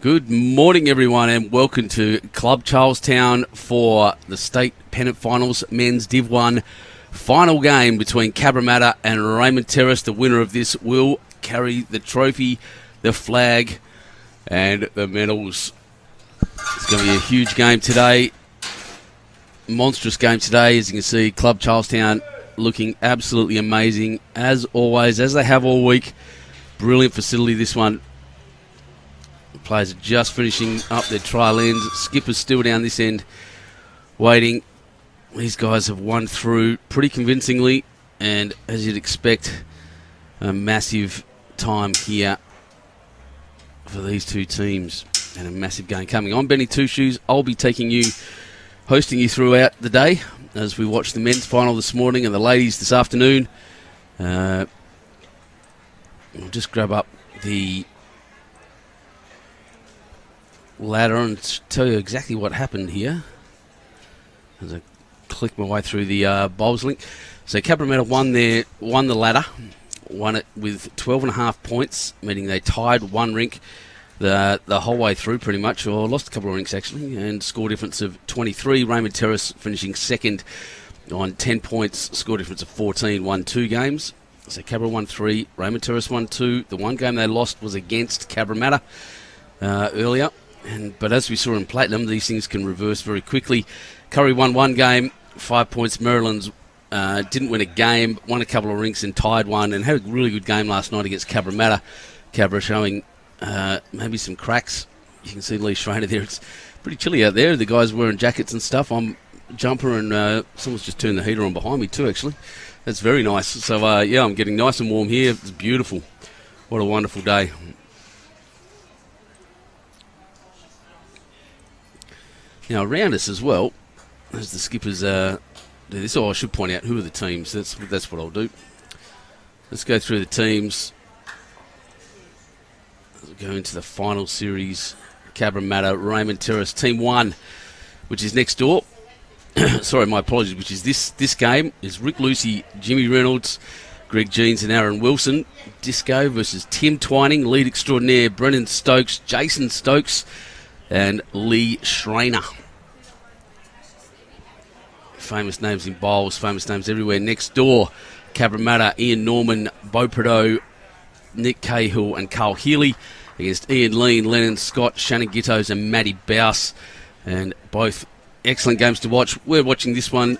Good morning, everyone, and welcome to Club Charlestown for the State Pennant Finals Men's Div 1 final game between Cabramatta and Raymond Terrace. The winner of this will carry the trophy, the flag, and the medals. It's going to be a huge game today. Monstrous game today. As you can see, Club Charlestown looking absolutely amazing, as always, as they have all week. Brilliant facility, this one. Players are just finishing up their trial ends. Skipper's still down this end waiting. These guys have won through pretty convincingly, and as you'd expect, a massive time here for these two teams and a massive game coming. I'm Benny Two Shoes. I'll be hosting you throughout the day as we watch the men's final this morning and the ladies this afternoon. I'll just grab up the ladder and tell you exactly what happened here as I click my way through the bowls link. So Cabramatta won the ladder, won it with 12.5 points, meaning they tied one rink the whole way through pretty much, or lost a couple of rinks actually, and score difference of 23. Raymond Terrace finishing second on 10 points, score difference of 14, won 2 games. So Cabra won 3, Raymond Terrace won 2. The one game they lost was against Cabramatta earlier. But as we saw in Platinum, these things can reverse very quickly. Curry won 1 game, 5 points. Maryland's didn't win a game, won a couple of rinks and tied one, and had a really good game last night against Cabramatta. Cabra showing maybe some cracks. You can see Lee Schrader there. It's pretty chilly out there. The guys wearing jackets and stuff. I'm jumper, and someone's just turned the heater on behind me too, actually. That's very nice. So, yeah, I'm getting nice and warm here. It's beautiful. What a wonderful day. Now, around us as well, as the skippers do this, I should point out who are the teams. That's what I'll do. Let's go through the teams. We'll go into the final series. Cabramatta, Raymond Terrace, Team 1, which is next door. Sorry, my apologies, which is this game, is Rick Lucy, Jimmy Reynolds, Greg Jeans and Aaron Wilson. Disco versus Tim Twining, lead extraordinaire, Brennan Stokes, Jason Stokes, and Lee Schrainer. Famous names in bowls, famous names everywhere. Next door, Cabramatta, Ian Norman, Bo Prideaux, Nick Cahill and Carl Healy against Ian Lean, Lennon Scott, Shannon Gittos and Matty Bouse. And both excellent games to watch. We're watching this one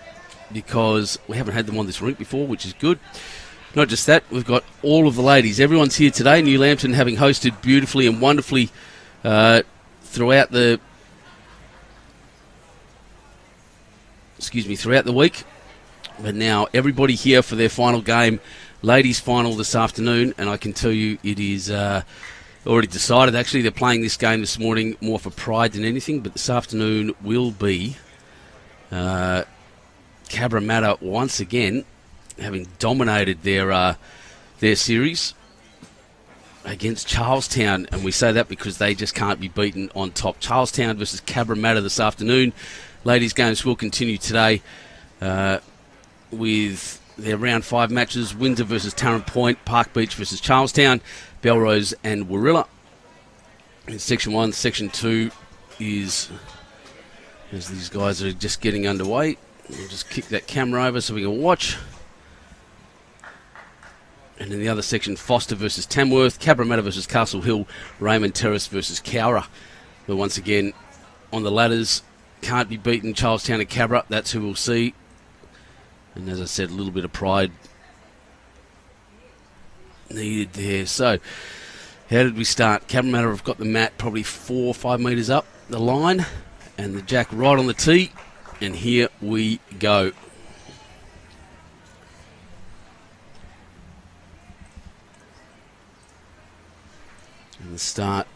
because we haven't had them on this rink before, which is good. Not just that, we've got all of the ladies. Everyone's here today. New Lambton having hosted beautifully and wonderfully throughout the week, but now everybody here for their final game, ladies' final this afternoon, and I can tell you it is already decided. Actually, they're playing this game this morning more for pride than anything, but this afternoon will be Cabramatta once again having dominated their series against Charlestown, and we say that because they just can't be beaten on top. Charlestown versus Cabramatta this afternoon. Ladies' games will continue today with their round 5 matches. Windsor versus Tarrant Point, Park Beach versus Charlestown, Belrose and Warilla. In Section 1, Section 2 is, as these guys are just getting underway, we'll just kick that camera over so we can watch. And in the other section, Foster versus Tamworth, Cabramatta versus Castle Hill, Raymond Terrace versus Cowra. But once again, on the ladders, can't be beaten. Charlestown and Cabra, that's who we'll see. And as I said, a little bit of pride needed there. So, how did we start? Cabramatta have got the mat probably 4 or 5 metres up the line, and the jack right on the tee. And here we go. And the start,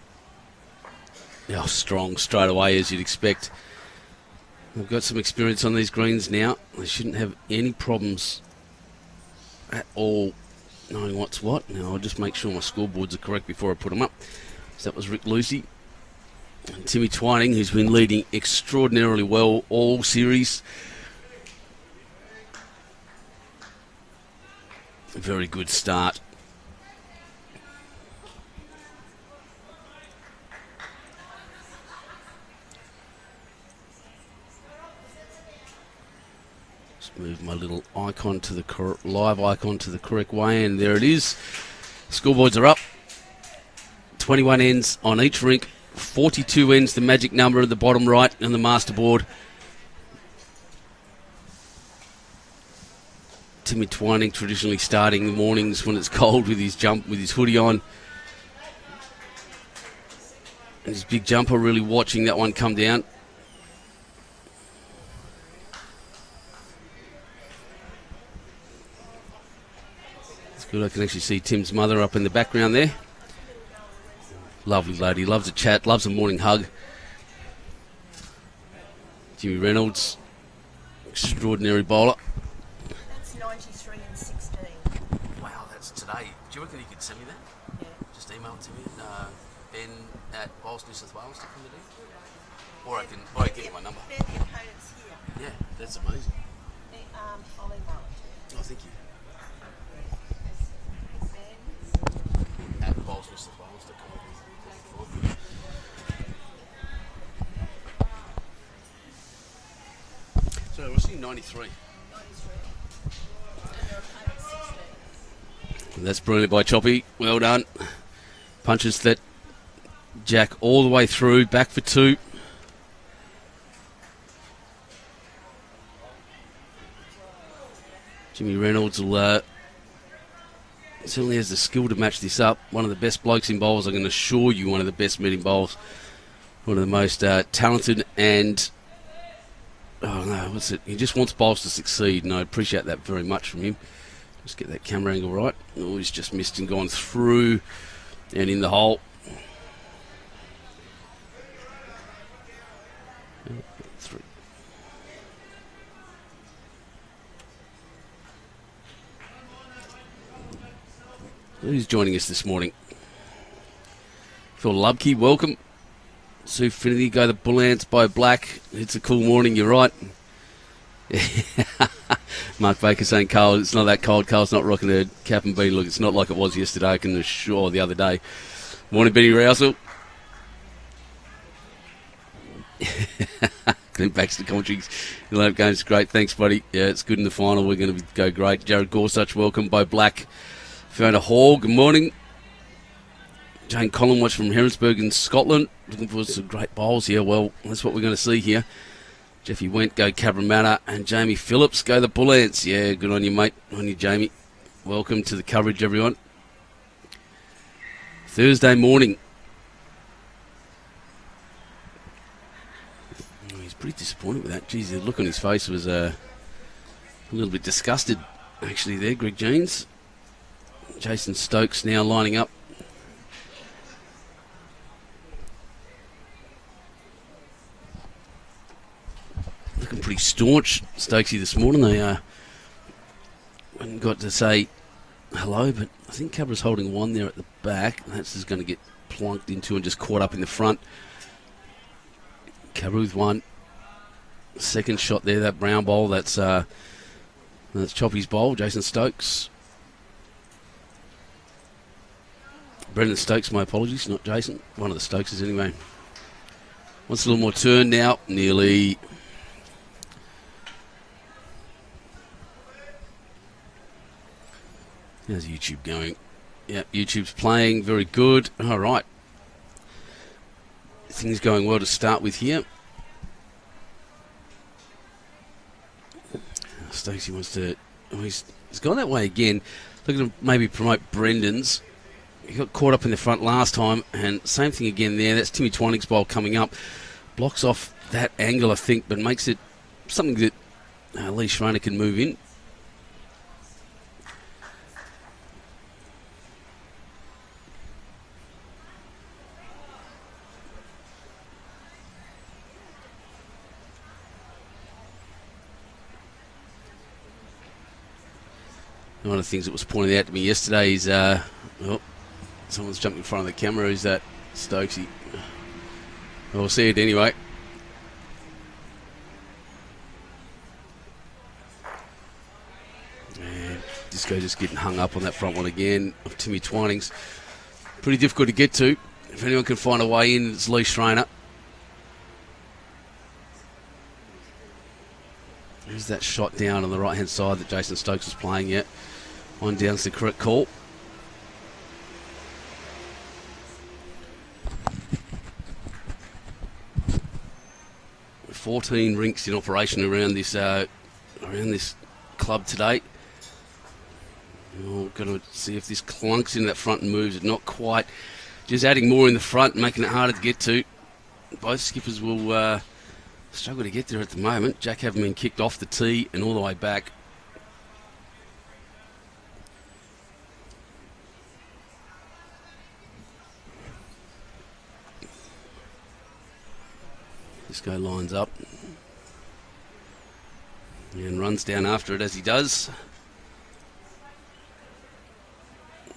strong straight away as you'd expect. They've got some experience on these greens now. They shouldn't have any problems at all knowing what's what. Now I'll just make sure my scoreboards are correct before I put them up. So that was Rick Lucy. And Timmy Twining, who's been leading extraordinarily well all series. A very good start. my little icon to the live icon to the correct way, and there it is. Scoreboards are up. 21 ends on each rink. 42 ends, the magic number at the bottom right on the master board. Timmy Twining traditionally starting the mornings when it's cold with his hoodie on. And his big jumper, really watching that one come down. It's good, I can actually see Tim's mother up in the background there. Lovely lady, loves a chat, loves a morning hug. Jimmy Reynolds, extraordinary bowler. That's 93 and 16. Wow, that's today. Do you reckon you could send me that? Yeah. Just email it to me. Ben at BowlsNSW. Or I can give you my number. Ben, the opponent's here. Yeah, that's amazing. I'll email it to you. Oh, thank you. Ben. At BowlsNSW.com. So we're seeing 93. 93. That's brilliant by Choppy. Well done. Punches that jack all the way through. Back for two. Jimmy Reynolds will, certainly has the skill to match this up. One of the best blokes in bowls. I can assure you, one of the best men in bowls. One of the most talented and... Oh no, what's it? He just wants bowls to succeed, and I appreciate that very much from him. Just get that camera angle right. Oh, he's just missed and gone through and in the hole. Three. Who's joining us this morning? Phil Lubke, welcome. Sue Finity, go the Bull Ants by Black. It's a cool morning, you're right. Mark Baker saying, Carl, it's not that cold. Carl's not rocking a cap and beanie. Look, it's not like it was yesterday, I can assure, the other day. Morning, Benny Rousel. Clint Baxter commentary. The late game's great. Thanks, buddy. Yeah, it's good in the final. We're going to go great. Jared Gorsuch, welcome by Black. Fiona Hall, good morning. Jane Collingwood from Heronsburg in Scotland. Looking for some great bowls here. Well, that's what we're going to see here. Jeffy Went, go Cabramatta. And Jamie Phillips, go the Bull Ants. Yeah, good on you, mate. On you, Jamie. Welcome to the coverage, everyone. Thursday morning. Oh, he's pretty disappointed with that. Geez, the look on his face was a little bit disgusted, actually, there, Greg Jeans. Jason Stokes now lining up. Looking pretty staunch, Stokesy, this morning. They hadn't got to say hello, but I think Cabra's holding one there at the back. That's just going to get plunked into and just caught up in the front. Cabra with one. Second shot there, that brown bowl. That's Choppy's bowl, Jason Stokes. Brendan Stokes, my apologies, not Jason. One of the Stokeses anyway. Wants a little more turn now. Nearly. How's YouTube going? Yeah, YouTube's playing. Very good. All right. Things going well to start with here. Stokesy wants to... Oh, he's gone that way again. Looking to maybe promote Brendan's. He got caught up in the front last time, and same thing again there. That's Timmy Twining's bowl coming up. Blocks off that angle, I think, but makes it something that Lee Schreiner can move in. One of the things that was pointed out to me yesterday is, someone's jumped in front of the camera. Is that Stokesy? We'll see it anyway. And Disco just getting hung up on that front one again. Timmy Twining's pretty difficult to get to. If anyone can find a way in, it's Lee Schreiner. There's Is that shot down on the right-hand side that Jason Stokes is playing yet? One down's the correct call. With 14 rinks in operation around this club today. We're going to see if this clunks in that front and moves it. Not quite. Just adding more in the front, making it harder to get to. Both skippers will struggle to get there at the moment. Jack having been kicked off the tee and all the way back. This guy lines up and runs down after it as he does.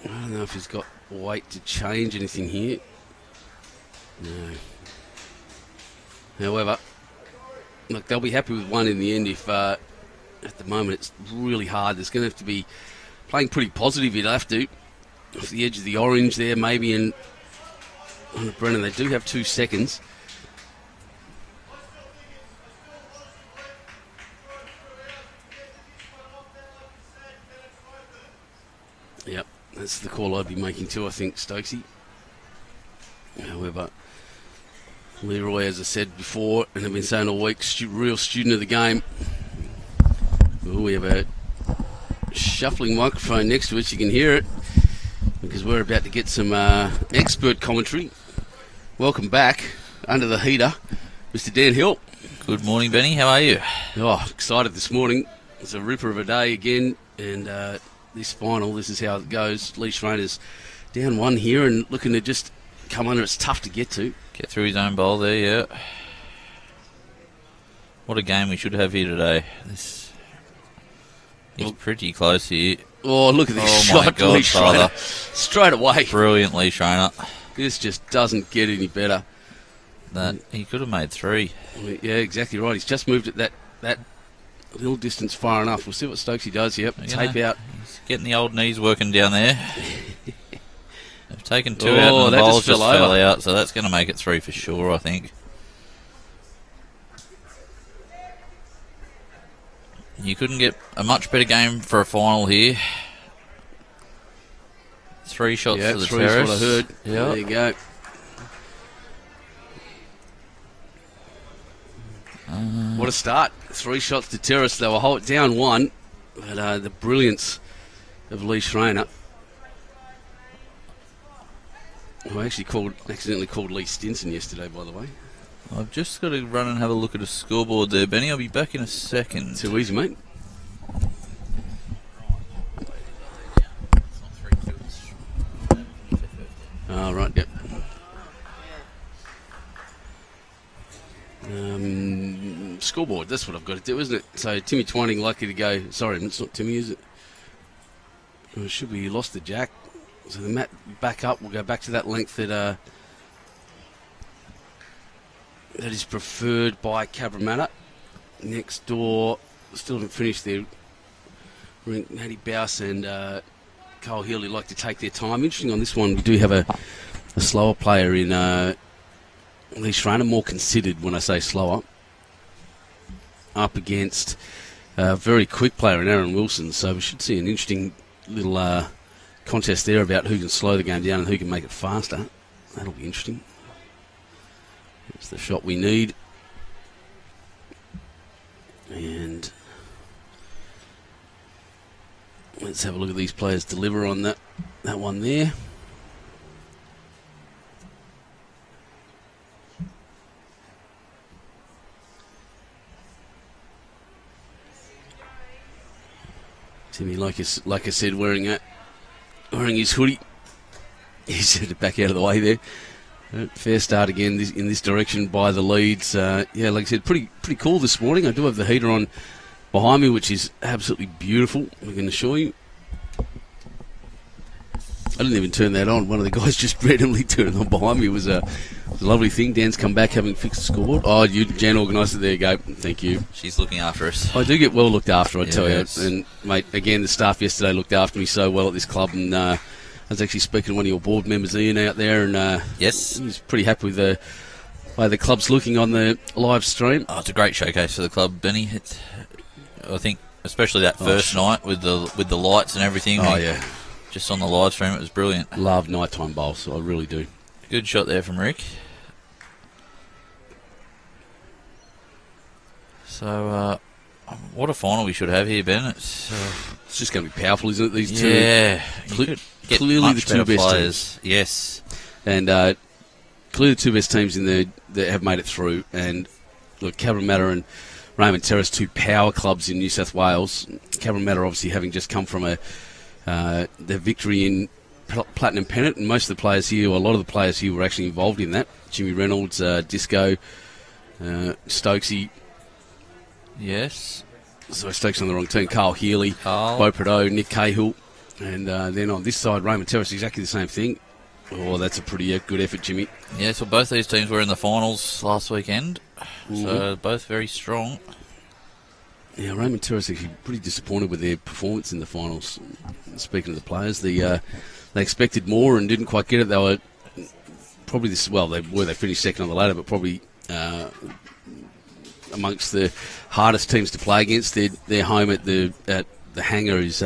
I don't know if he's got weight to change anything here. No. However, look, they'll be happy with one in the end if at the moment it's really hard. There's going to have to be playing pretty positive. You'd have to. Off the edge of the orange there, maybe, and on Brennan, they do have 2 seconds. Yep, that's the call I'd be making too, I think, Stokesy. However, Leroy, as I said before, and I've been saying all week, real student of the game. Ooh, we have a shuffling microphone next to us. You can hear it because we're about to get some expert commentary. Welcome back under the heater, Mr. Dan Hill. Good morning, Benny. How are you? Oh, excited this morning. It's a ripper of a day again, and this final, this is how it goes. Lee Schreiner's down one here and looking to just come under. It's tough to get to. Get through his own bowl there, yeah. What a game we should have here today. He's pretty close here. Oh, look at this shot. My God, Lee Schreiner. Straight away. Brilliant, Lee Schreiner. This just doesn't get any better. That he could have made 3. Yeah, exactly right. He's just moved it that little distance far enough. We'll see what Stokesy does. Yep, tape out. He's getting the old knees working down there. They've taken 2 out and the that bowls just fell over. out, so that's going to make it 3 for sure, I think. You couldn't get a much better game for a final here. 3 shots to the 3 is Terrace. what I heard. Yep. There you go. What a start. 3 shots to Terrace. They were down 1, but the brilliance of Lee Schreiner. I actually accidentally called Lee Stinson yesterday, by the way. I've just got to run and have a look at a scoreboard there, Benny. I'll be back in a second. Too easy, mate. Oh, right, yep. Scoreboard, that's what I've got to do, isn't it? So Timmy Twining likely to go. Sorry, it's not Timmy, is it? Oh, it should be he lost the jack. So the mat back up. We'll go back to that length that is preferred by Cabramatta. Next door, still haven't finished there. Matty Bouse and Cole Healy like to take their time. Interesting on this one, we do have a slower player in Lee Schreiner, more considered when I say slower, up against a very quick player in Aaron Wilson. So we should see an interesting little contest there about who can slow the game down and who can make it faster. That'll be interesting. That's the shot we need. And let's have a look at these players deliver on that one there. Timmy, like I said, wearing his hoodie. He's headed it back out of the way there. Fair start again in this direction by the leads. Like I said, pretty cool this morning. I do have the heater on behind me, which is absolutely beautiful. I'm going to show you. I didn't even turn that on. One of the guys just randomly turned it on behind me. It was a lovely thing. Dan's come back having fixed the scoreboard. Oh, Jan organised it. There you go. Thank you. She's looking after us. I do get well looked after, I tell you. Yes. And, mate, again, the staff yesterday looked after me so well at this club. And I was actually speaking to one of your board members, Ian, out there. And Yes. he was pretty happy with the way the club's looking on the live stream. Oh, it's a great showcase for the club, Benny. I think especially that first night with the lights and everything. Oh, yeah. Just on the live stream, it was brilliant. Love nighttime bowls. I really do. Good shot there from Rick. So, what a final we should have here, Ben. It's just going to be powerful, isn't it? These two. Yeah. Clearly the two best players. teams. Yes. And clearly the two best teams in there that have made it through. And look, Cabramatta and Raymond Terrace, two power clubs in New South Wales. Cabramatta obviously having just come from their victory in Platinum Pennant, and most of the players here, or a lot of the players here, were actually involved in that. Jimmy Reynolds, Disco, Stokesy. Yes. So Stokes on the wrong team. Carl Healy, Bo Prideaux, Nick Cahill. And then on this side, Raymond Terrace, exactly the same thing. Oh, that's a pretty good effort, Jimmy. Yeah, so both these teams were in the finals last weekend. So both very strong. Yeah, Raymond Terrace actually pretty disappointed with their performance in the finals. Speaking of the players, they expected more and didn't quite get it. They were probably they finished second on the ladder, but probably amongst the hardest teams to play against. Their home at the hangar is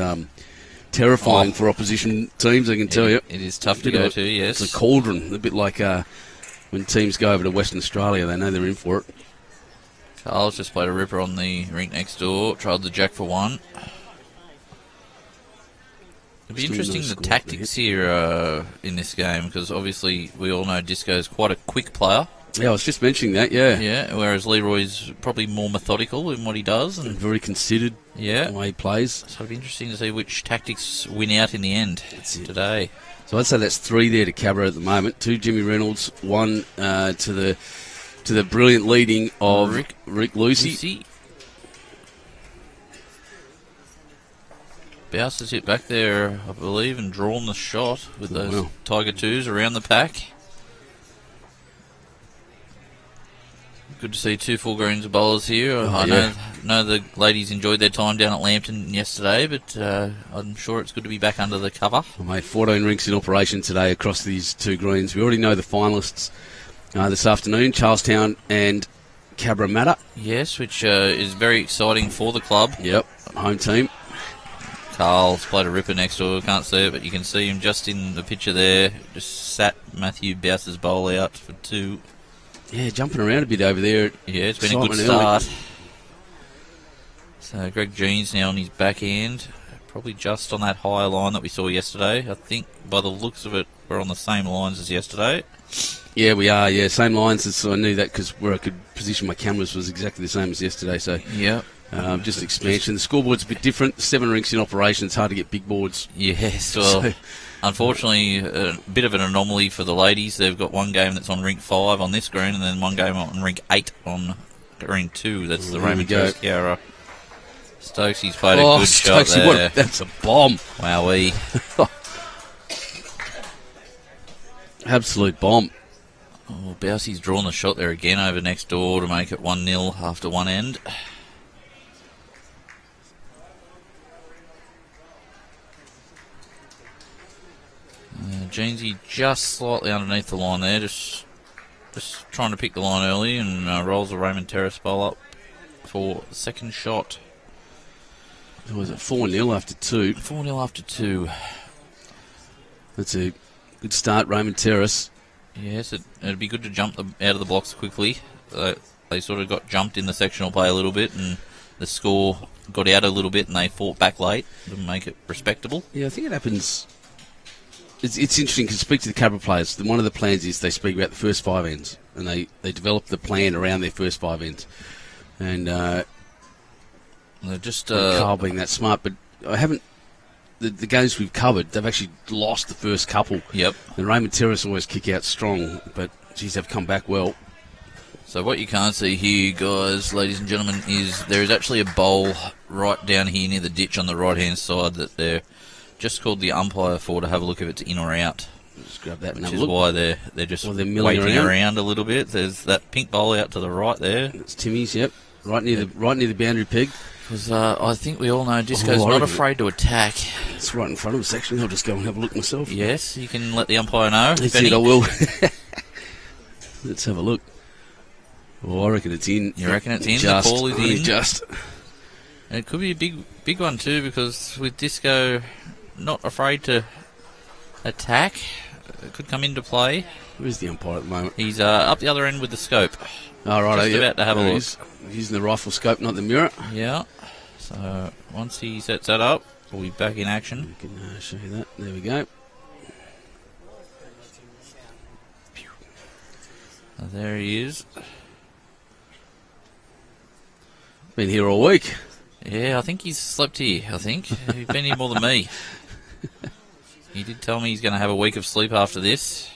terrifying for opposition teams, I can tell you. It is tough to go to, yes. It's a cauldron, a bit like when teams go over to Western Australia, they know they're in for it. Carl's just played a ripper on the rink next door, tried the jack for one. It'll be interesting the tactics here in this game, because obviously we all know Disco's quite a quick player. Yeah, I was just mentioning that, yeah. Yeah, whereas Leroy's probably more methodical in what he does. And very considered the way he plays. So it'll be interesting to see which tactics win out in the end today. So I'd say that's 3 there to Cabra at the moment. 2 Jimmy Reynolds, 1 to the brilliant leading of Rick Lucy. Bouse has hit back there, I believe, and drawn the shot with those Tiger 2s around the pack. Good to see 2 full greens of bowlers here. I know the ladies enjoyed their time down at Lambton yesterday, but I'm sure it's good to be back under the cover. Well, mate, 14 rinks in operation today across these 2 greens. We already know the finalists this afternoon, Charlestown and Cabramatta. Yes, which is very exciting for the club. Yep, home team. Carl's played a ripper next door, can't see it, but you can see him just in the picture there. Just sat Matthew Bouse's bowl out for 2. Yeah, jumping around a bit over there. Yeah, it's been a good start. So Greg Jean's now on his back end, probably just on that higher line that we saw yesterday. I think by the looks of it, we're on the same lines as yesterday. Yeah, we are. Yeah, same lines. So I knew that because where I could position my cameras was exactly the same as yesterday. So yeah, just expansion. The scoreboard's a bit different. 7 rinks in operation. It's hard to get big boards. Yes, well, unfortunately, a bit of an anomaly for the ladies. They've got one game that's on rink 5 on this green, and then one game on rink 8 on green 2. That's the Raymond Terrace Kiara. Stokesie's played a good shot there. That's a bomb. Wowee. Absolute bomb. Oh, Bousey's drawn the shot there again over next door to make it 1-0 after one end. Jeansy just slightly underneath the line there, just trying to pick the line early, and rolls the Raymond Terrace bowl up for the second shot. Was it 4-0 after 2? 4-0 after 2. That's a good start, Raymond Terrace. Yes, it'd be good to jump them out of the blocks quickly. They sort of got jumped in the sectional play a little bit, and the score got out a little bit, and they fought back late to make it respectable. Yeah, I think it happens. It's interesting because speak to the Cabra players. One of the plans is they speak about the first 5 ends, and they develop the plan around their first 5 ends. And they're just Carl being that smart, but I haven't. The games we've covered, they've actually lost the first couple. Yep. And Raymond Terrace always kick out strong, but geez, they've come back well. So what you can't see here, guys, ladies and gentlemen, is there is actually a bowl right down here near the ditch on the right-hand side that they're just called the umpire for to have a look if it's in or out. Just grab that and which have is a look. why they're just milling waiting around a little bit. There's that pink bowl out to the right there. It's Timmy's, yep. Right near the boundary peg. Because I think we all know Disco's not afraid to attack. It's right in front of us, actually. I'll just go and have a look myself. Yes, you can let the umpire know. That's it, I will. Let's have a look. Oh, I reckon it's in. You reckon it's in? Just, the ball is in. Just. And it could be a big one too, because with Disco not afraid to attack, it could come into play. Where's the umpire at the moment? He's up the other end with the scope. All right, Just about to have a look. He's using the rifle scope, not the mirror. Yeah. So once he sets that up, we'll be back in action. I can show you that. There we go. There he is. Been here all week. Yeah, I think he's slept here. I think he's been here more than me. He did tell me he's going to have a week of sleep after this.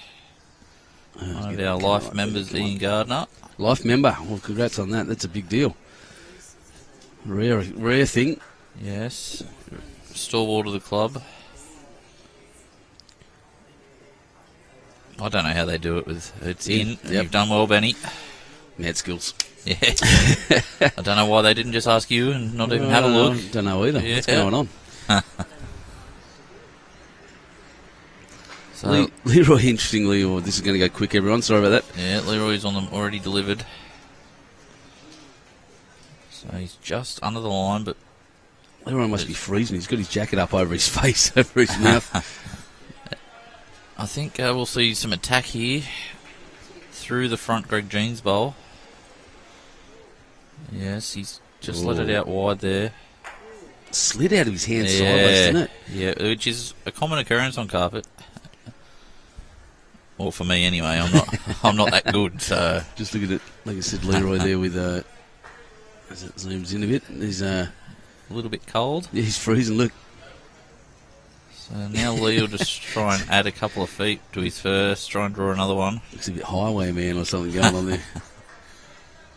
One of our life members, Ian Gardner. Life member. Well, congrats on that. That's a big deal. Rare thing. Yes. Stalwart of the club. I don't know how they do it with it's in. Yep. You've done well, Benny. Mad skills. Yeah. I don't know why they didn't just ask you and not even have a look. Don't know either. Yeah. What's going on? So Leroy, interestingly, this is going to go quick, everyone. Sorry about that. yeah, Leroy's on them already delivered. So he's just under the line, but Leroy must be freezing. He's got his jacket up over his face, over his mouth. I think we'll see some attack here through the front Greg Jeans bowl. Yes, he's just let it out wide there. Slid out of his hand sideways, didn't it? Yeah, which is a common occurrence on carpet. Well, for me anyway. I'm not that good. So Just look at it, like I said, Leroy there with as it zooms in a bit. He's a little bit cold. yeah, he's freezing. Look, So now Lee will just try and add a couple of feet to his first, try and draw another one. looks a bit highwayman or something going on there.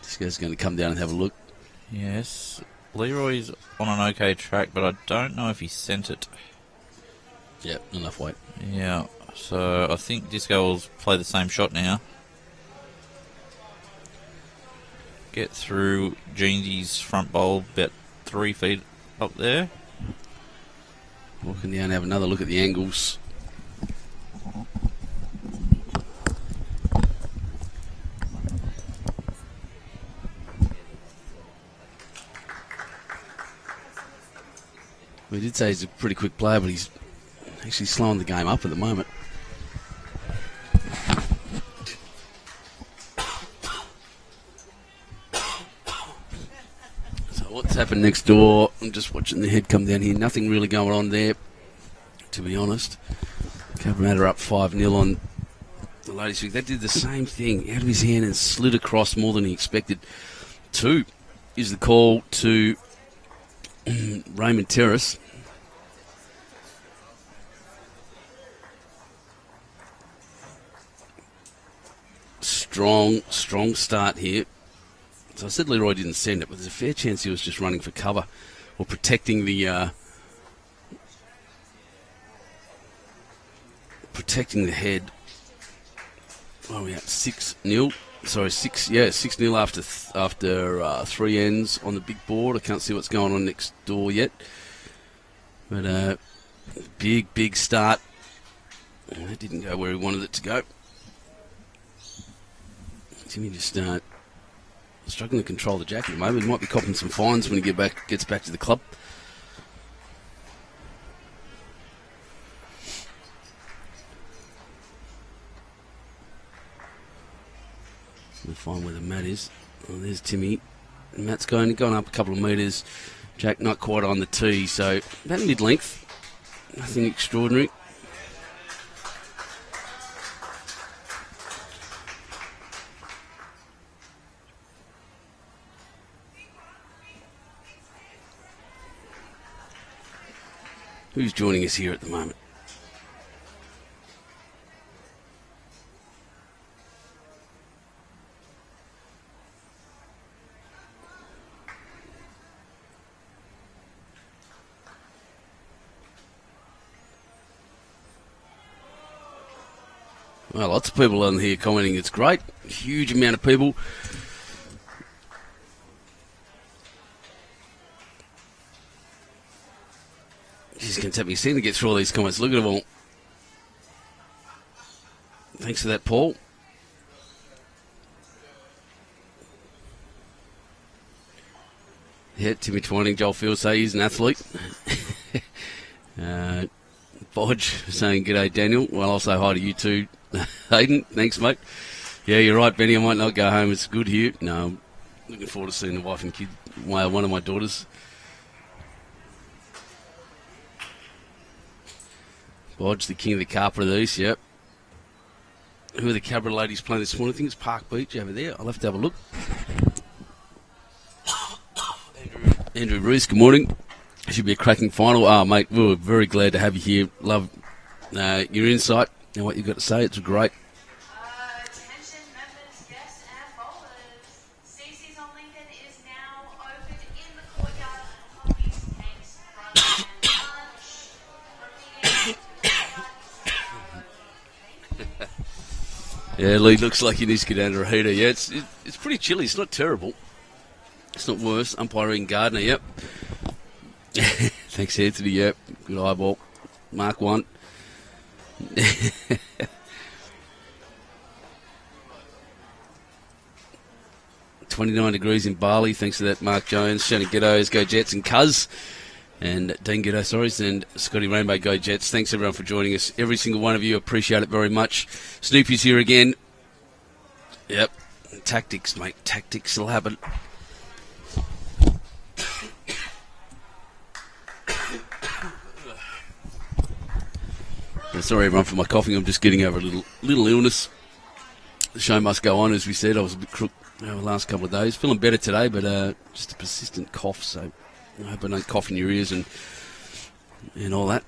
This guy's going to come down and have a look. Yes, Leroy's on an okay track, but I don't know if he sent it. Yep, enough weight. Yeah, so I think Disco will play the same shot now. Get through Jeansy's front bowl about 3 feet up there. Walking down, have another look at the angles. We did say he's a pretty quick player, but he's actually slowing the game up at the moment. So what's happened next door? I'm just watching the head come down here. Nothing really going on there, to be honest. Cabramatta up 5-0 on the ladies' week. They did the same thing, out of his hand and slid across more than he expected. 2 is the call to Raymond Terrace. Strong start here. So I said Leroy didn't send it, but there's a fair chance he was just running for cover or protecting the head. Oh, we at 6-0. Sorry, 6-0 after 3 ends on the big board. I can't see what's going on next door yet. But big start. That didn't go where he wanted it to go. Timmy just struggling to control the jacket at the moment. He might be copping some fines when he gets back to the club. We'll find where the mat is. Oh, there's Timmy. Matt's gone up a couple of metres. Jack not quite on the tee, so about mid-length. Nothing extraordinary. Who's joining us here at the moment? Well, lots of people on here commenting it's great. Huge amount of people. It's going to take me a second to get through all these comments. Look at them all. Thanks for that, Paul. Yeah, Timmy Twining, Joel Fields say he's an athlete. Bodge saying g'day Daniel. Well, I'll say hi to you too, Hayden. Thanks, mate. Yeah, you're right, Benny. I might not go home. It's good here. No, I'm looking forward to seeing the wife and kid. One of my daughters. Bodge, the king of the carpet of these. Yep. Who are the Cabra ladies playing this morning? I think it's Park Beach over there. I'll have to have a look. Andrew Reese, good morning. Should be a cracking final. Oh, mate, we were very glad to have you here. Love your insight and what you've got to say. It's great. Attention members, guests and bowlers. CC's on Lincoln is now open in the courtyard. Coffees, cakes, brunch and lunch. Yeah, Lee looks like he needs to get under a heater. Yeah, it's pretty chilly. It's not terrible. It's not worse. Umpiring Gardner, yep. Thanks, Anthony, yep. Good eyeball. Mark 1. 29 degrees in Bali. Thanks to that, Mark Jones. Shannon Ghettos, go Jets, and Cuz. And Dean Ghetto, sorry, and Scotty Rainbow, go Jets. Thanks, everyone, for joining us. Every single one of you, appreciate it very much. Snoopy's here again. Yep. Tactics, mate. Tactics will happen. Sorry, everyone, for my coughing. I'm just getting over a little illness. The show must go on, as we said. I was a bit crook the last couple of days. Feeling better today, but just a persistent cough. So I hope I don't cough in your ears and all that.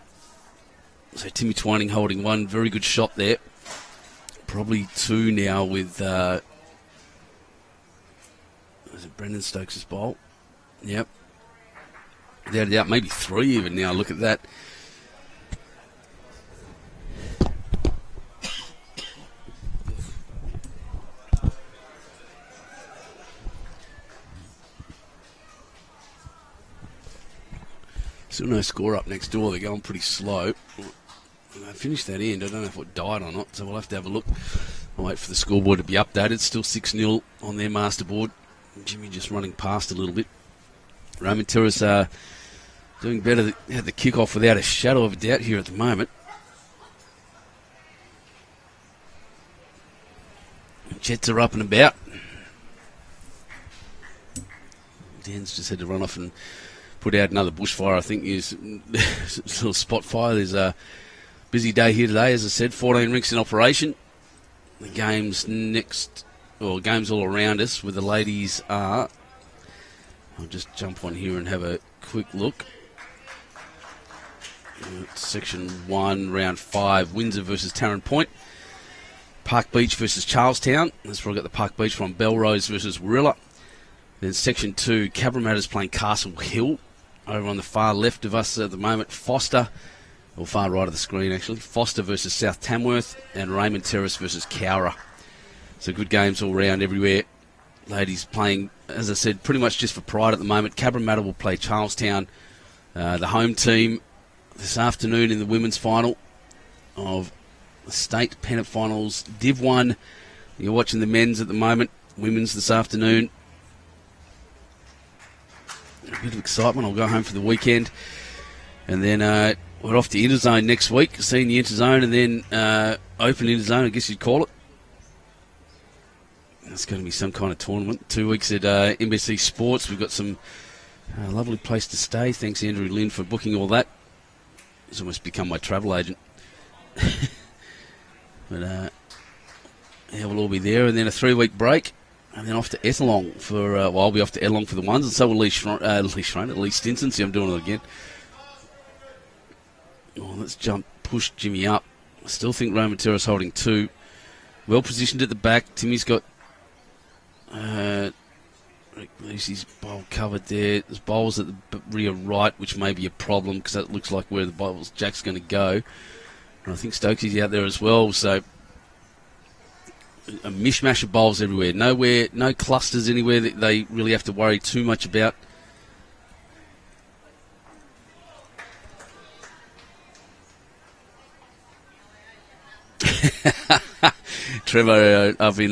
So Timmy Twining holding one. Very good shot there. Probably 2 now with... is it Brendan Stokes' bowl? Yep. Without a doubt, maybe 3 even now. Look at that. Still no score up next door. They're going pretty slow. I finished that end. I don't know if it died or not, so we'll have to have a look. I'll wait for the scoreboard to be updated. Still 6-0 on their master board. Jimmy just running past a little bit. Raymond Terrace doing better. Had the kickoff without a shadow of a doubt here at the moment. Jets are up and about. Dan's just had to run off and put out another bushfire, I think. Is a little spot fire. There's a busy day here today, as I said. 14 rinks in operation. The games games all around us, where the ladies are. I'll just jump on here and have a quick look. Section 1, round 5, Windsor versus Tarrant Point. Park Beach versus Charlestown. That's where I got the Park Beach from. Belrose versus Warilla. Then Section 2, Cabramatta's playing Castle Hill. Over on the far left of us at the moment, Foster, or far right of the screen actually, Foster versus South Tamworth, and Raymond Terrace versus Cowra. So good games all round everywhere. Ladies playing, as I said, pretty much just for pride at the moment. Cabramatta will play Charlestown, the home team, this afternoon in the women's final of the state Pennant finals. Div 1, you're watching the men's at the moment, women's this afternoon. A bit of excitement. I'll go home for the weekend. And then we're off to Interzone next week, seeing the Interzone, and then Open Interzone, I guess you'd call it. It's going to be some kind of tournament. 2 weeks at NBC Sports. We've got some lovely place to stay. Thanks, Andrew Lynn, for booking all that. He's almost become my travel agent. But yeah, we'll all be there. And then a 3-week break. And then off to Ethelong for, I'll be off to Ethelong for the ones, and so will Lee Stinson. See, I'm doing it again. Oh, let's push Jimmy up. I still think Roman Terrace holding 2. Well positioned at the back. Timmy's got Rick Lucy's bowl covered there. There's bowls at the rear right, which may be a problem because that looks like where the bowls Jack's going to go. And I think Stokesy's out there as well, so a mishmash of bowls everywhere. No clusters anywhere that they really have to worry too much about. Trevor up in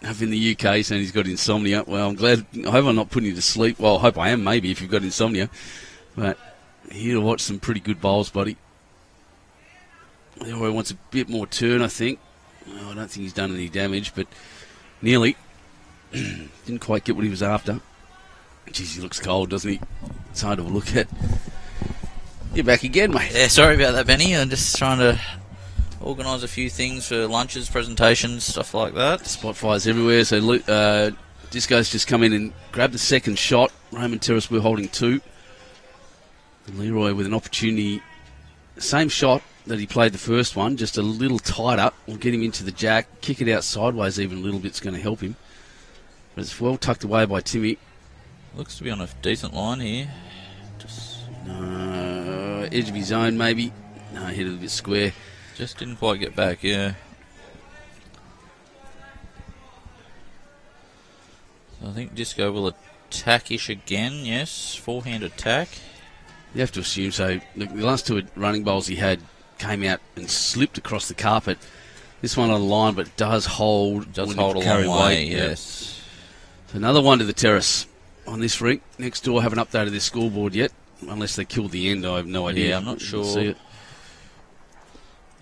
up in the UK saying he's got insomnia. Well, I'm glad. I hope I'm not putting you to sleep. Well, I hope I am, maybe, if you've got insomnia. But here to watch some pretty good bowls, buddy. Leroy wants a bit more turn, I think. Oh, I don't think he's done any damage, but nearly. Didn't quite get what he was after. Jeez, he looks cold, doesn't he? It's hard to look at. You're back again, mate. Yeah, sorry about that, Benny. I'm just trying to organise a few things for lunches, presentations, stuff like that. Spot fires everywhere. So Disco's just come in and grabbed the second shot. Raymond, Terrace, we're holding 2. And Leroy with an opportunity. Same shot that he played the first one, just a little tighter. We'll get him into the jack. Kick it out sideways even a little bit's going to help him. But it's well tucked away by Timmy. Looks to be on a decent line here. Edge of his own, maybe. No, hit it a bit square. Just didn't quite get back, yeah. So I think Disco will attack-ish again, yes. Forehand attack. You have to assume so. The last 2 running bowls he had came out and slipped across the carpet. This one on the line, but does hold. Does hold a long way, yes. So another one to the Terrace on this rink. Next door haven't updated their scoreboard yet. Unless they killed the end, I have no idea. Yeah, I'm not sure. See it.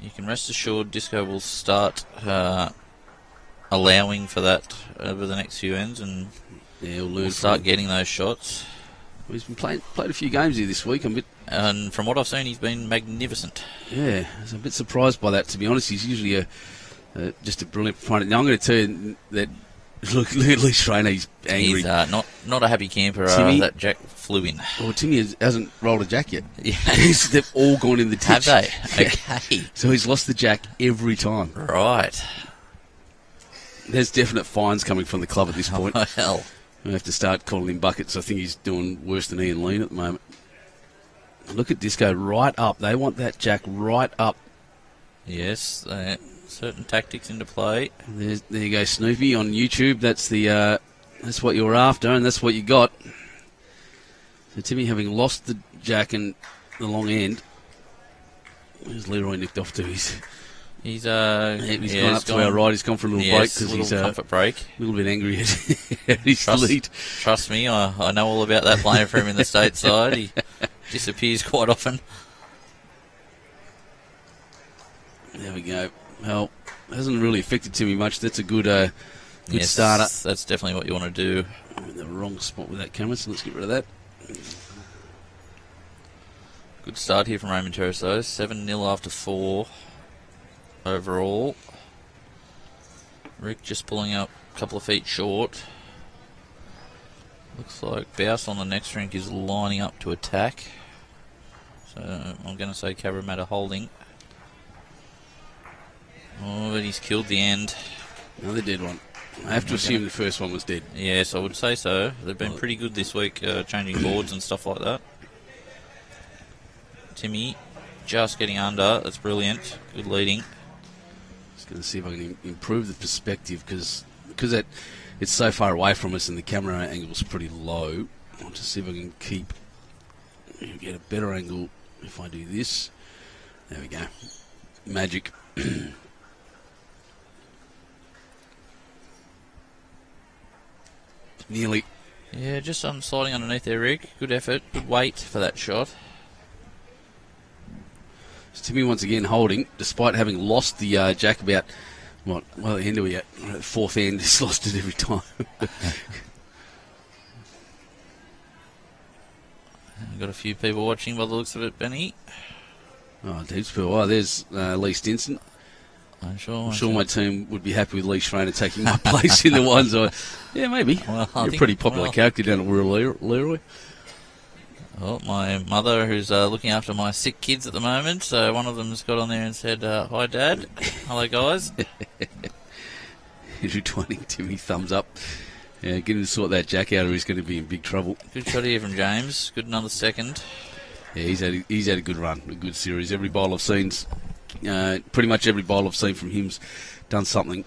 You can rest assured Disco will start allowing for that over the next few ends, and we'll start getting those shots. Well, he's been played a few games here this week. And from what I've seen, he's been magnificent. Yeah, I was a bit surprised by that, to be honest. He's usually just a brilliant opponent. Now, I'm going to tell you that, look at Lee Schreiner, he's angry. He's not a happy camper. That jack flew in. Well, Timmy hasn't rolled a jack yet. Yeah. They've all gone in the ditch. Have they? Okay. So he's lost the jack every time. Right. There's definite fines coming from the club at this point. Oh, hell. We have to start calling him buckets. I think he's doing worse than Ian Lean at the moment. Look at Disco right up. They want that jack right up. Yes, certain tactics into play. There you go, Snoopy on YouTube. That's what you were after, and that's what you got. So Timmy having lost the jack and the long end. Where's Leroy nicked off to? He's gone up to our right. He's gone for a little break because he's comfort break. A little bit angry at his lead. Trust me, I know all about that playing for him in the stateside. He disappears quite often. There we go. Well, hasn't really affected Timmy much. That's a good starter. That's definitely what you want to do. I'm in the wrong spot with that camera, so let's get rid of that. Good start here from Raymond Terrace, though. 7-0 after 4 overall. Rick just pulling up a couple of feet short. Looks like Bouse on the next rink is lining up to attack. So I'm going to say Cabramatta holding. Oh, but he's killed the end. Another dead one. I have to assume the first one was dead. Yes, I would say so. They've been pretty good this week, changing boards and stuff like that. Timmy just getting under. That's brilliant. Good leading. Just going to see if I can improve the perspective because it's so far away from us and the camera angle's pretty low. I'll just see if I can get a better angle if I do this. There we go. Magic. Nearly. Yeah, just sliding underneath there, Rick. Good effort. Good weight for that shot. Timmy once again holding, despite having lost the jack about, what end are we at? We're at the fourth end. He's lost it every time. Got a few people watching by the looks of it, Benny. Oh, Deeps Pearl. Oh, there's Lee Stinson. I'm sure my team would be happy with Lee Schreiner taking my place in the ones. Yeah, maybe. Well, you're a pretty popular character down at Rural Leroy. Well, my mother, who's looking after my sick kids at the moment, so one of them's got on there and said, "Hi, Dad. Hello, guys." Andrew Twining, Timmy, thumbs up. Yeah, get him to sort that jack out or he's going to be in big trouble. Good shot here from James. Good another second. Yeah, he's had a good run, a good series. Every bowl I've seen, pretty much every bowl I've seen from him's done something.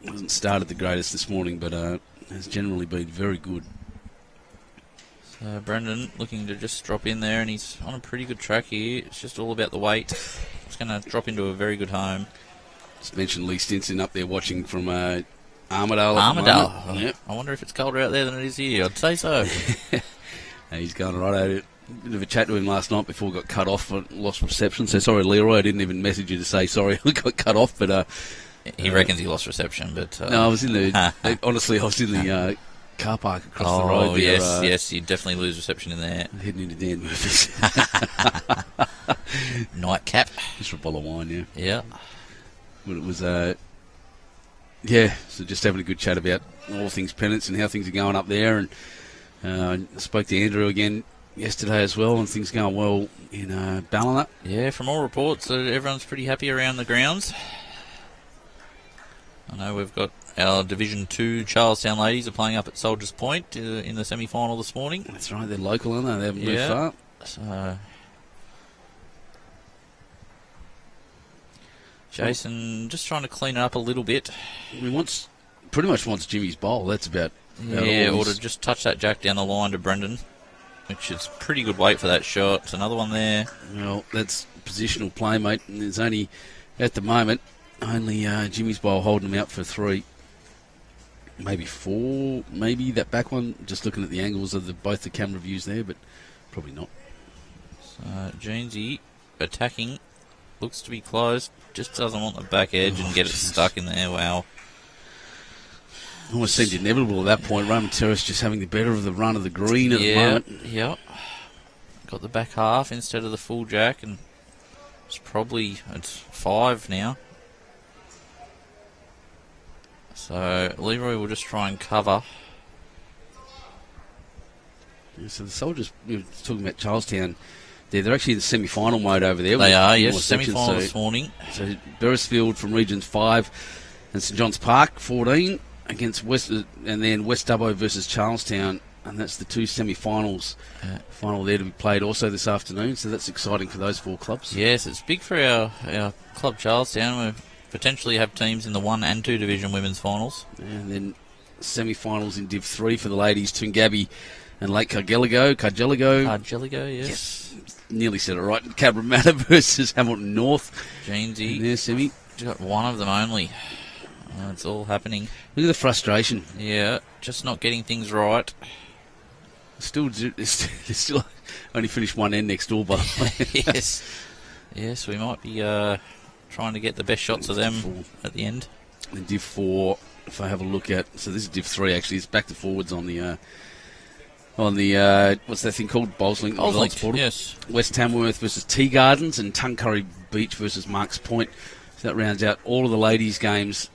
Hasn't started the greatest this morning, but has generally been very good. So Brendan looking to just drop in there, and he's on a pretty good track here. It's just all about the weight. It's going to drop into a very good home. Just mentioned Lee Stinson up there watching from Armadale. Armadale. Yep. I wonder if it's colder out there than it is here. I'd say so. He's going right at it. Bit of a chat to him last night before we got cut off for lost reception. So sorry, Leroy, I didn't even message you to say sorry we got cut off. But He reckons he lost reception, but... no, I was in the... honestly, I was in the car park across the road. Oh, there, yes, you definitely lose reception in there. Heading into Dan Murphy's. Nightcap. Just for a bottle of wine, yeah. Yeah. But it was, so just having a good chat about all things Pennant and how things are going up there. And I spoke to Andrew again yesterday as well, and things going well in Ballarat. Yeah, from all reports, everyone's pretty happy around the grounds. I know we've got our Division 2 Charlestown ladies are playing up at Soldiers Point in the semi-final this morning. That's right, they're local, aren't they? They haven't moved far. So, Jason just trying to clean it up a little bit. He pretty much wants Jimmy's bowl. That's about Yeah, all or to just touch that jack down the line to Brendan, which is pretty good weight for that shot. It's another one there. Well, that's positional play, mate. And there's only, at the moment, only Jimmy's bowl holding him out for 3. Maybe 4, maybe that back one. Just looking at the angles of both the camera views there, but probably not. So, Jeansy attacking. Looks to be closed. Just doesn't want the back edge and get it stuck in there. Wow. Almost seemed inevitable at that point. Raymond Terrace just having the better of the run of the green at the moment. Yeah. Got the back half instead of the full jack, and it's 5 now. So Leroy will just try and cover. Yeah, so the Soldiers, we were talking about Charlestown, they're actually in the semi-final mode over there. They are, yes, sections, semi-final this morning. So Beresfield from Regions 5 and St John's Park 14 against West, and then West Dubbo versus Charlestown, and that's the 2 semi-finals. Final there to be played also this afternoon, so that's exciting for those 4 clubs. Yes, it's big for our club Charlestown. We potentially have teams in the 1 and 2 division women's finals. And then semi-finals in Div 3 for the ladies, Toongabbie and Lake Cargeligo, yes. Nearly said it right. Cabramatta versus Hamilton North. Jeansy. In their semi. Just got one of them only. It's all happening. Look at the frustration. Yeah, just not getting things right. They still only finished one end next door, by the way. Yes, we might be trying to get the best shots of them at the end. In Div 4, if I have a look at... So this is Div 3, actually. It's back to forwards on the what's that thing called? BowlsNSW results portal. Yes. West Tamworth versus Tea Gardens and Tuncurry Beach versus Marks Point. So that rounds out all of the ladies' games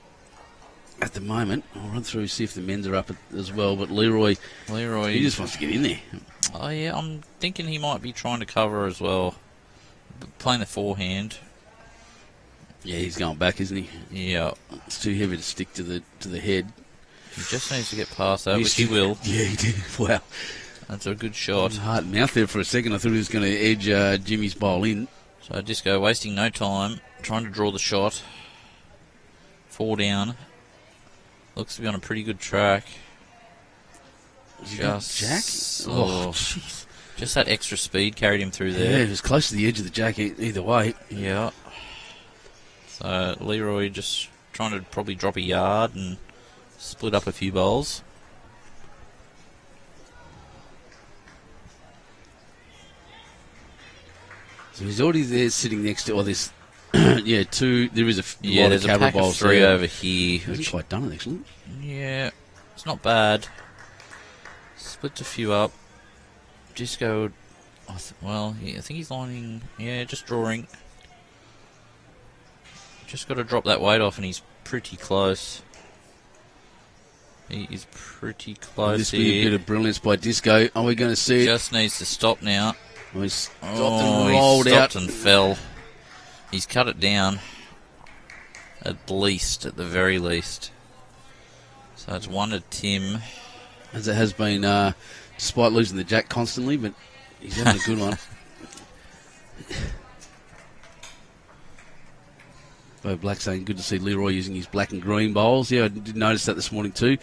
at the moment. I'll run through, see if the men's are up as well. But Leroy, he just wants to get in there. Oh, yeah, I'm thinking he might be trying to cover as well. Playing the forehand. Yeah, he's going back, isn't he? Yeah. It's too heavy to stick to the head. He just needs to get past that, which he will. Yeah, he did. Wow. That's a good shot. Heart and mouth there for a second. I thought he was going to edge Jimmy's bowl in. So Disco wasting no time, trying to draw the shot. 4 down. Looks to be on a pretty good track. Jack? Just that extra speed carried him through there. Yeah, it was close to the edge of the jack either way. Yeah. So Leroy just trying to probably drop a yard and split up a few bowls. So he's already there sitting next to, this, there is a there's a Cabra pack of bowls 3 there. over here. He hasn't quite done it, actually. Yeah, it's not bad. Splits a few up. Disco, I think he's lining, just drawing. Just got to drop that weight off and he's pretty close. He is pretty close This here. be a bit of brilliance by Disco. Are we going to see it? Just needs to stop now. Oh, he's stopped and rolled he stopped out. and fell. He's cut it down. At the very least. So it's 1 to Tim. As it has been, despite losing the jack constantly, but he's having a good one. Bo Black saying, good to see Leroy using his black and green bowls. Yeah, I did notice that this morning too.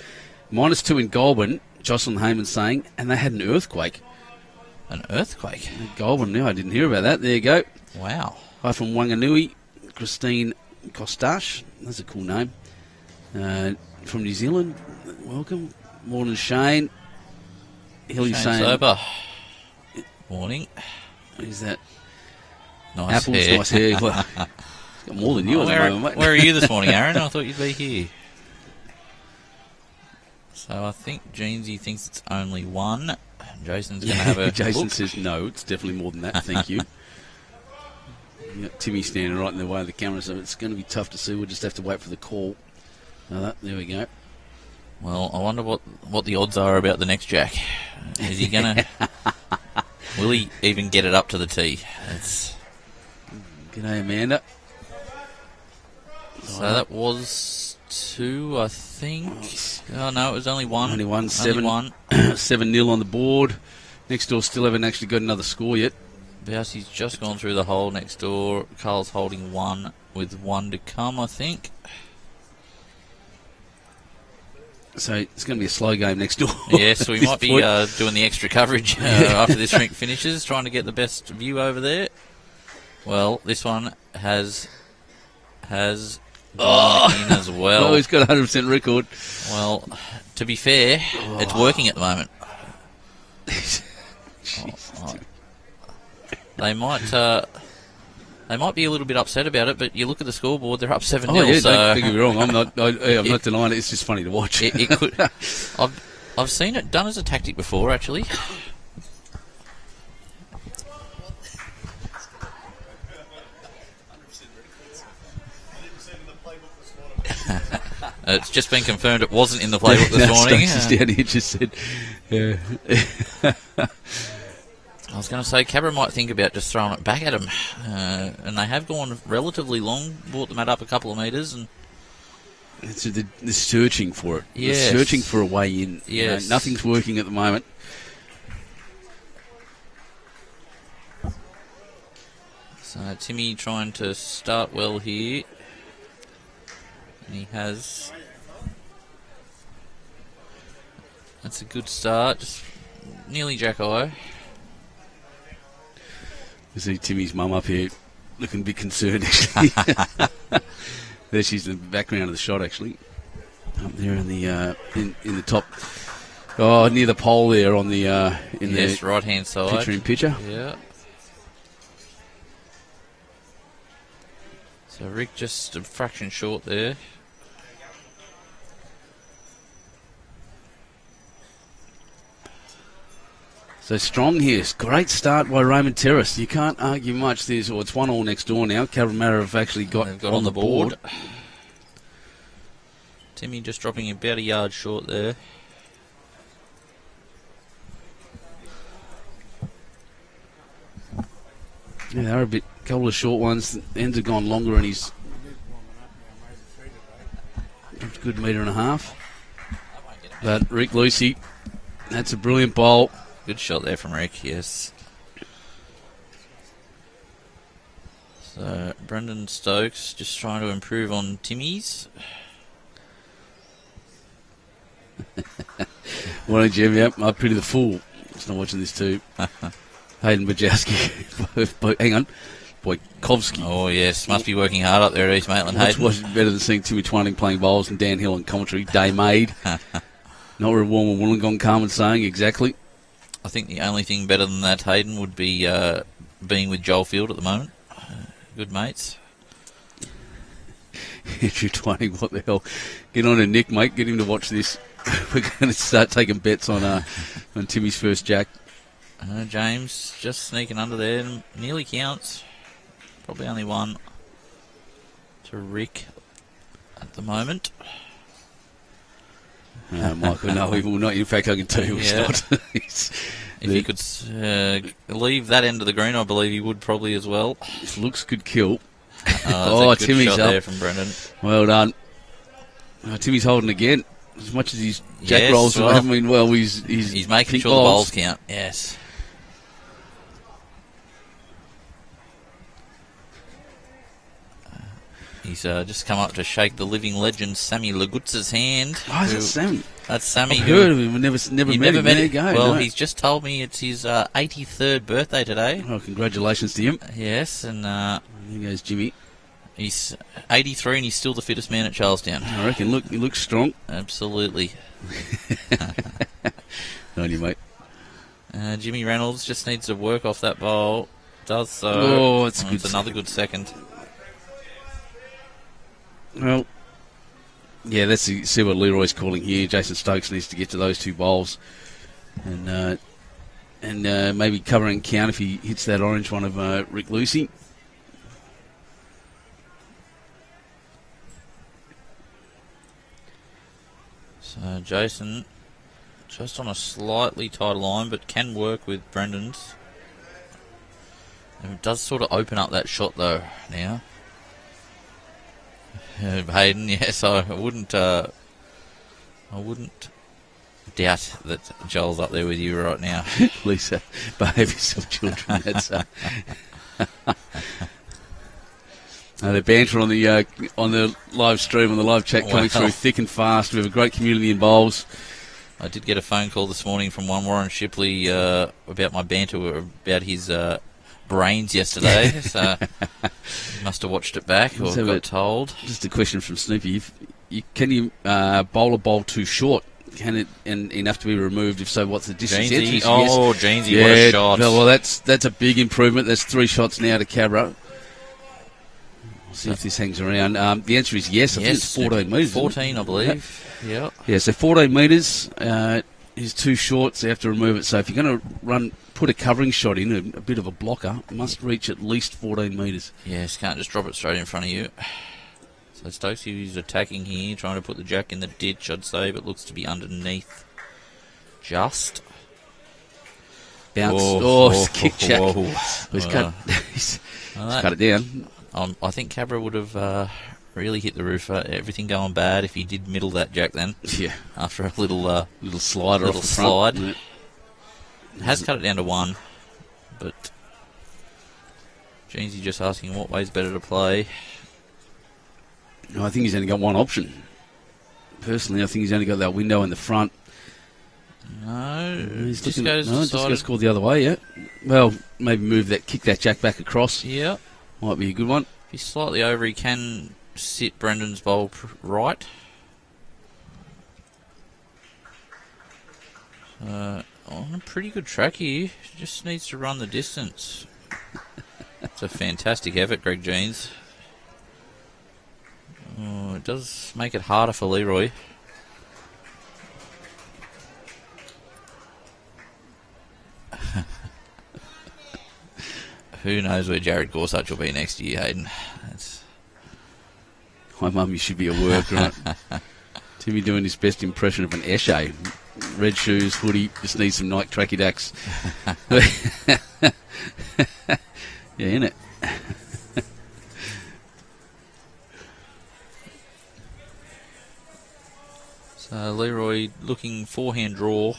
-2 in Goulburn, Jocelyn Heyman saying, and they had an earthquake. An earthquake? Goulburn, no, I didn't hear about that. There you go. Wow. Hi from Wanganui, Christine Costache. That's a cool name. from New Zealand. Welcome. Morning, Shane. Hilly's Shane saying, Sober. Morning. is that Nice Apple's hair. nice hair? Well, he's got more than you at the moment, mate. Where are you this morning, Aaron? I thought you'd be here. So I think Jeansy thinks it's only one. Jason's going to have a Jason look. says no, it's definitely more than that. Thank you. You got Timmy standing right in the way of the camera, so it's going to be tough to see. We'll just have to wait for the call. There we go. Well, I wonder what the odds are about the next jack. Is he going to... Will he even get it up to the tee? G'day, Amanda. So that was 2, I think. Oh, no, it was only 1. Only one. Only 7 1. 7-0 on the board. Next door still haven't actually got another score yet. Bowsie's just gone through the hole next door. Carl's holding 1 with 1 to come, I think. So it's going to be a slow game next door. Yes, we at this might be point. doing the extra coverage after this rink finishes, trying to get the best view over there. Well, this one has gone in as well. Oh, he's got a 100% record. Well, to be fair, it's working at the moment. Oh. They might be a little bit upset about it, but you look at the scoreboard; they're up 7-0. Oh yeah, so don't get me wrong. I'm not denying it. It's just funny to watch. it could. I've seen it done as a tactic before, actually. It's just been confirmed it wasn't in the playbook this morning. Stokes is down here just said. I was going to say, Cabra might think about just throwing it back at him. And they have gone relatively long, brought the mat up a couple of metres. And It's the searching for it. Yes. The searching for a way in. Yes. You know, nothing's working at the moment. So Timmy trying to start well here. And he has... That's a good start. Just nearly jack-eye. You see Timmy's mum up here looking a bit concerned, actually. There she's in the background of the shot, actually. Up there in the in the top, near the pole there on the Yes, right-hand side. picture. Yeah. So Rick just a fraction short there. So strong here. Great start by Raymond Terrace. You can't argue much. It's 1-1 next door now. Cabramatta have actually got on the board. Timmy just dropping about a yard short there. Yeah, they're a couple of short ones. The ends have gone longer, and he's a good metre and a half. But Rick Lucy, that's a brilliant bowl. Good shot there from Rick, yes. So Brendan Stokes just trying to improve on Timmy's. Morning, Jim. Yep, I pity the fool. Just not watching this too. Hayden Bajowski. Hang on. Boykovsky. Oh, yes. Must be working hard up there at East Maitland, Hayden. What's better than seeing Timmy Twining playing bowls and Dan Hill on commentary? Day made. Not where warm and Wollongong Carmen saying exactly. I think the only thing better than that, Hayden, would be being with Joel Field at the moment. Good mates. Andrew Twining, what the hell? Get on to Nick, mate. Get him to watch this. We're going to start taking bets on Timmy's first jack. James just sneaking under there. Nearly counts. Probably only 1 to Rick at the moment. Michael, no, he will not. In fact, I can tell you it's not. If he could leave that end of the green, I believe he would probably as well. This looks could kill. Good Timmy's shot up there from Brendan. Well done. Timmy's holding again. As much as his jack rolls, well, haven't been well. He's making sure the bowls count. Yes. He's just come up to shake the living legend Sammy Legutza's hand. Oh, is that Sammy? That's Sammy. I've heard of him. Never met him. There you go. Well, no. he's just told me it's his 83rd birthday today. Oh, congratulations to him. Yes, and There goes Jimmy. He's 83 and he's still the fittest man at Charlestown. I reckon. Look, he looks strong. Absolutely. On you, mate. Jimmy Reynolds just needs to work off that bowl. Does so. Oh, it's good. It's another good second. Well, yeah, let's see what Leroy's calling here. Jason Stokes needs to get to those 2 bowls. And maybe cover and count if he hits that orange one of Rick Lucy. So Jason just on a slightly tighter line, but can work with Brendan's. And it does sort of open up that shot though now. Hayden, yes, I wouldn't doubt that Joel's up there with you right now. Lisa, behave yourself, children. That's they're banter on the live stream, on the live chat coming through thick and fast. We have a great community in bowls. I did get a phone call this morning from one Warren Shipley about my banter about his brains yesterday. So he must have watched it back or got told. Just a question from Snoopy. Can you bowl a bowl too short? Can it and enough to be removed? If so, what's the distance? Jeansy. Yes. Oh, Jeansy, what a shot. Well, that's a big improvement. That's 3 shots now to Cabra. We'll see if this hangs around. The answer is yes. I think it's 14 metres. 14, I believe. Yeah. Yeah, so 14 metres is too short, so you have to remove it. So if you're going to put a covering shot in, a bit of a blocker, it must reach at least 14 metres. Yes, can't just drop it straight in front of you. So Stokes is attacking here, trying to put the jack in the ditch, I'd say, but looks to be underneath. Just. Bounce. Kick jack. He's cut it down. I think Cabra would have really hit the roof. Everything going bad if he did middle that jack then. Yeah. After a little slider off the slide. front. Has cut it down to 1, but Jeansy just asking what way's better to play. No, I think he's only got one option. Personally, I think he's only got that window in the front. No, Disco's called the other way, yeah. Well, maybe kick that jack back across. Yeah. Might be a good one. If he's slightly over, he can sit Brendan's bowl right. On a pretty good track here. Just needs to run the distance. It's a fantastic effort, Greg Jeans. Oh, it does make it harder for Leroy. Who knows where Jared Gorsuch will be next year, Hayden? My mum, you should be at work, right? Timmy doing his best impression of an Eshe. Red shoes, hoodie, just needs some Nike tracky dacks. Yeah, innit? So Leroy looking forehand draw.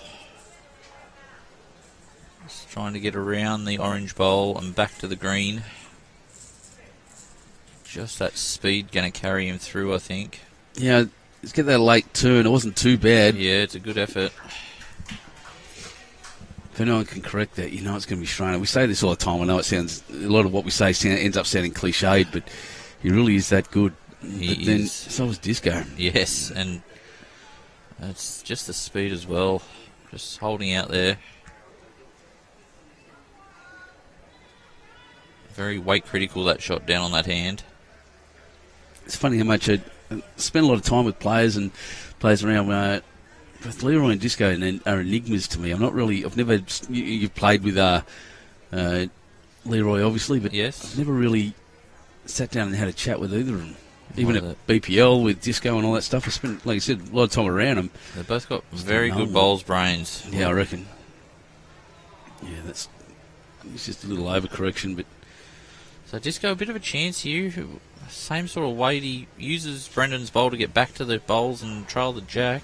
Just trying to get around the orange bowl and back to the green. Just that speed going to carry him through, I think. Yeah, let's get that late turn. It wasn't too bad. Yeah, it's a good effort. If anyone can correct that, you know it's going to be Schreiner. We say this all the time. I know it sounds, a lot of what we say ends up sounding cliched, but he really is that good. He then is. so is Disco. Yes, and it's just the speed as well. Just holding out there. Very weight critical, that shot down on that hand. It's funny how much I spend a lot of time with players and players around. Both Leroy and Disco are enigmas to me. I'm not really. I've never. You've played with Leroy, obviously, but yes, I've never really sat down and had a chat with either of them. Even at BPL with Disco and all that stuff, I spent, like I said, a lot of time around them. They've both got very good bowls brains. Yeah, I reckon. Yeah, it's just a little overcorrection, but. So Disco, a bit of a chance here. Same sort of weight. He uses Brendan's bowl to get back to the bowls and trail the jack.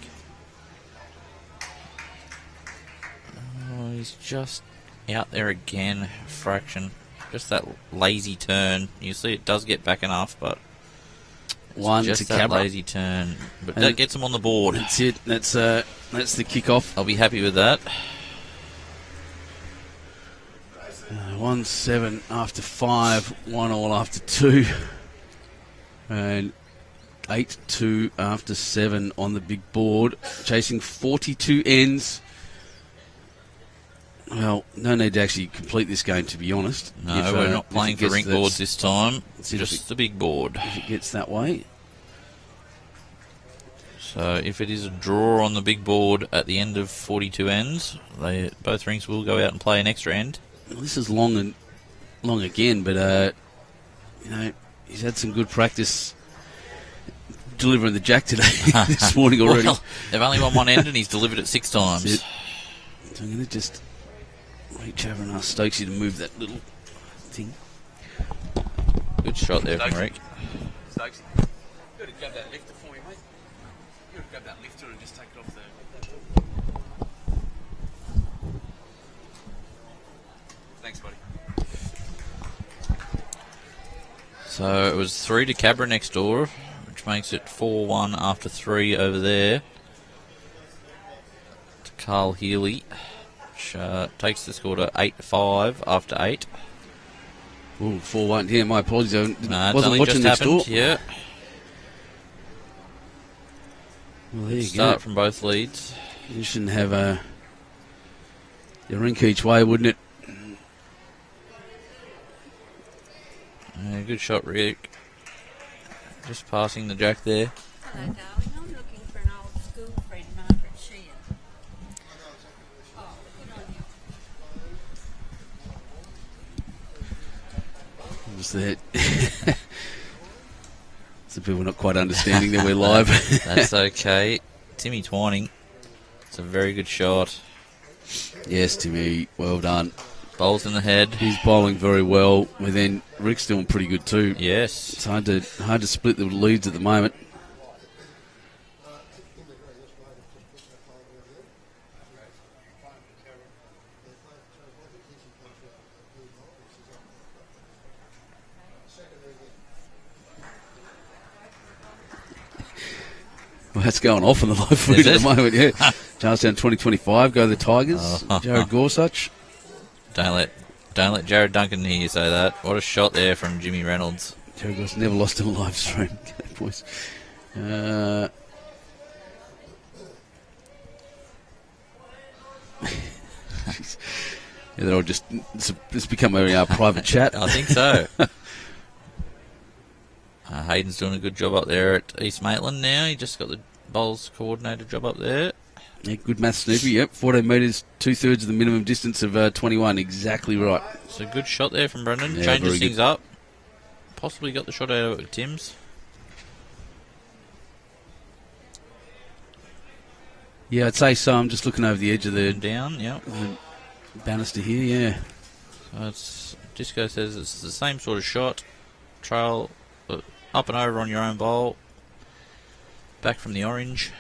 Oh, he's just out there again, fraction. Just that lazy turn. You see it does get back enough, but one just to that Cabra. lazy turn. But that gets him on the board. That's it. That's the kickoff. I'll be happy with that. 1-7 after 5, 1-all after 2. And 8-2 after 7 on the big board, chasing 42 ends. Well, no need to actually complete this game, to be honest. No, we're not playing for rink boards this time. Just the big board. If it gets that way. So if it is a draw on the big board at the end of 42 ends, both rinks will go out and play an extra end. Well, this is long again, but he's had some good practice delivering the jack today this morning already. Well, they've only won one end and he's delivered it 6 times. So I'm going to just reach over and ask Stokesy to move that little thing. Good shot there from Rick. Stokesy, you got to grab that lifter for me, mate. You got to grab that lifter and just take it off the... Thanks, buddy. So it was 3 to Cabra next door, which makes it 4-1 after 3 over there to Carl Healy, which takes the score to 8-5 after 8. Ooh, 4-1. Yeah, my apologies. I No, wasn't watching next door. Yeah. Well, there you Start go. from both leads. You shouldn't have a rink each way, wouldn't it? Yeah, good shot, Rick. Just passing the jack there. Hello, darling. I'm looking for an old school friend, Margaret Sheehan. Oh, good on you. What was that? Some people not quite understanding that we're live. That's okay. Timmy Twining. It's a very good shot. Yes, Timmy. Well done. Bowls in the head. He's bowling very well. But then Rick's doing pretty good too. Yes. It's hard to split the leads at the moment. Well, that's going off on the live feed at the moment, yeah. Charlestown 2025, go the Tigers. Jared Gorsuch. Don't let Jared Duncan hear you say that. What a shot there from Jimmy Reynolds. Jared Gorsuch never lost in a live stream. Okay, boys. Yeah, they're all just, it's become a private chat. I think so. Hayden's doing a good job up there at East Maitland now. He just got the bowls coordinator job up there. Yeah, good math, Snoopy. Yep, 14 metres, 2/3 of the minimum distance of 21. Exactly right. It's a good shot there from Brendan. Yeah, Changes very things good. up. Possibly got the shot out of it with Tim's. Yeah, I'd say so. I'm just looking over the edge of the Down, yeah. banister here, yeah. So it's, Disco says it's the same sort of shot. Trail up and over on your own bowl. Back from the orange.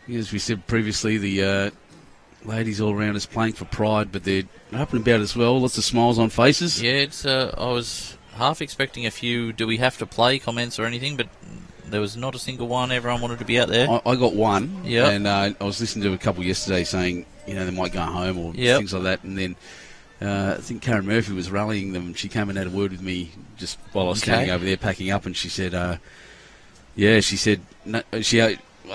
As we said previously, the ladies all around us playing for pride, but they're up and about as well. Lots of smiles on faces. Yeah, it's. I was half expecting a few "do we have to play" comments or anything, but there was not a single one. Everyone wanted to be out there. I got one, Yep. and I was listening to a couple yesterday saying, they might go home or Yep. things like that, and then I think Karen Murphy was rallying them. She came and had a word with me just while I was standing over there packing up, and she said, she said, no, I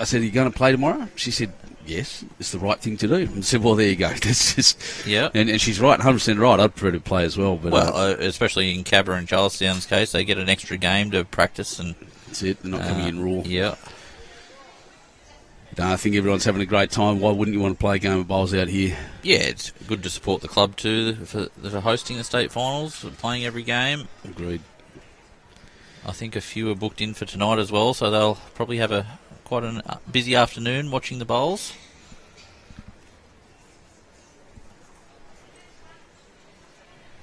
said, are you going to play tomorrow? She said, yes, it's the right thing to do. And I said, well, there you go. That's just, and she's right, 100% right. I'd prefer to play as well. But especially in Cabra and Charlestown's case, they get an extra game to practice, and that's it. They're not coming in raw. Yeah. I think everyone's having a great time. Why wouldn't you want to play a game of bowls out here? Yeah, it's good to support the club too that are hosting the state finals, playing every game. Agreed. I think a few are booked in for tonight as well, so they'll probably have quite a busy afternoon watching the bowls.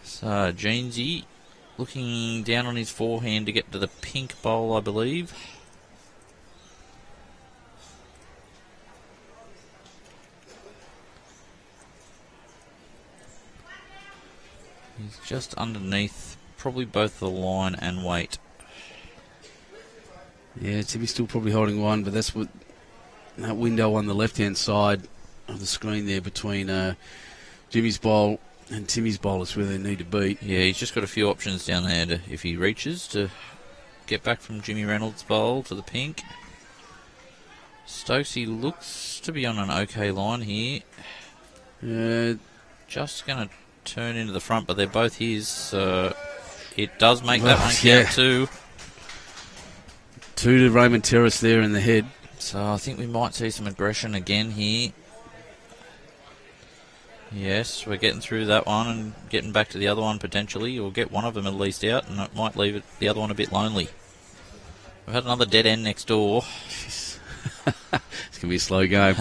So Jeansy looking down on his forehand to get to the pink bowl, I believe. He's just underneath probably both the line and weight. Yeah, Timmy's still probably holding one, but that's what that window on the left-hand side of the screen there between Jimmy's bowl And Timmy's bowlers where they need to be. Yeah, he's just got a few options down there if he reaches to get back from Jimmy Reynolds' bowl to the pink. Stokesy looks to be on an okay line here. Just going to turn into the front, but they're both his. So it does make that one count too. 2 to Raymond Terrace there in the head. So I think we might see some aggression again here. Yes, we're getting through that one and getting back to the other one potentially. We'll get one of them at least out, and it might leave the other one a bit lonely. We've had another dead end next door. It's going to be a slow game.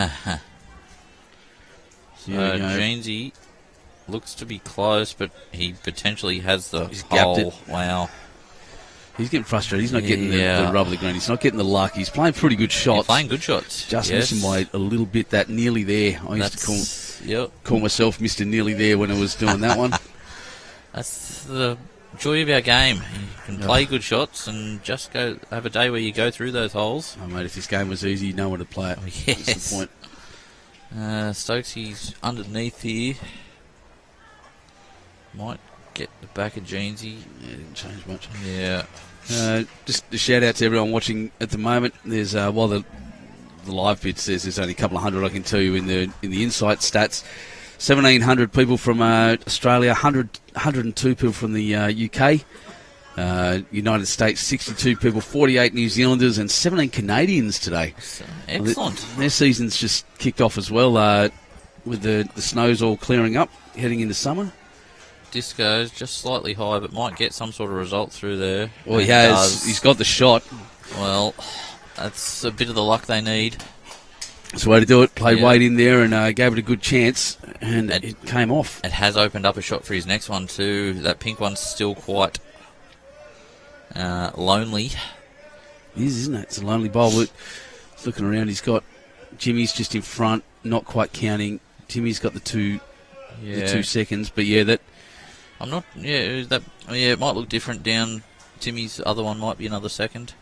Jeansy looks to be close, but he potentially has the He's gapped hole. it. Wow. He's getting frustrated. He's not getting the rub of the green. He's not getting the luck. He's playing pretty good shots. He's playing good shots. Just missing by a little bit. That nearly there. I used to call myself Mr. Nearly There when I was doing that one. That's the joy of our game. You can play good shots and just go have a day where you go through those holes. Oh, mate, if this game was easy, you'd know how to play it. Yes. That's the point. Stokesy's underneath here. Might get the back of Jeansy. Yeah, didn't change much. Yeah. Just a shout out to everyone watching at the moment. There's while the live bit says there's only a couple of hundred, I can tell you in the insight stats. 1,700 people from Australia, 102 people from the UK, United States, 62 people, 48 New Zealanders, and 17 Canadians today. Excellent. Their season's just kicked off as well with the snows all clearing up, heading into summer. Disco's just slightly high, but might get some sort of result through there. Well, he has. He's got the shot. Well, that's a bit of the luck they need. That's the way to do it. Played Wade in there and gave it a good chance, and it came off. It has opened up a shot for his next one too. That pink one's still quite lonely. It is, isn't it? It's a lonely bowl. Look, looking around, he's got Jimmy's just in front, not quite counting. Timmy's got the 2 seconds, but that. I'm not. It might look different down. Timmy's other one might be another second.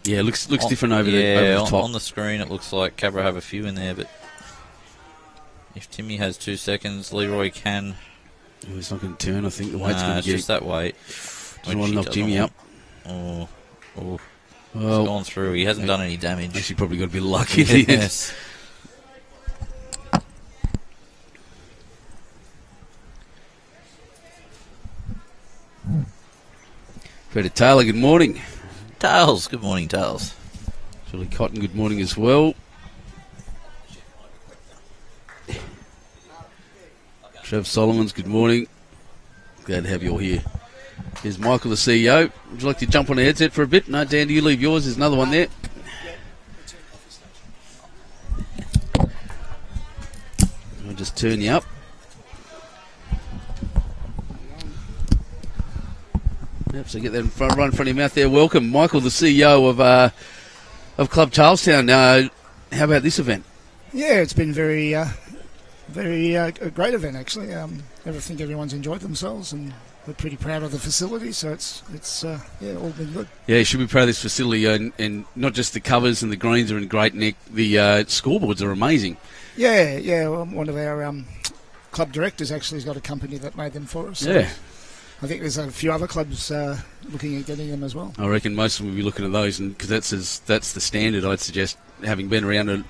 Yeah, looks different over the top. On the screen it looks like Cabra have a few in there, but if Timmy has 2 seconds, Leroy can. Oh, he's not going to turn. I think the weight's going to it's get just that weight. Doesn't want to knock Jimmy up. Oh, well, he's gone through. He hasn't done any damage. Actually, probably got a bit of luck. Yes. Peter Taylor, good morning. Tails, good morning, Tails. Julie Cotton, good morning as well. Trev Solomons, good morning. Glad to have you all here. Here's Michael, the CEO. Would you like to jump on a headset for a bit? No, Dan, do you leave yours? There's another one there. I'll just turn you up. Yep, so get that right in front of your mouth there. Welcome, Michael, the CEO of Club Charlestown. How about this event? Yeah, it's been a great event actually. I think everyone's enjoyed themselves, and we're pretty proud of the facility. So it's all been good. Yeah, you should be proud of this facility, and not just the covers and the greens are in great nick. The scoreboards are amazing. Yeah. One of our club directors actually has got a company that made them for us. So Yeah. I think there's a few other clubs looking at getting them as well. I reckon most of them will be looking at those, and because that's the standard. I'd suggest, having been around a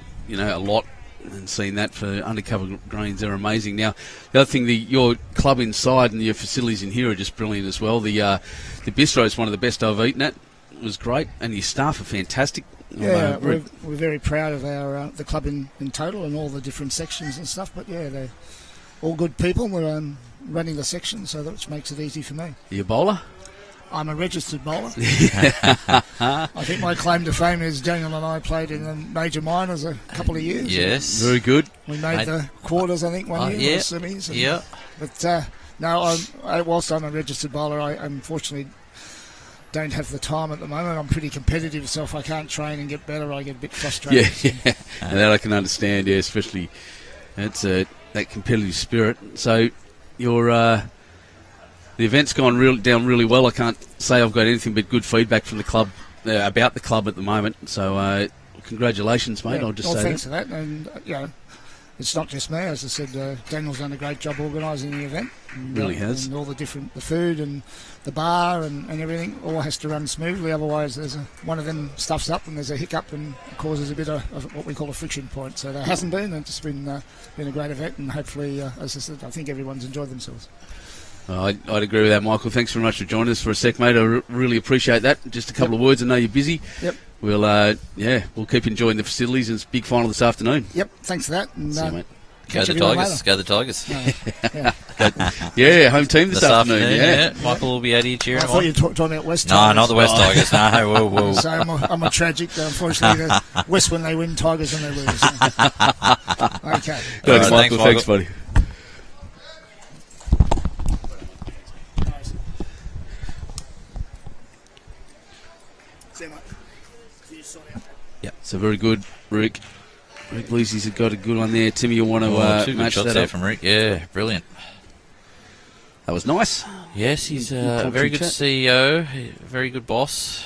lot and seen that for undercover greens, they're amazing. Now, the other thing, your club inside and your facilities in here are just brilliant as well. The bistro is one of the best I've eaten at. It was great, and your staff are fantastic. Yeah, we're very proud of our the club in total and all the different sections and stuff. But yeah, they're all good people. We're running the section, so that makes it easy for me. Are you a bowler? I'm a registered bowler. I think my claim to fame is Daniel and I played in the major minors a couple of years. Yes. Very good. We made the quarters, I think, one year, or semis. Yeah. But no, whilst I'm a registered bowler, I unfortunately don't have the time at the moment. I'm pretty competitive, so if I can't train and get better, I get a bit frustrated. Yeah. And that I can understand, especially that's that competitive spirit. So the event's gone down really well. I can't say I've got anything but good feedback from the club about the club at the moment. So congratulations, mate. Yeah. I'll just say thanks that. for that. And it's not just me. As I said, Daniel's done a great job organising the event. And, Really has. And all the food and the bar and everything all has to run smoothly. Otherwise, one of them stuffs up and there's a hiccup and it causes a bit of what we call a friction point. So there hasn't been. It's been a great event, and hopefully, as I said, I think everyone's enjoyed themselves. I'd agree with that, Michael. Thanks very much for joining us for a sec, mate. I really appreciate that. Just a couple of words. I know you're busy. Yep. We'll keep enjoying the facilities, and it's a big final this afternoon. Yep. Thanks for that. And, See you, mate. Go the Tigers. Go the Tigers. Yeah, home team this afternoon. Yeah. Michael will be out here cheering. I thought you were talking about West No, Tigers. not the West Tigers. No, whoa. So I'm a tragic. Unfortunately, the West when they win, Tigers when they lose. Okay. Thanks, Right, Michael. Thanks, buddy. So very good, Rick. Rick Leesy's got a good one there. Timmy, you want to two good match shots that there up? from Rick. Yeah, brilliant. That was nice. Yes, he's a very good CEO, very good boss.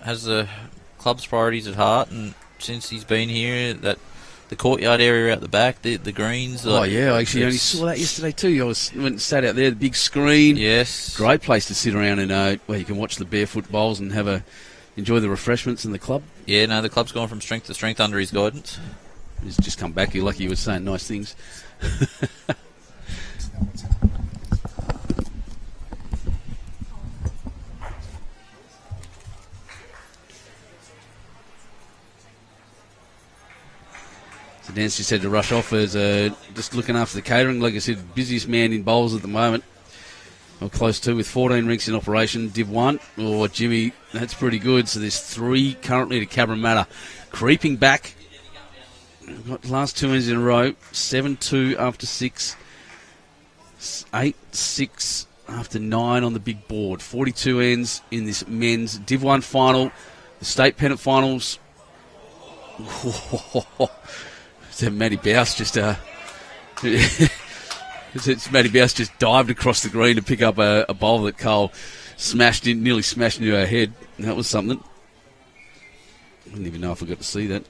Has the club's priorities at heart, and since he's been here, that the courtyard area out the back, the greens. Oh yeah, I actually only saw that yesterday too. Went and sat out there, the big screen. Yes, Great place to sit around and where you can watch the barefoot bowls and enjoy the refreshments in the club. Yeah, no, the club's gone from strength to strength under his guidance. He's just come back. You're lucky he was saying nice things. So Nancy said to rush off as just looking after the catering. Like I said, busiest man in bowls at the moment. Or close to, with 14 rinks in operation. Div 1, or Jimmy, that's pretty good. So there's 3 currently to Cabramatta. Creeping back. Got the last 2 ends in a row. 7-2 after 6. 8-6 after 9 on the big board. 42 ends in this men's Div 1 final. The state pennant finals. So Matty Bouse just... Matty Bouse just dived across the green to pick up a bowl that Cole nearly smashed into her head. That was something. I didn't even know if I got to see that.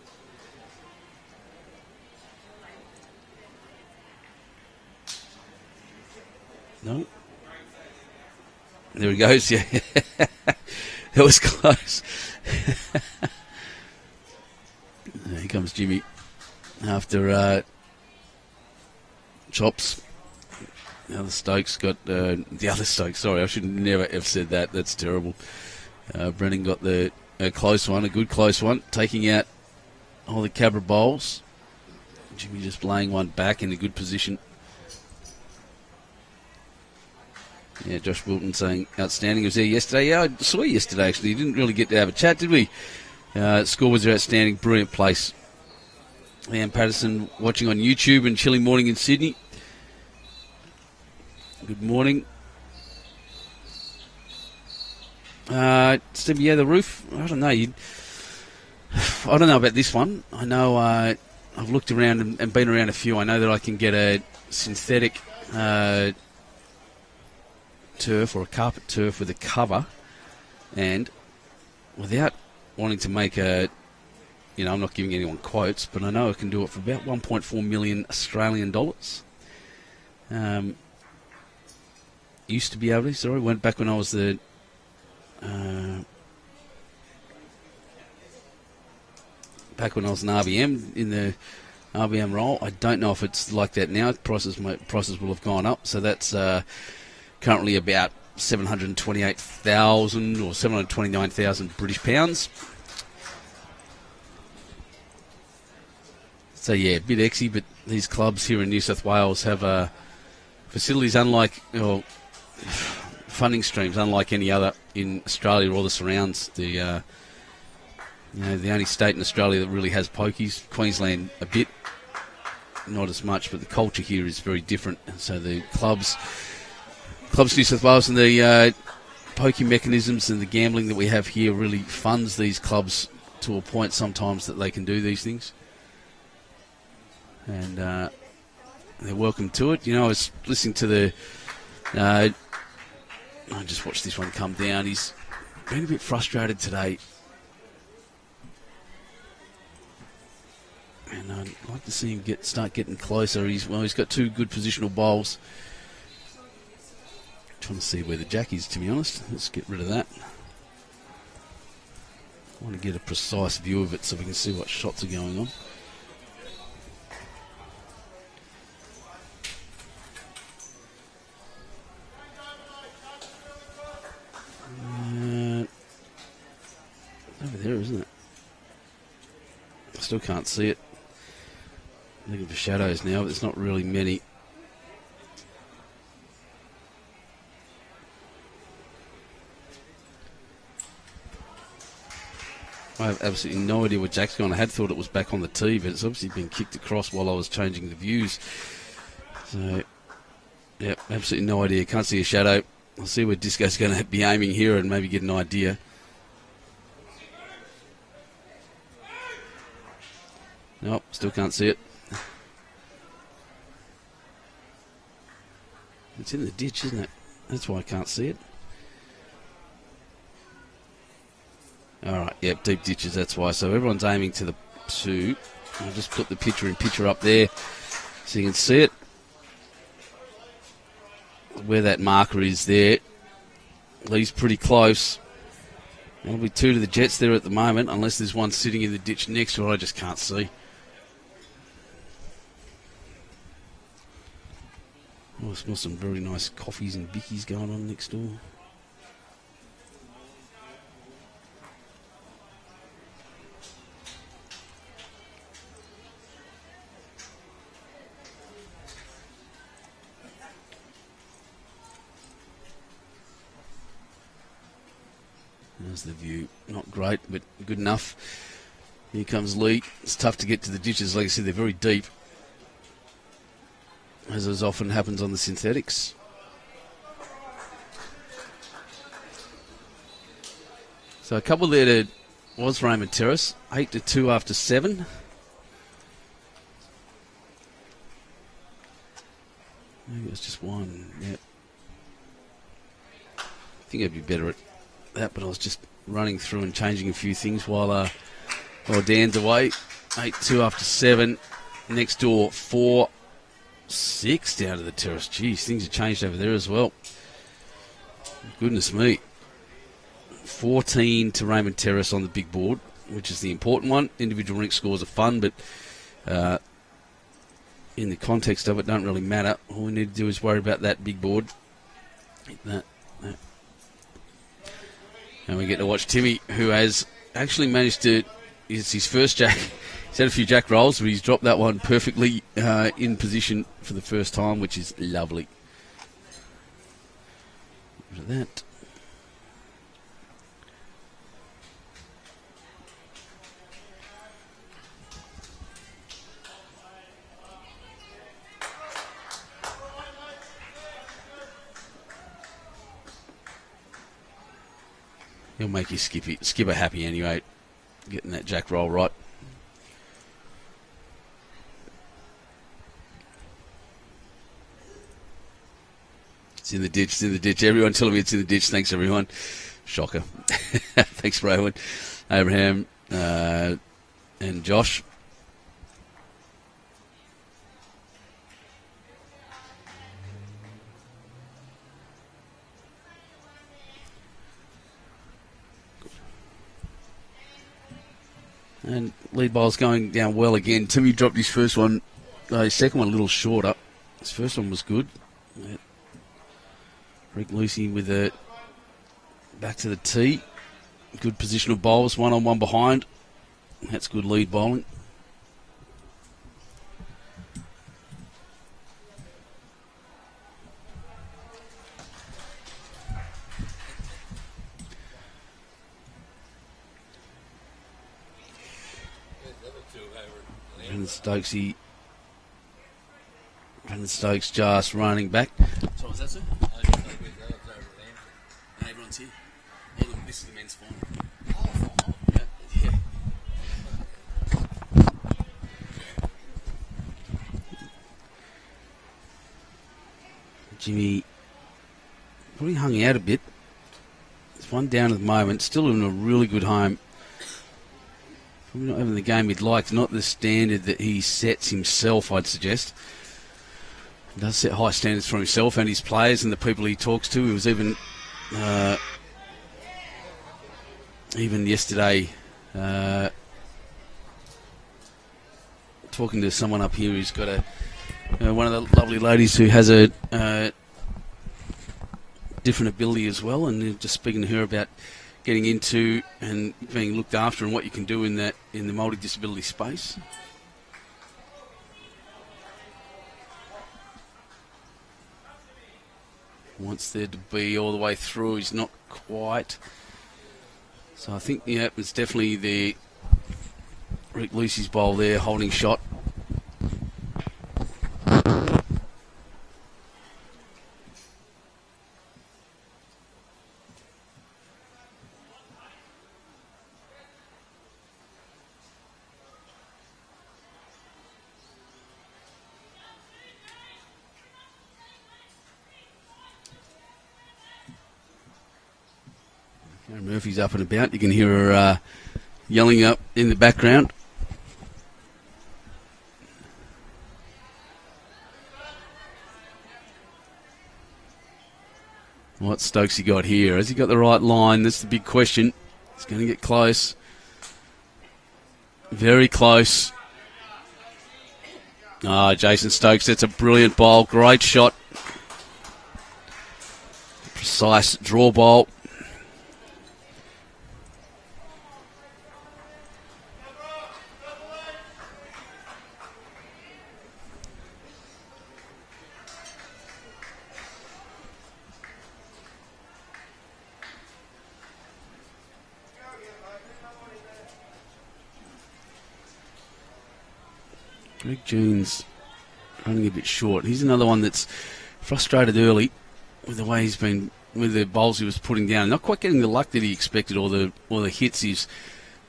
No. There he goes, yeah. That was close. Here comes Jimmy after chops. The other Stokes got sorry, I should never have said that. That's terrible. Brennan got a close one, a good close one, taking out all the Cabra bowls. Jimmy just laying one back in a good position. Yeah, Josh Wilton saying outstanding. He was there yesterday. Yeah, I saw you yesterday actually. You didn't really get to have a chat, did we? Score was outstanding, brilliant place. Leanne Patterson watching on YouTube and chilly morning in Sydney. Good morning. Steve, yeah, the roof. I don't know. I don't know about this one. I know I've looked around and been around a few. I know that I can get a synthetic turf or a carpet turf with a cover, and without wanting to make I'm not giving anyone quotes, but I know I can do it for about 1.4 million Australian dollars. Used to be able to, went back when I was back when I was an RBM, in the RBM role. I don't know if it's like that now. Prices will have gone up, so that's currently about 728,000 or 729,000 British pounds. So yeah, a bit exy, but these clubs here in New South Wales have facilities unlike, funding streams unlike any other in Australia or the surrounds. The only state in Australia that really has pokies. Queensland a bit, not as much, but the culture here is very different. So the clubs New South Wales and the pokey mechanisms and the gambling that we have here really funds these clubs to a point sometimes that they can do these things. And they're welcome to it. I was listening to I just watched this one come down. He's been a bit frustrated today. And I'd like to see him start getting closer. He's got two good positional bowls. Trying to see where the jack is, to be honest. Let's get rid of that. I want to get a precise view of it so we can see what shots are going on. Over there, isn't it? I still can't see it. Looking for shadows now, but there's not really many. I have absolutely no idea where Jack's gone. I had thought it was back on the tee, but it's obviously been kicked across while I was changing the views. So, yeah, absolutely no idea. Can't see a shadow. I'll see where Disco's going to be aiming here and maybe get an idea. Nope, still can't see it. It's in the ditch, isn't it? That's why I can't see it. Alright, yep, deep ditches, that's why. So everyone's aiming to the 2. I'll just put the picture up there so you can see it. Where that marker is there. Lee's pretty close. There'll be 2 to the Jets there at the moment, unless there's one sitting in the ditch next to it. I just can't see. Oh, I smell some very nice coffees and bickies going on next door. There's the view. Not great, but good enough. Here comes Lee. It's tough to get to the ditches. Like I said, they're very deep, as often happens on the synthetics. So a couple there was Raymond Terrace. 8-2 after 7. Maybe it was just one. Yep. I think I'd be better at that, but I was just running through and changing a few things while Dan's away. 8-2 after 7. Next door 4-6 down to the Terrace. Geez, things have changed over there as well. Goodness me. 14 to Raymond Terrace on the big board, which is the important one. Individual rink scores are fun, but in the context of it, don't really matter. All we need to do is worry about that big board. That. And we get to watch Timmy, who has actually managed to... It's his first jack. He's had a few jack rolls, but he's dropped that one perfectly in position for the first time, which is lovely. Look at that. He'll make you skipper happy anyway, getting that jack roll right. It's in the ditch, it's in the ditch. Everyone telling me it's in the ditch. Thanks, everyone. Shocker. Thanks, Raymond, Abraham, and Josh. And lead bowl's going down well again. Timmy dropped his first one, his second one a little shorter. His first one was good. Rick Lucy with it back to the tee. Good positional bowls, 1 on 1 behind. That's good lead bowling. Brandon Stokes just running back. So was that, sir? Everyone's here. Oh, this is the men's final. Oh, yeah. Jimmy probably hung out a bit. There's one down at the moment. Still in a really good home. Probably not having the game he'd like. Not the standard that he sets himself, I'd suggest. He does set high standards for himself and his players and the people he talks to. He was even yesterday talking to someone up here who's got one of the lovely ladies who has a different ability as well, and just speaking to her about getting into and being looked after and what you can do in the multi-disability space. Wants there to be all the way through. He's not quite. So I think, yeah, it's definitely the Rick Lucy's bowl there, holding shot. Murphy's up and about. You can hear her yelling up in the background. What's Stokesy got here? Has he got the right line? That's the big question. He's going to get close. Very close. Jason Stokes, that's a brilliant bowl. Great shot. Precise draw bowl. Greg Jeans running a bit short. He's another one that's frustrated early with the way he's been, with the bowls he was putting down. Not quite getting the luck that he expected, or the hits. He's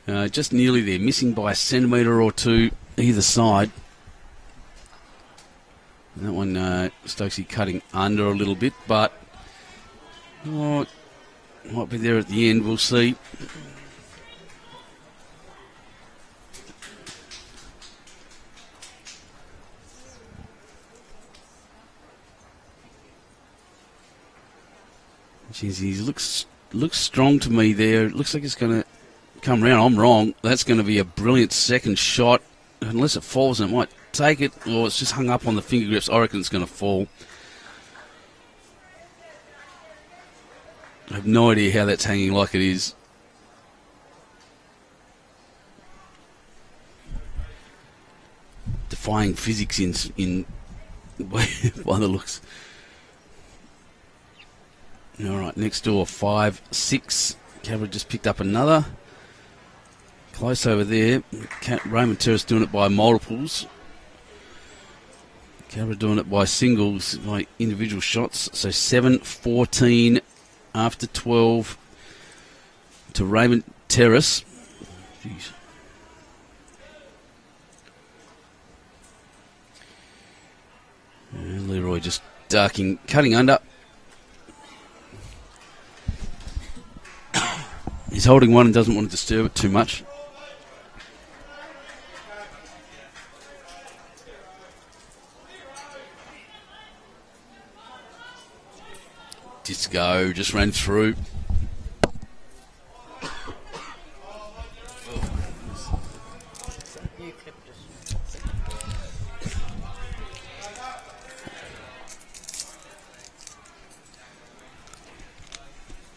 just nearly there, missing by a centimetre or two either side. And that one, Stokesy cutting under a little bit, but might be there at the end. We'll see. Jeez, he looks strong to me there. It looks like it's going to come round. I'm wrong. That's going to be a brilliant second shot. Unless it falls, and it might take it, or it's just hung up on the finger grips. I reckon it's going to fall. I have no idea how that's hanging like it is. Defying physics in by the looks. All right, next door, 5-6. Cabra just picked up another. Close over there. Raymond Terrace doing it by multiples. Cabra doing it by singles, by individual shots. So 7-14 after 12 to Raymond Terrace. Jeez. And Leroy just ducking, cutting under. He's holding one and doesn't want to disturb it too much. Disco just ran through.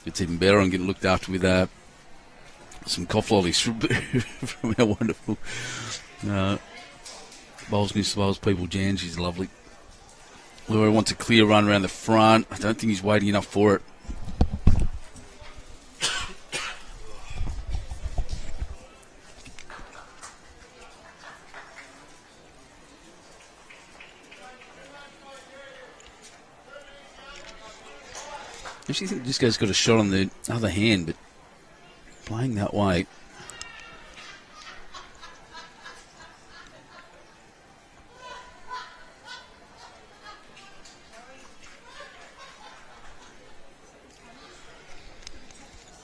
It's even better on getting looked after with some cough lollies from our wonderful BowlsNSW people. Jan, she's lovely. Leroy wants a clear run around the front. I don't think he's waiting enough for it. I actually think this guy's got a shot on the other hand, but playing that way.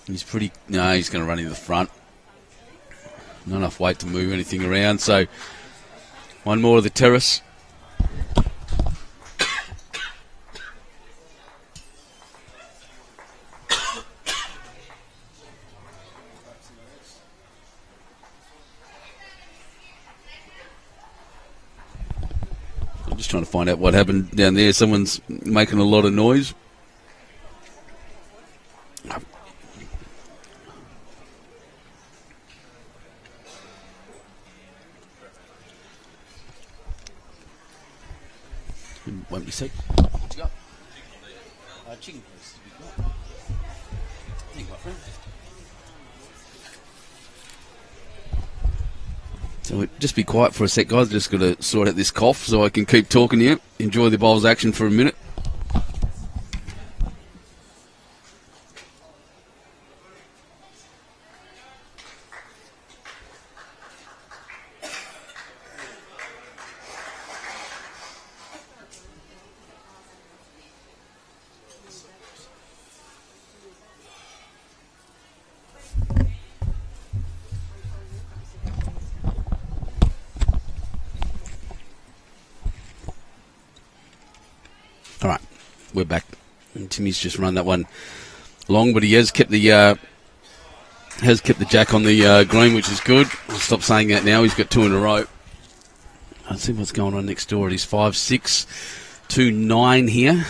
He's pretty... No, he's going to run into the front. Not enough weight to move anything around. So one more of the Terrace. I'm just trying to find out what happened down there. Someone's making a lot of noise. Won't be sick. What you got? Chicken, please. Thank you, my friend. So just be quiet for a sec, guys. Just got to sort out this cough so I can keep talking to you. Enjoy the bowls action for a minute. All right, we're back. And Timmy's just run that one long, but he has kept the jack on the green, which is good. I'll stop saying that now. He's got 2 in a row. Let's see what's going on next door. It is 5-6 to 9 here.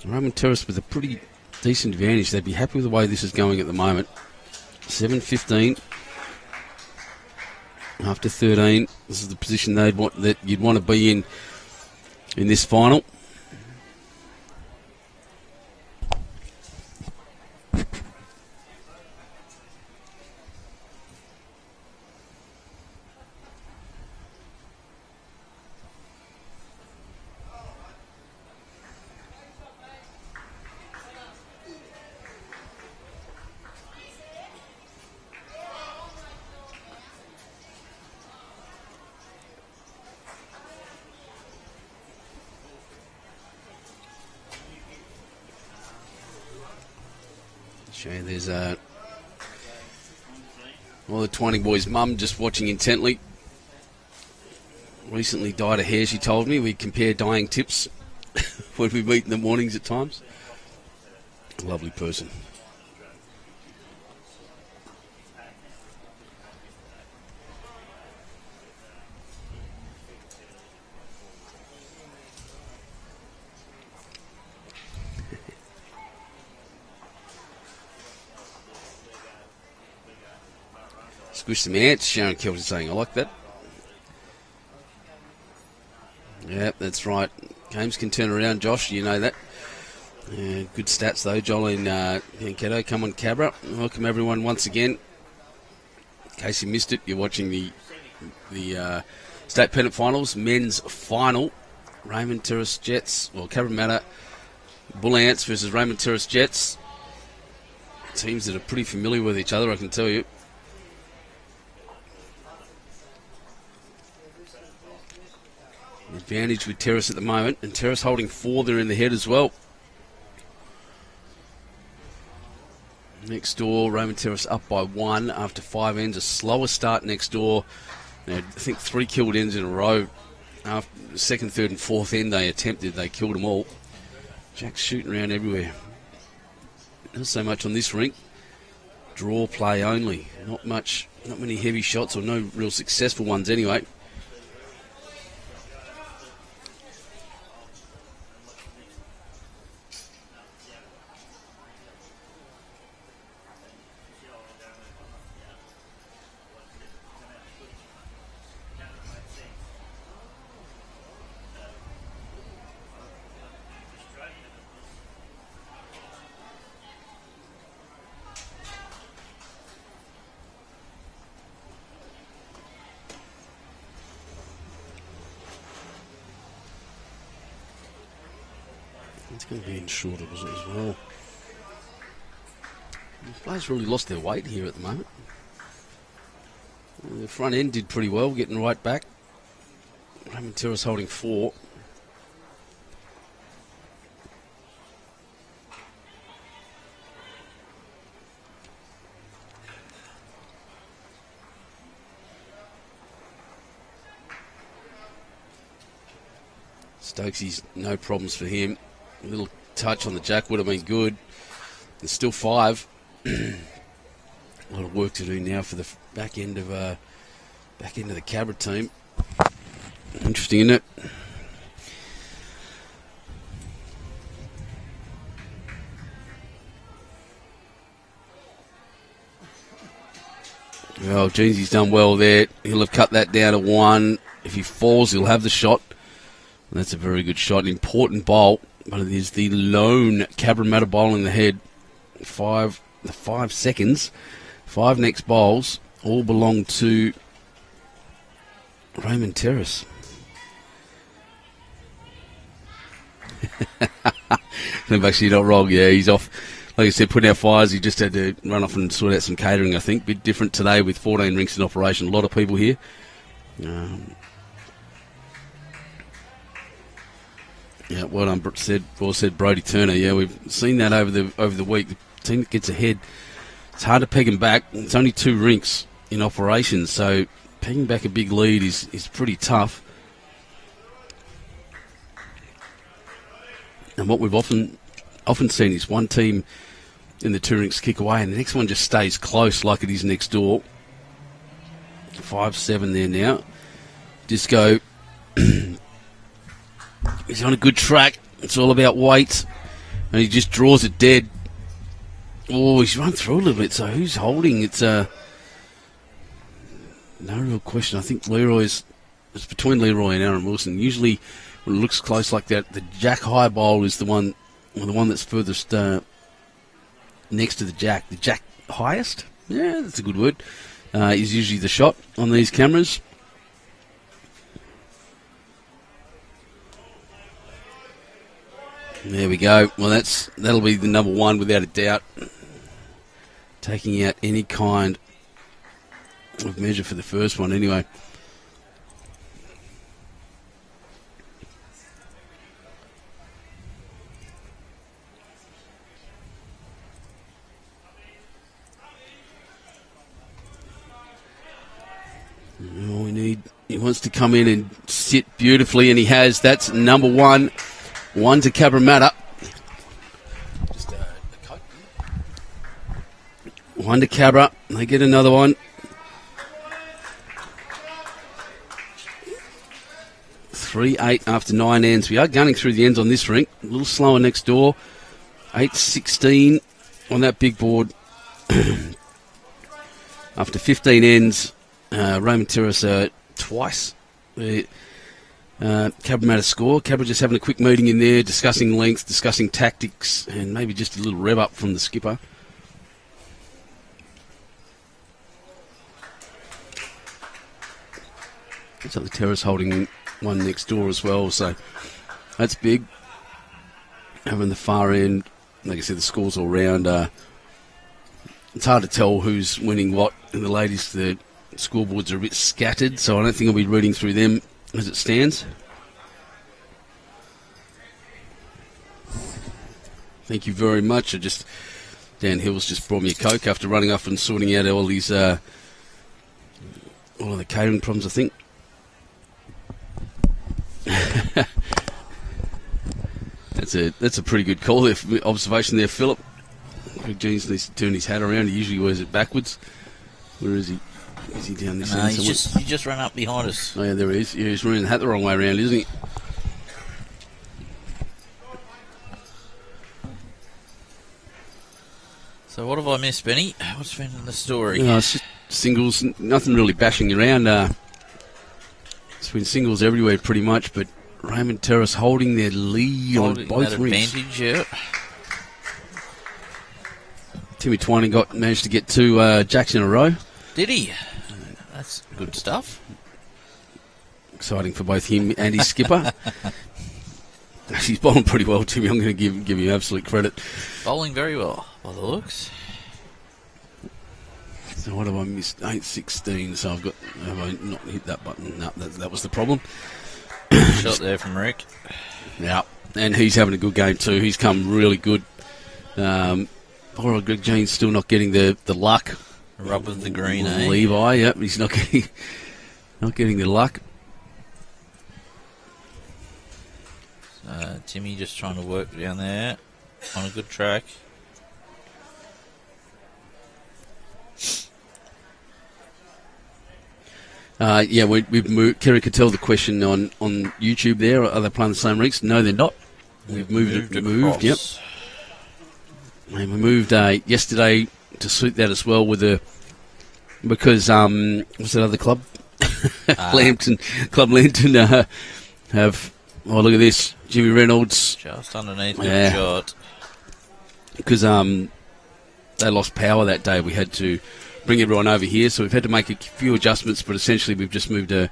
Raymond Terrace with a pretty decent advantage. They'd be happy with the way this is going at the moment. 7-15. After 13, this is the position that you'd want to be in this final. There's the Twining boy's mum just watching intently. Recently dyed a hair, she told me. We compare dyeing tips when we meet in the mornings at times. Lovely person. Squish some ants, Sharon Kelton saying, I like that. Yep, that's right. Games can turn around, Josh, you know that. Good stats, though. Jolene Keto, come on, Cabra. Welcome, everyone, once again. In case you missed it, you're watching the State Pennant Finals, men's final. Raymond Terrace Jets, Cabramatta Bull Ants versus Raymond Terrace Jets. Teams that are pretty familiar with each other, I can tell you. Advantage with Terrace at the moment, and Terrace holding 4 there in the head as well. Next door, Raymond Terrace up by 1 after 5 ends. A slower start next door. I think 3 killed ends in a row. After the second, third, and fourth end they attempted, they killed them all. Jack's shooting around everywhere. Not so much on this rink. Draw play only. Not many heavy shots, or no real successful ones anyway. It's going to be in shorter as well. The players really lost their weight here at the moment. The front end did pretty well, getting right back. Raymond Terrace holding 4. Stokesy's no problems for him. A little touch on the jack would have been good. There's still 5. A lot of work to do now for the back end of the Cabra team. Interesting, isn't it? Well, Jeansy's done well there. He'll have cut that down to 1. If he falls, he'll have the shot. And that's a very good shot. An important bowl, but it is the lone Cabramatta bowl in the head. 5 seconds. 5 next bowls all belong to Raymond Terrace. I'm actually not wrong. Yeah, he's off. Like I said, putting out fires. He just had to run off and sort out some catering, I think. Bit different today with 14 rinks in operation. A lot of people here. Yeah, well done, well said, Brodie Turner. Yeah, we've seen that over the week. The team that gets ahead, it's hard to peg them back. It's only 2 rinks in operation, so pegging back a big lead is pretty tough. And what we've often seen is one team in the 2 rinks kick away, and the next one just stays close like it is next door. 5-7 there now. Disco. He's on a good track. It's all about weight. And he just draws it dead. Oh, he's run through a little bit. So who's holding? It's no real question. I think it's between Leroy and Aaron Wilson. Usually when it looks close like that, the jack high bowl is the one that's furthest next to the jack. The jack highest? Yeah, that's a good word. Is usually the shot on these cameras. There we go. Well, that'll be the number 1 without a doubt. Taking out any kind of measure for the first one anyway. All we need, he wants to come in and sit beautifully, and he has. That's number 1. 1 to Cabramatta. Just a Coke. 1 to Cabra. They get another one. 3-8 after 9 ends. We are gunning through the ends on this rink. A little slower next door. 8-16 on that big board. After 15 ends, Raymond Terrace twice. Cabramatta score. Cabra just having a quick meeting in there, discussing length, discussing tactics, and maybe just a little rev up from the skipper. Looks like the Terrace holding one next door as well, so that's big. Having the far end, like I said, the scores all round. It's hard to tell who's winning what in the ladies. The scoreboards are a bit scattered, so I don't think I'll be reading through them as it stands. Thank you very much. Dan Hills just brought me a Coke after running up and sorting out all these all of the catering problems, I think. That's a pretty good call there, observation there, Philip. Jeans needs to turn his hat around. He usually wears it backwards. Where is he? Is he down this end somewhere? He just ran up behind us. Oh, yeah, there he is. Yeah, he's wearing the hat the wrong way around, isn't he? So what have I missed, Benny? What's been in the story? It's just singles, nothing really bashing around. It's been singles everywhere pretty much, but Raymond Terrace holding their lead on both rinks. Advantage, yeah. Timmy Twining managed to get 2 jacks in a row. Did he? That's good stuff. Exciting for both him and his skipper. He's bowling pretty well, Timmy. I'm going to give him absolute credit. Bowling very well, by the looks. So what have I missed? 8-16, so have I not hit that button? No, that was the problem. Shot there from Rick. Yeah, and he's having a good game too. He's come really good. Poor old Greg Jean's still not getting the luck. Rub of the green, eh? Levi, yep, he's not getting the luck. Timmy just trying to work down there on a good track. We've moved. Kerry could tell the question on YouTube there. Are they playing the same rinks? No, they're not. We've moved. Yep. And we moved yesterday to suit that as well because what's that other club? Lambton have. Oh, look at this, Jimmy Reynolds just underneath the shot. Because they lost power that day. We had to bring everyone over here, so we've had to make a few adjustments, but essentially we've just moved a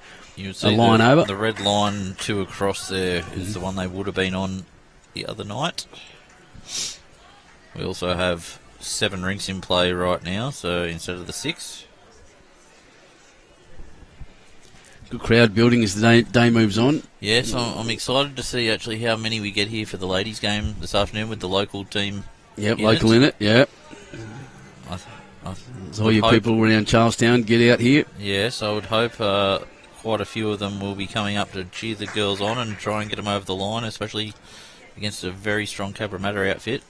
line over. The red line 2 across there is the one they would have been on the other night. We also have 7 rinks in play right now, so instead of the 6. Good crowd building as the day moves on. Yes, I'm excited to see actually how many we get here for the ladies' game this afternoon with the local team. Yep, local in it, yep. So all your people around Charlestown, get out here. Yes, I would hope quite a few of them will be coming up to cheer the girls on and try and get them over the line, especially against a very strong Cabramatta outfit.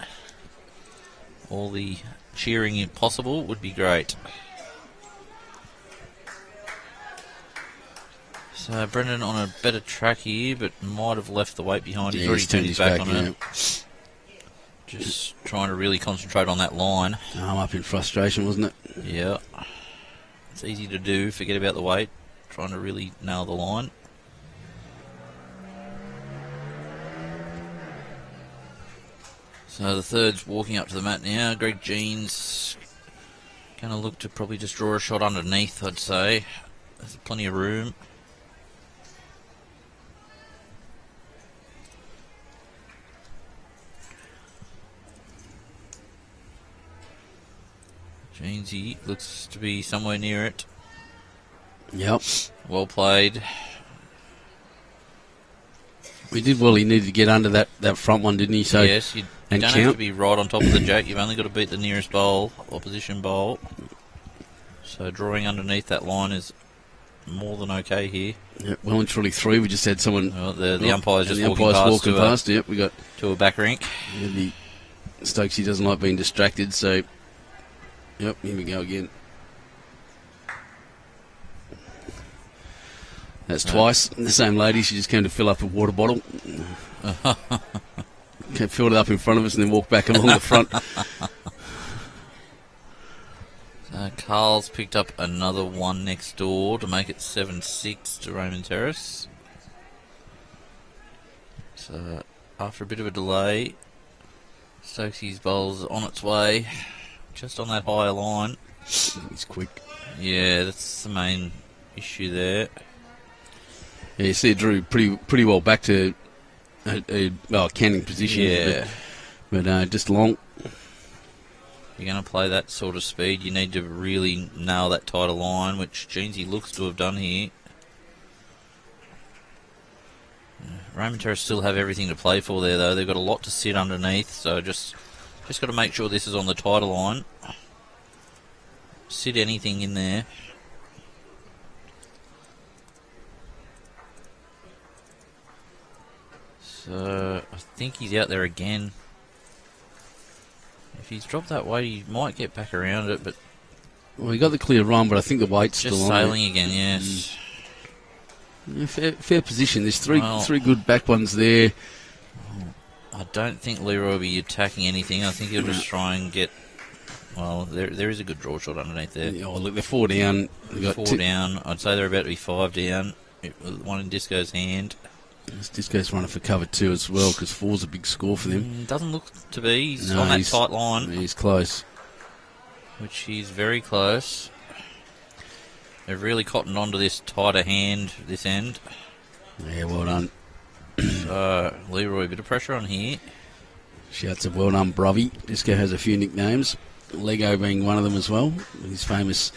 All the cheering if possible would be great. So Brendan on a better track here, but might have left the weight behind. He's already turned his back on it. Just trying to really concentrate on that line. I'm up in frustration, wasn't it? Yeah. It's easy to do, forget about the weight. Trying to really nail the line. So the third's walking up to the mat now. Greg Jean's going to look to probably just draw a shot underneath, I'd say. There's plenty of room. Jeansy looks to be somewhere near it. Yep. Well played. We did well. He needed to get under that front one, didn't he? So yes, you don't have to be right on top of the jack. You've only got to beat the nearest bowl, opposition bowl. So drawing underneath that line is more than okay here. Yep, well and truly through. We just had someone. The umpire's just walking past. Yep, we got to a back rink. Yeah, Stokesy doesn't like being distracted, so. Yep, here we go again. That's twice. The same lady, she just came to fill up a water bottle. Filled it up in front of us and then walked back along the front. Carl's picked up another one next door to make it 7-6 to Raymond Terrace. So after a bit of a delay, Stokesy's bowl's on its way. Just on that higher line. He's quick. Yeah, that's the main issue there. Yeah, you see it drew pretty well back to a canning position. Yeah. But just long. If you're going to play that sort of speed, you need to really nail that tighter line, which Jeansy looks to have done here. Raymond Terrace still have everything to play for there, though. They've got a lot to sit underneath, so just got to make sure this is on the tighter line. Sit anything in there. So I think he's out there again. If he's dropped that way, he might get back around it, but... Well, he got the clear run, but I think the weight's just still sailing again, yes. Yeah, fair position. There's three good back ones there. I don't think Leroy will be attacking anything. I think he'll just try and get... Well, there is a good draw shot underneath there. Oh, look, they're 4 down. They've got 4 down. I'd say they're about to be 5 down. One in Disco's hand. This Disco's running for cover 2 as well, because 4's a big score for them. Doesn't look to be. He's on that tight line. He's close. Which he's very close. They've really cottoned onto this tighter hand, this end. Yeah, well done. So, Leroy, a bit of pressure on here. Shouts of well done, Brovy. Disco has a few nicknames. Lego being one of them as well. His famous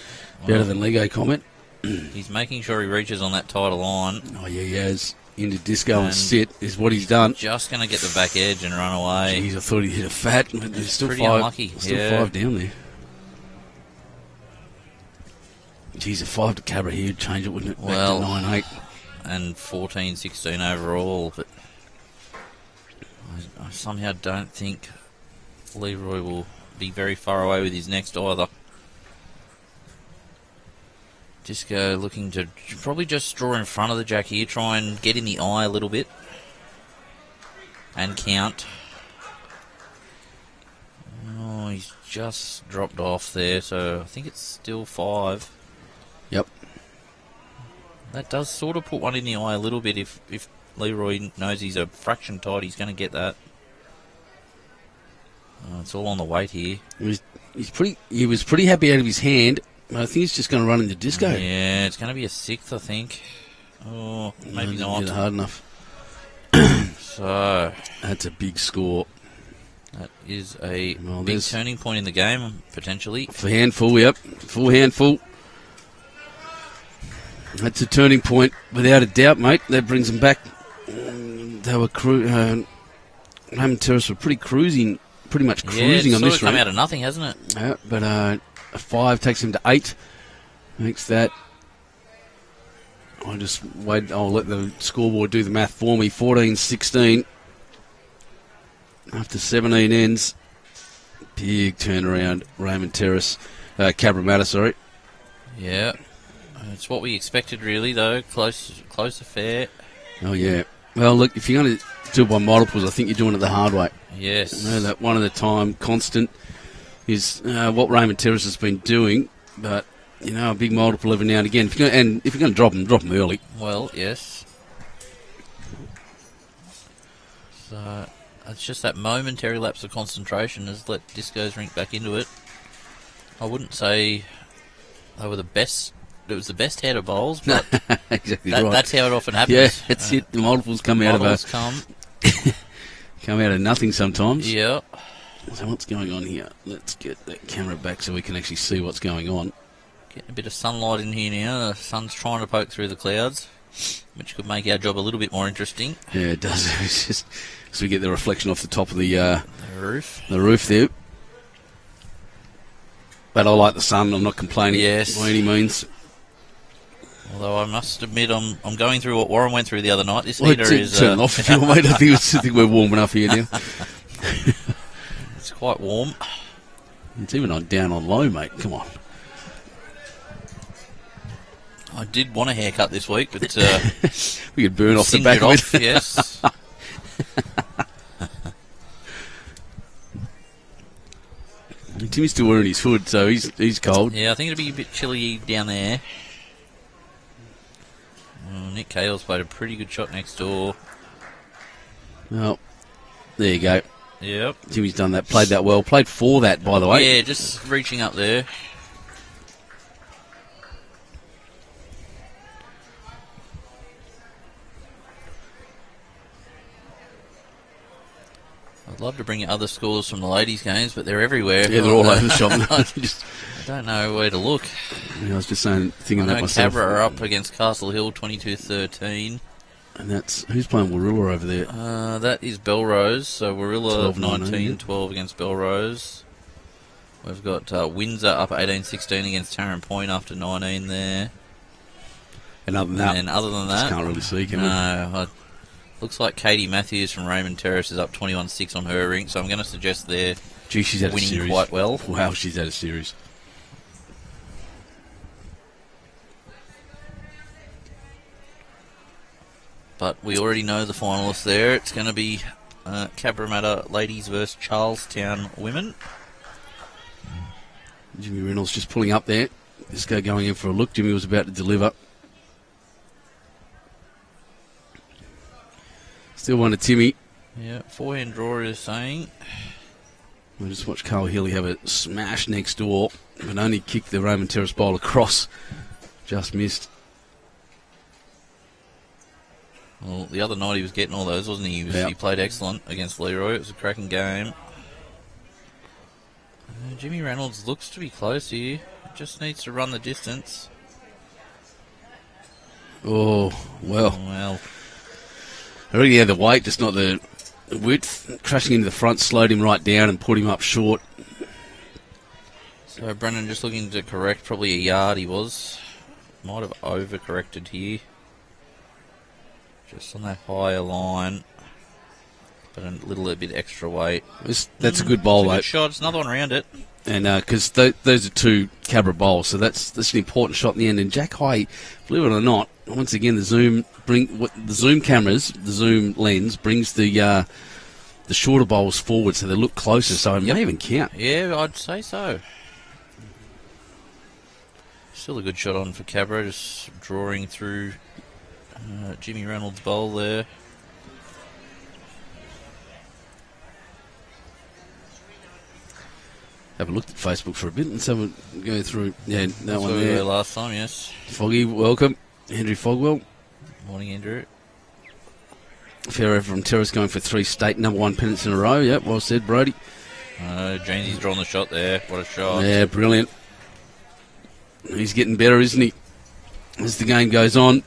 better than Lego comment. He's making sure he reaches on that tighter line. Oh, yeah, he has. Into Disco and sit is what he's done. Just going to get the back edge and run away. Jeez, I thought he'd hit a fat, but there's still pretty 5. Unlucky. Still 5 down there. Geez, a 5 to Cabra here would change it, wouldn't it? Well, back to 9-8. And 14-16 overall. But I somehow don't think Leroy will be very far away with his next either. Disco looking to probably just draw in front of the jack here, try and get in the eye a little bit. And count. Oh, he's just dropped off there, so I think it's still 5. Yep. That does sort of put one in the eye a little bit. If Leroy knows he's a fraction tight, he's going to get that. It's all on the weight here. He was pretty happy out of his hand. I think he's just going to run into Disco. Yeah, it's going to be a 6th, I think. Oh, maybe No, not. didn't hard enough. So That's a big score. that is a big turning point in the game, potentially. For handful, yep. Full handful. That's a turning point, without a doubt, mate. That brings them back. They were Raymond Terrace were pretty much cruising on this It's come round. out of nothing, hasn't it? Yeah, but a 5 takes him to 8. Makes that. I'll let the scoreboard do the math for me. 14-16. After 17 ends. Big turnaround. Raymond Terrace. Cabramatta, sorry. Yeah. It's what we expected, really, though. Close affair. Oh, yeah. Well, look, if you're going to do it by multiples, I think you're doing it the hard way. Yes. You know, that one at a time, constant, is what Raymond Terrace has been doing. But, you know, a big multiple every now and again. If you're going to drop them early. Well, yes. So it's just that momentary lapse of concentration has let Disco's rink back into it. I wouldn't say they were the best. It was the best head of bowls, but Exactly right. that's how it often happens. Yeah, that's it. The multiples come out come of nothing sometimes. Yeah. So what's going on here? Let's get that camera back so we can actually see what's going on. Getting a bit of sunlight in here now. The sun's trying to poke through the clouds, which could make our job a little bit more interesting. Yeah, it does. It's just so we get the reflection off the top of the roof. The roof there. But I like the sun. I'm not complaining by any means. Although I must admit, I'm going through what Warren went through the other night. This Well, heater is turn it off if you want, mate. I think we're warm enough here now. It's quite warm. It's even on down on low, mate. Come on. I did want a haircut this week, but we could burn off the singed back it of off, it. yes. Timmy's still wearing his hood, so he's cold. Yeah, I think it'll be a bit chilly down there. Nick Cale's played a pretty good shot next door. Well, there you go. Yep. Timmy's done that, played that well. Played for that, by the way. Yeah, just reaching up there. I'd love to bring you other scores from the ladies' games, but they're everywhere. Yeah, they're all over the shop. I don't know where to look. I was just thinking that myself. Cabra are up against Castle Hill, 22-13. And that's who's playing Warilla over there? That is Belrose. So Warilla 12-19, 19-12 against Belrose. We've got Windsor up 18-16 against Tarrant Point after 19 there. And other than that, just can't really see, can we? No. Looks like Katie Matthews from Raymond Terrace is up 21-6 on her rink, so I'm going to suggest they're she's had winning a series. Quite well. Wow, she's had a series. But we already know the finalists there. It's going to be Cabramatta ladies versus Charlestown women. Jimmy Reynolds just pulling up there. Disco going in for a look. Jimmy was about to deliver. Still one to Timmy. Yeah, forehand draw is saying. We'll just watch Carl Healy have a smash next door, but only kicked the Raymond Terrace bowl across. Just missed. Well, the other night he was getting all those, wasn't he? He played excellent against Leroy. It was a cracking game. Jimmy Reynolds looks to be close here. Just needs to run the distance. Oh, well. I already had the weight, just not the width. Crashing into the front slowed him right down and put him up short. So Brennan just looking to correct, probably a yard he was. Might have overcorrected here. Just on that higher line. but a little bit extra weight. That's a good bowl, It's a though. good shot. It's another one around it. And because those are two Cabra bowls, so that's an important shot in the end. And Jack High, believe it or not, once again the zoom cameras, the zoom lens brings the shorter bowls forward, so they look closer. So it may even count. Yeah, I'd say so. Still a good shot on for Cabra, just drawing through Jimmy Reynolds' bowl there. Have a look at Facebook for a bit and someone go through. Yeah, that That's one where we there. were last time, yes. Foggy, welcome. Andrew Fogwell. Morning, Andrew. Fair from Terrace going for 3 state number 1 pennants in a row. Yep, well said, Brody. Jamesy's drawn the shot there. What a shot. Yeah, brilliant. He's getting better, isn't he? As the game goes on.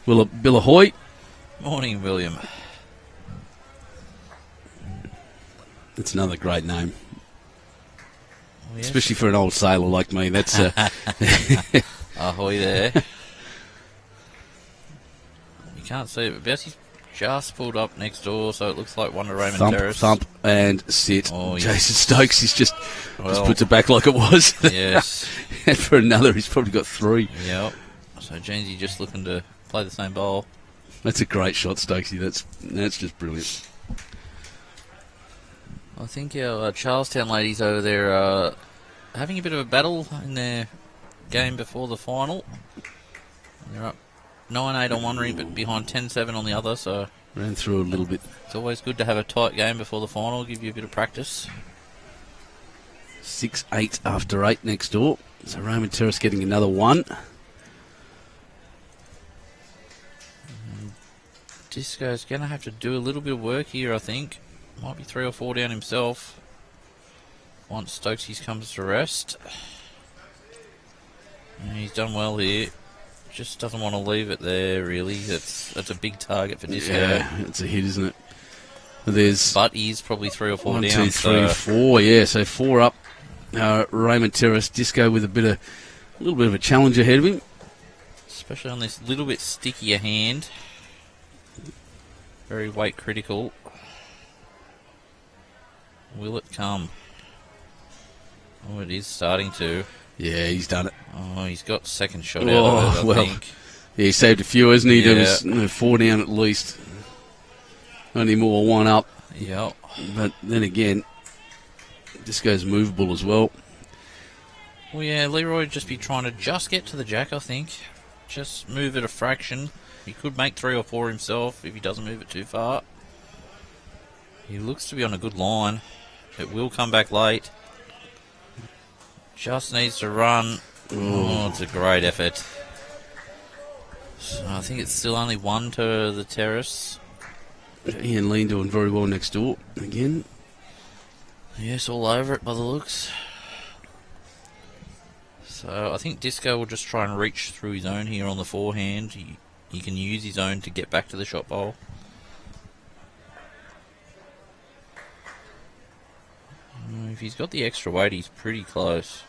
Bill Ahoy. Morning, William. That's another great name. Oh, yes. Especially for an old sailor like me. That's Ahoy there. You can't see it, but Bessie's just pulled up next door, so it looks like one to Raymond Terrace. thump, and sit. Oh, Jason yes. Stokes, he's just Well, puts it back like it was. Yes. And for another, he's probably got 3. Yep. So Jamesy just looking to play the same bowl. That's a great shot, Stokesy. That's just brilliant. I think our Charlestown ladies over there are having a bit of a battle in their game before the final. They're up 9-8 on one ring, but behind 10-7 on the other, so Ran through a little bit. it's always good to have a tight game before the final, give you a bit of practice. 6-8 after 8 next door. So Raymond Terrace getting another 1. Disco's going to have to do a little bit of work here, I think. Might be 3 or 4 down himself once Stokesies comes to rest. And he's done well here. Just doesn't want to leave it there, really. That's a big target for Disco. Yeah, it's a hit, isn't it? There's But he's probably 3 or 4 1, down. 2, 3, 4. Yeah, so 4 up. Raymond Terrace, Disco with a little bit of a challenge ahead of him. Especially on this little bit stickier hand. Very weight critical. Will it come? Oh, it is starting to. Yeah, he's done it. Oh, he's got second shot out of it, I well. think. Yeah, he saved a few, hasn't he? Yeah. There was 4 down at least. Only more 1 up. Yep. But then again, Disco's movable as well. Well, yeah, Leroy would just be trying to just get to the jack, I think. Just move it a fraction. He could make 3 or 4 himself if he doesn't move it too far. He looks to be on a good line. It will come back late. Just needs to run. Oh, it's a great effort. So I think it's still only 1 to the Terrace. Ian Lean doing very well next door again. Yes, all over it by the looks. So I think Disco will just try and reach through his own here on the forehand. He can use his own to get back to the shot bowl. If he's got the extra weight, he's pretty close.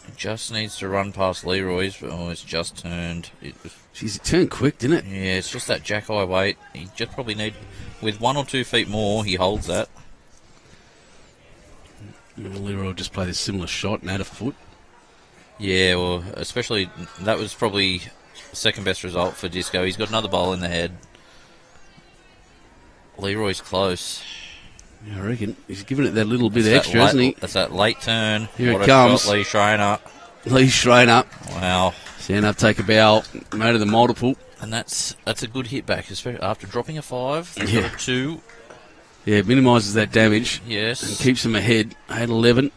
He just needs to run past Leroy's, but it's just turned. Jeez, it turned quick, didn't it? Yeah, it's just that jack eye weight. He just probably need, with 1 or 2 feet more, he holds that. Leroy will just play this similar shot and add a foot. Yeah, well, especially that was probably the second best result for Disco. He's got another bowl in the head. Leroy's close. Yeah, I reckon he's giving it that little bit That's extra, that hasn't he? That's that late turn. Here What it a comes. shot, Lee Schreiner. Lee Schreiner. Wow. Stand up, take a bow, made of the multiple. And that's a good hit back, especially after dropping a 5. They've Yeah. got a 2. Yeah, minimises that damage Yes. and keeps them ahead. 8-11.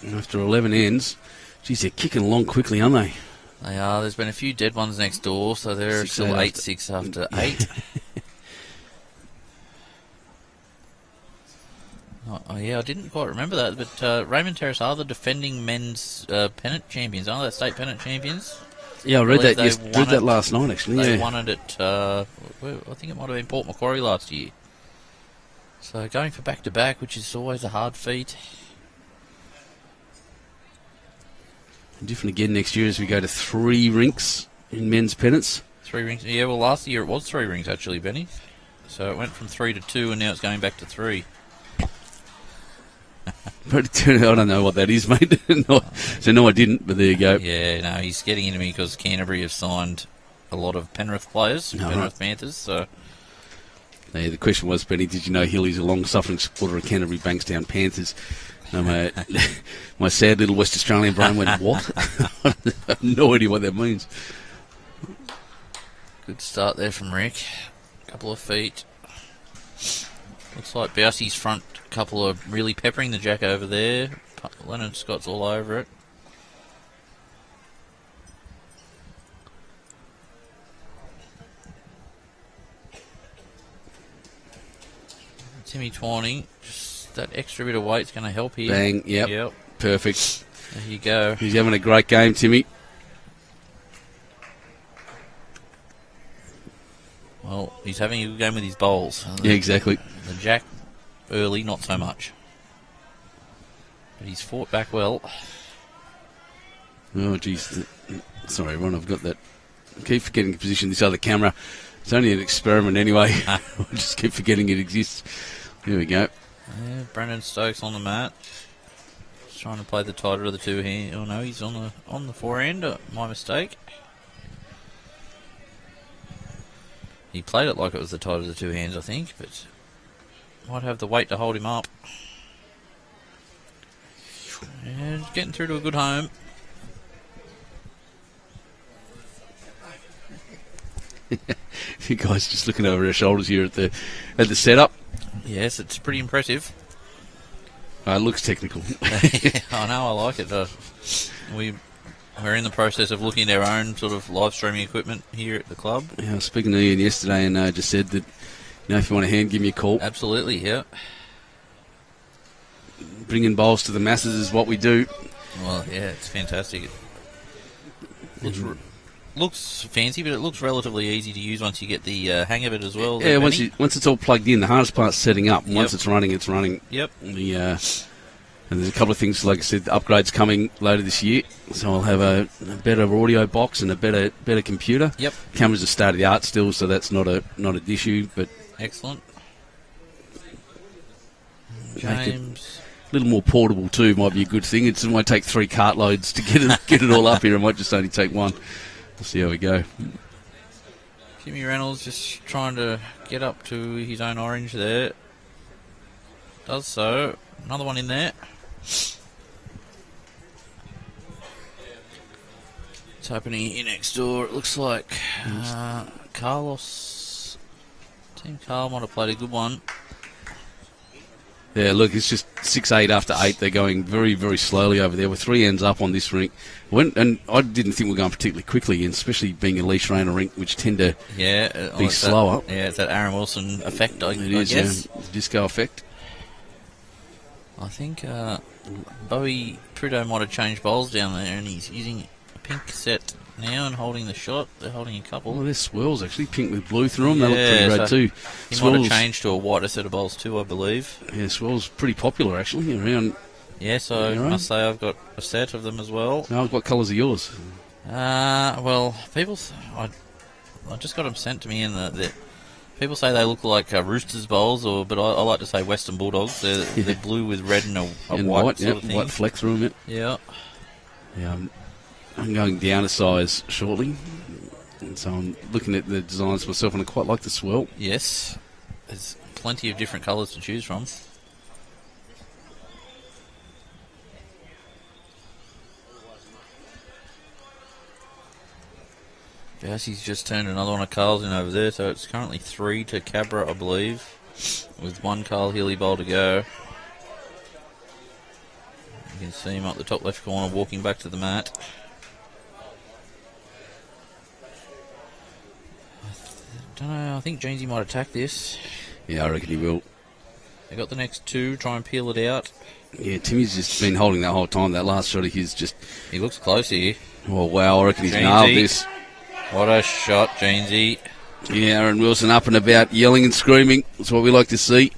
And after 11 ends, geez, they're kicking along quickly, aren't they? They are. There's been a few dead ones next door, so they're 6-8 still after- 8-6 after 8. Oh, yeah, I didn't quite remember that, but Raymond Terrace are the defending men's pennant champions, aren't they? State pennant champions. Yeah, I read believe that. they Yes, won read that it- last night actually. They Yeah, won it at, I think it might have been Port Macquarie last year. So going for back-to-back, which is always a hard feat. Different again next year as we go to 3 rinks in men's pennants. 3 rings. Yeah, well, last year it was 3 rings, actually, Benny. So it went from 3 to 2, and now it's going back to 3. But I don't know what that is, mate. No, I didn't, but there you go. Yeah, no, he's getting into me because Canterbury have signed a lot of Penrith players, Penrith Panthers, so... Yeah, the question was, Benny, did you know Hilly's a long-suffering supporter of Canterbury Bankstown Panthers? No, my sad little West Australian brain went, what? I have no idea what that means. Good start there from Rick. Couple of feet. Looks like Bowsie's front couple are really peppering the jack over there. Leonard Scott's all over it. Timmy Twining, just that extra bit of weight's going to help here. Bang, yep. Perfect. There you go. He's having a great game, Timmy. Well, he's having a good game with his bowls. Yeah, exactly. The jack early, not so much. But he's fought back well. Oh, jeez. Sorry, everyone, I've got that. I keep forgetting to position this other camera. It's only an experiment anyway. I just keep forgetting it exists. There we go. Yeah, Brendan Stokes on the mat. Just trying to play the tighter of the two hands. Oh no, he's on the forehand. My mistake. He played it like it was the tight of the two hands, I think, but might have the weight to hold him up. And getting through to a good home. You guys just looking over our shoulders here at the setup. Yes, it's pretty impressive. It looks technical. I know, I like it. We're in the process of looking at our own sort of live streaming equipment here at the club. Yeah, I was speaking to Ian yesterday and just said that, if you want a hand, give me a call. Absolutely, yeah. Bringing bowls to the masses is what we do. Well, yeah, it's fantastic. It looks fancy, but it looks relatively easy to use once you get the hang of it as well. Yeah, once it's all plugged in, the hardest part's setting up. And once it's running, it's running. Yep. And there's a couple of things, like I said, upgrades coming later this year. So I'll have a better audio box and a better computer. Yep. Cameras are state of the art still, so that's not an issue. But excellent. James. A little more portable too might be a good thing. It might take 3 cartloads to get it all up here. It might just only take 1. We'll see how we go. Jimmy Reynolds just trying to get up to his own orange there. Does so. Another one in there. It's happening here next door. It looks like Team Carl might have played a good one. Yeah, look, it's just 6-8 after 8. They're going very, very slowly over there. We're 3 ends up on this rink. And I didn't think we were going particularly quickly, and especially being a leash rainer rink, which tend to be slower. It's that Aaron Wilson effect, I guess. Yeah, disco effect. I think Bowie Trudeau might have changed bowls down there, and he's using a pink set now and holding the shot. They're holding a couple. Well, there's swirls, actually. Pink with blue through them. They look pretty great, too. He swirls, might have changed to a whiter set of bowls, too, I believe. Yeah, swirls pretty popular, actually, around. Yes, I must say I've got a set of them as well. No, what colours are yours? Well, I just got them sent to me, and people say they look like Roosters bowls, but I like to say Western Bulldogs. They're blue with red and a white sort of thing. White fleck through them. Yeah. Yeah, I'm going down a size shortly, and so I'm looking at the designs myself, and I quite like the swirl. Yes, there's plenty of different colours to choose from. Bassie's just turned another one of Carl's in over there, so it's currently 3 to Cabra, I believe, with 1 Carl Healy bowl to go. You can see him up the top left corner walking back to the mat. I don't know, I think Jonesy might attack this. Yeah, I reckon he will. They got the next 2, try and peel it out. Yeah, Timmy's just been holding that whole time. That last shot of his just... He looks close here. Oh, wow, I reckon he's nailed this. What a shot, Jonesy. Yeah, Aaron Wilson up and about, yelling and screaming. That's what we like to see.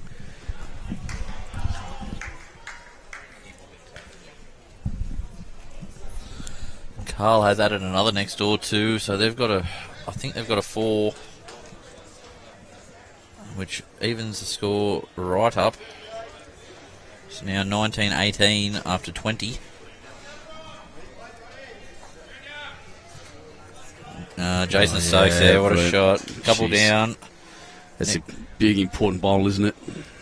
Carl has added another next door too, so they've got I think they've got a 4, which evens the score right up. It's now 19-18 after 20. Jason Stokes there, what a shot. Couple down. That's a big, important bowl, isn't it?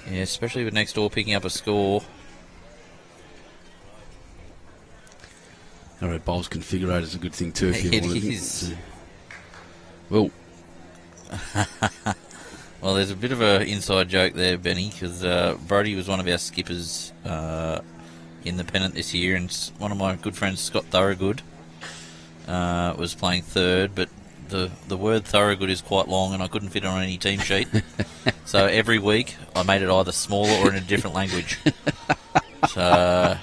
Yeah, especially with next door picking up a score. All right, bowls configurator is a good thing too. If you It want is. Well, Well, there's a bit of an inside joke there, Benny, because Brody was one of our skippers in the Pennant this year, and one of my good friends, Scott Thorogood, was playing third, but the word Thorogood is quite long, and I couldn't fit it on any team sheet. So every week, I made it either smaller or in a different language. So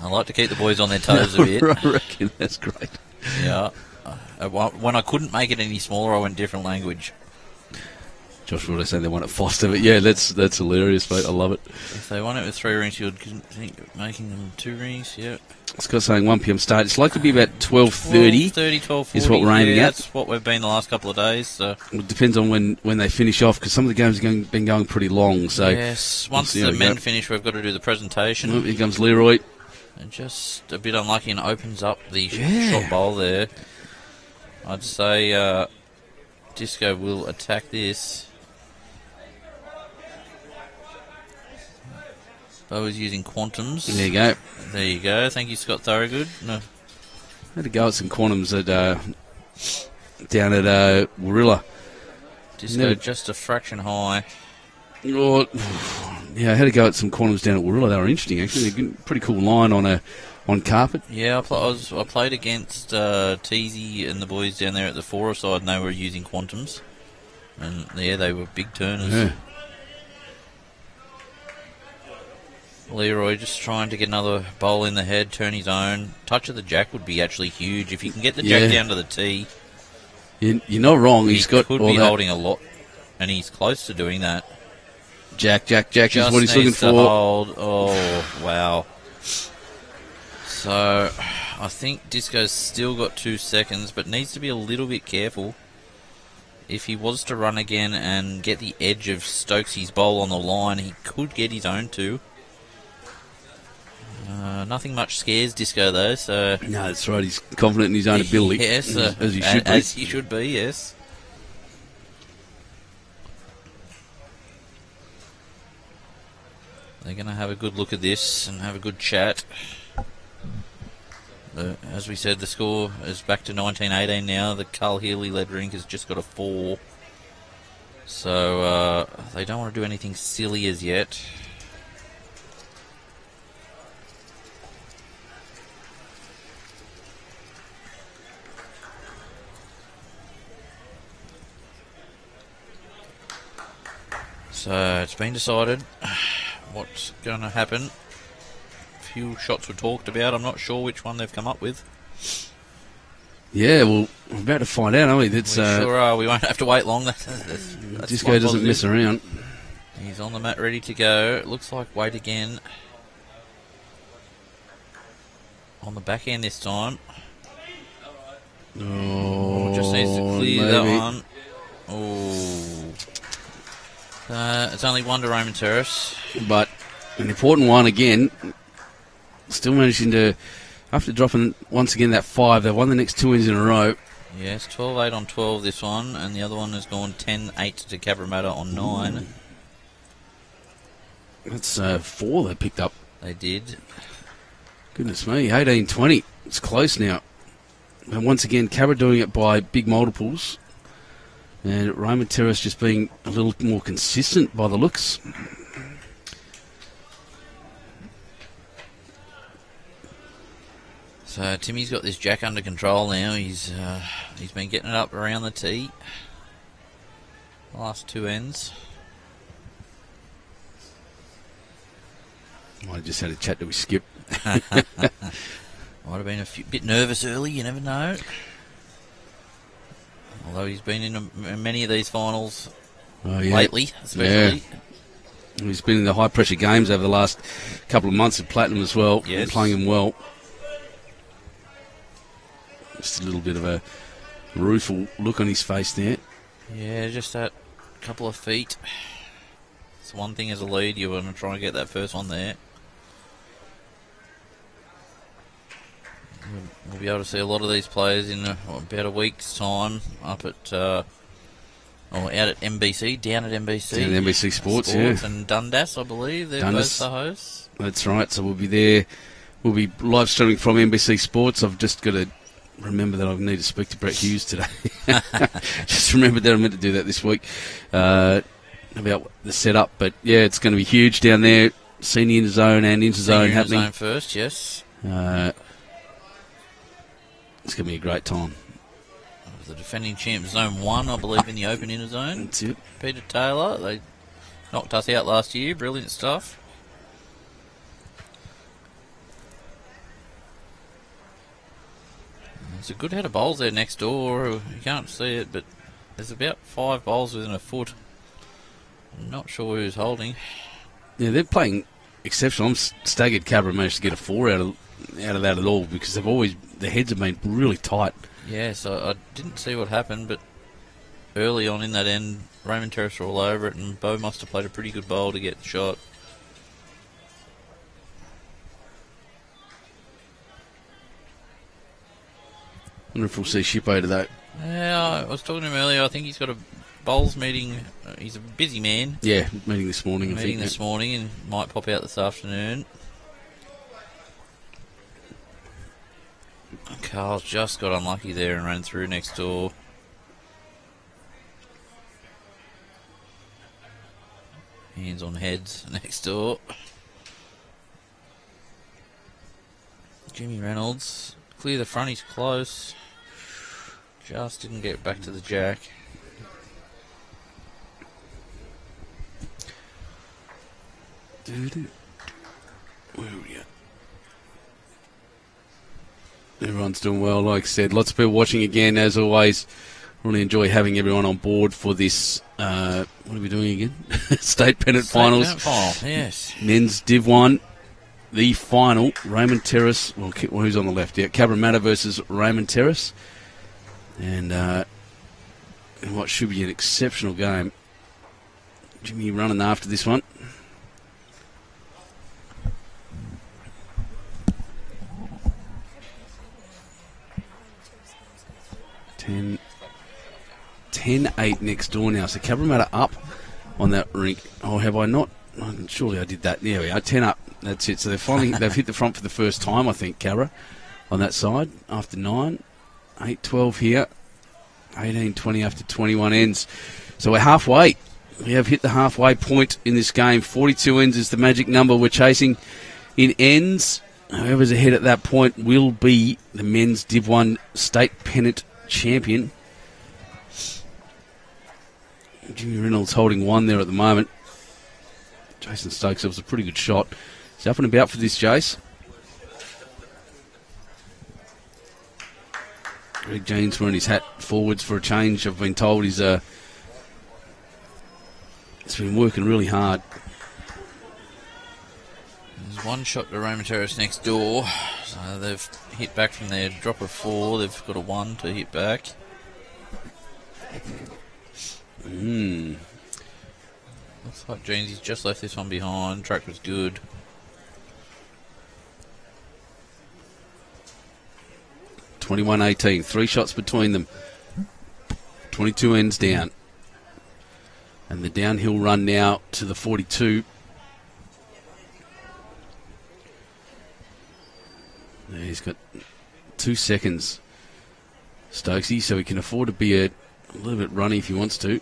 I like to keep the boys on their toes a bit. I reckon that's great. Yeah. When I couldn't make it any smaller, I went different language. Josh would have said they want it Foster, but yeah, that's hilarious, mate. I love it. If they want it with 3 rings, you'd think making them 2 rings, yeah. Scott saying 1 p.m. start. It's likely to be about 12:30. 12:40 is what we're aiming at. That's what we've been the last couple of days. So. It depends on when they finish off, because some of the games have been going pretty long. So yes, once the men finish, we've got to do the presentation. Oh, here comes Leroy. And just a bit unlucky and opens up the shot bowl there. I'd say Disco will attack this. Bo is using quantums. There you go. There you go. Thank you, Scott Thorogood. No. Had to go at some quantums down at Warilla. Disco just a fraction high. Oh, yeah, I had to go at some quantums down at Warilla. They were interesting, actually. They're a pretty cool line on carpet. Yeah, I played against Teasy and the boys down there at the 4 side, and they were using quantums. And yeah, they were big turners. Yeah. Leroy just trying to get another bowl in the head, turn his own. Touch of the jack would be actually huge. If you can get the jack down to the tee. You're not wrong. He could be holding a lot, and he's close to doing that. Jack just is what he's looking for. Hold. Oh, wow. So, I think Disco's still got 2 seconds, but needs to be a little bit careful. If he was to run again and get the edge of Stokesy's bowl on the line, he could get his own too. Nothing much scares Disco though, so... No, that's right. He's confident in his own ability. Yes, as he should be. As he should be, yes. They're going to have a good look at this and have a good chat. As we said, the score is back to 19-18 now. The Carl Healy-led rink has just got a 4. So they don't want to do anything silly as yet. So it's been decided what's going to happen. A few shots were talked about. I'm not sure which one they've come up with. Yeah, well, we're about to find out, aren't we? We sure are. We won't have to wait long. That's Disco doesn't mess around. He's on the mat ready to go. It looks like wait again. On the back end this time. Oh, just needs to clear that one. Oh. It's only 1 to Raymond Terrace. But an important one again. Still managing to, after dropping once again that 5, they've won the next 2 wins in a row. Yes, 12-8 on 12 this one, and the other one has gone 10-8 to Cabramatta on 9. That's 4 they picked up. They did. Goodness me, 18-20. It's close now. And once again, Cabra doing it by big multiples. And Raymond Terrace just being a little more consistent by the looks. So Timmy's got this jack under control now. He's been getting it up around the tee. The last 2 ends. Might have just had a chat to Skip. Might have been a bit nervous early, you never know. Although he's been in many of these finals lately, especially. Yeah. He's been in the high-pressure games over the last couple of months at Platinum as well. Yes. Playing him well. Just a little bit of a rueful look on his face there. Yeah, just that couple of feet. It's one thing as a lead, you want to try and get that first one there. We'll be able to see a lot of these players in about a week's time up at, out at MBC, down at MBC. Down at NBC Sports, yeah. And Dundas, I believe. They're Dundas. both the hosts. That's right, so we'll be there. We'll be live streaming from NBC Sports. I've just got to remember that I need to speak to Brett Hughes today. Just remembered that I meant to do that this week about the setup. But yeah, it's going to be huge down there. Senior Interzone and Interzone happening. Interzone first, yes. It's going to be a great time. The defending champ, Zone 1, I believe, in the Open Interzone. That's it. Peter Taylor, they knocked us out last year. Brilliant stuff. There's a good head of bowls there next door. You can't see it, but there's about 5 bowls within a foot. I'm not sure who's holding. Yeah, they're playing exceptional. I'm staggered Cabra managed to get a 4 out of that at all because their heads have been really tight. Yeah, so I didn't see what happened, but early on in that end, Raymond Terrace were all over it, and Beau must have played a pretty good bowl to get the shot. I wonder if we'll see Shippo today. Yeah, I was talking to him earlier. I think he's got a bowls meeting. He's a busy man. Yeah, meeting this morning. Meeting this morning, and might pop out this afternoon. Carl's just got unlucky there and ran through next door. Hands on heads next door. Jimmy Reynolds. Clear the front, he's close. Just didn't get back to the jack. Where are we at? Everyone's doing well, like I said. Lots of people watching again, as always. Really enjoy having everyone on board for this. What are we doing again? State Pennant Finals. Pennant Final, yes. Men's Div 1. The final, Raymond Terrace. Well, who's on the left? Yeah, Cabramatta versus Raymond Terrace. And what should be an exceptional game. Jimmy running after this one. Ten 10-8 next door now. So Cabramatta up on that rink. Oh, have I not? Surely I did that. There we are. 10 up. That's it. So they've hit the front for the first time, I think, Cabra, on that side after 9. 8-12 here. 18-20 after 21 ends. So we're halfway. We have hit the halfway point in this game. 42 ends is the magic number we're chasing in ends. Whoever's ahead at that point will be the men's Div 1 state pennant champion. Jimmy Reynolds holding 1 there at the moment. Jason Stokes, that was a pretty good shot. He's up and about for this, Jace. Greg Jeans wearing his hat forwards for a change. I've been told he's been working really hard. There's one shot to Raymond Terrace next door. So they've hit back from their drop of 4. They've got a 1 to hit back. Looks like Jeansy's just left this one behind. Track was good. (21-18). 3 shots between them. 22 ends down. And the downhill run now to the 42. He's got 2 seconds, Stokesy, so he can afford to be a little bit runny if he wants to.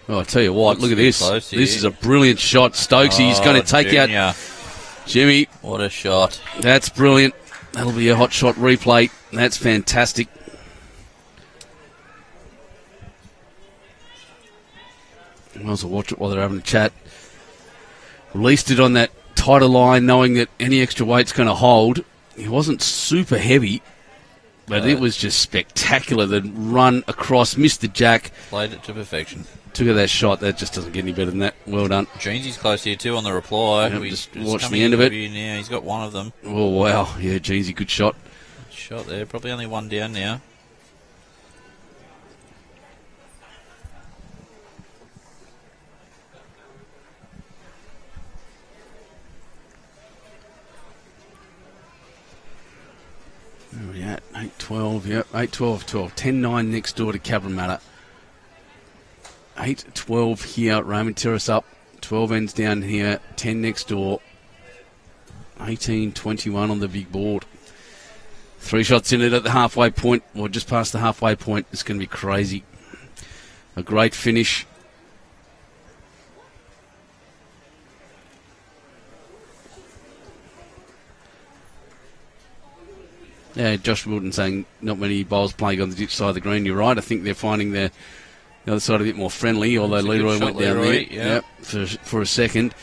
Oh, I tell you what, look at this. This is a brilliant shot. Stokesy is going to take out Jimmy. What a shot. That's brilliant. That'll be a hot shot replay. That's fantastic. Might as well watch it while they're having a chat. Released it on that tighter line, knowing that any extra weight's going to hold. He wasn't super heavy, but it was just spectacular. The run across, missed the jack. Played it to perfection. Took that shot. That just doesn't get any better than that. Well done. Jeansy's close here too on the reply. Yep, just watch the end of it. Now he's got 1 of them. Oh, wow. Yeah, Jeansy, good shot. shot there. Probably only one down now. Where are we at? 8-12, yep. 8-12, 12. 10-9 next door to Cabramatta. 8-12 here. Raymond Terrace up. 12 ends down here. 10 next door. 18-21 on the big board. 3 shots in it at the halfway point, or just past the halfway point. It's going to be crazy. A great finish. Yeah, Josh Wilton saying not many bowls playing on the ditch side of the green. You're right. I think they're finding the other side a bit more friendly, although Leroy went down there yep. for a second.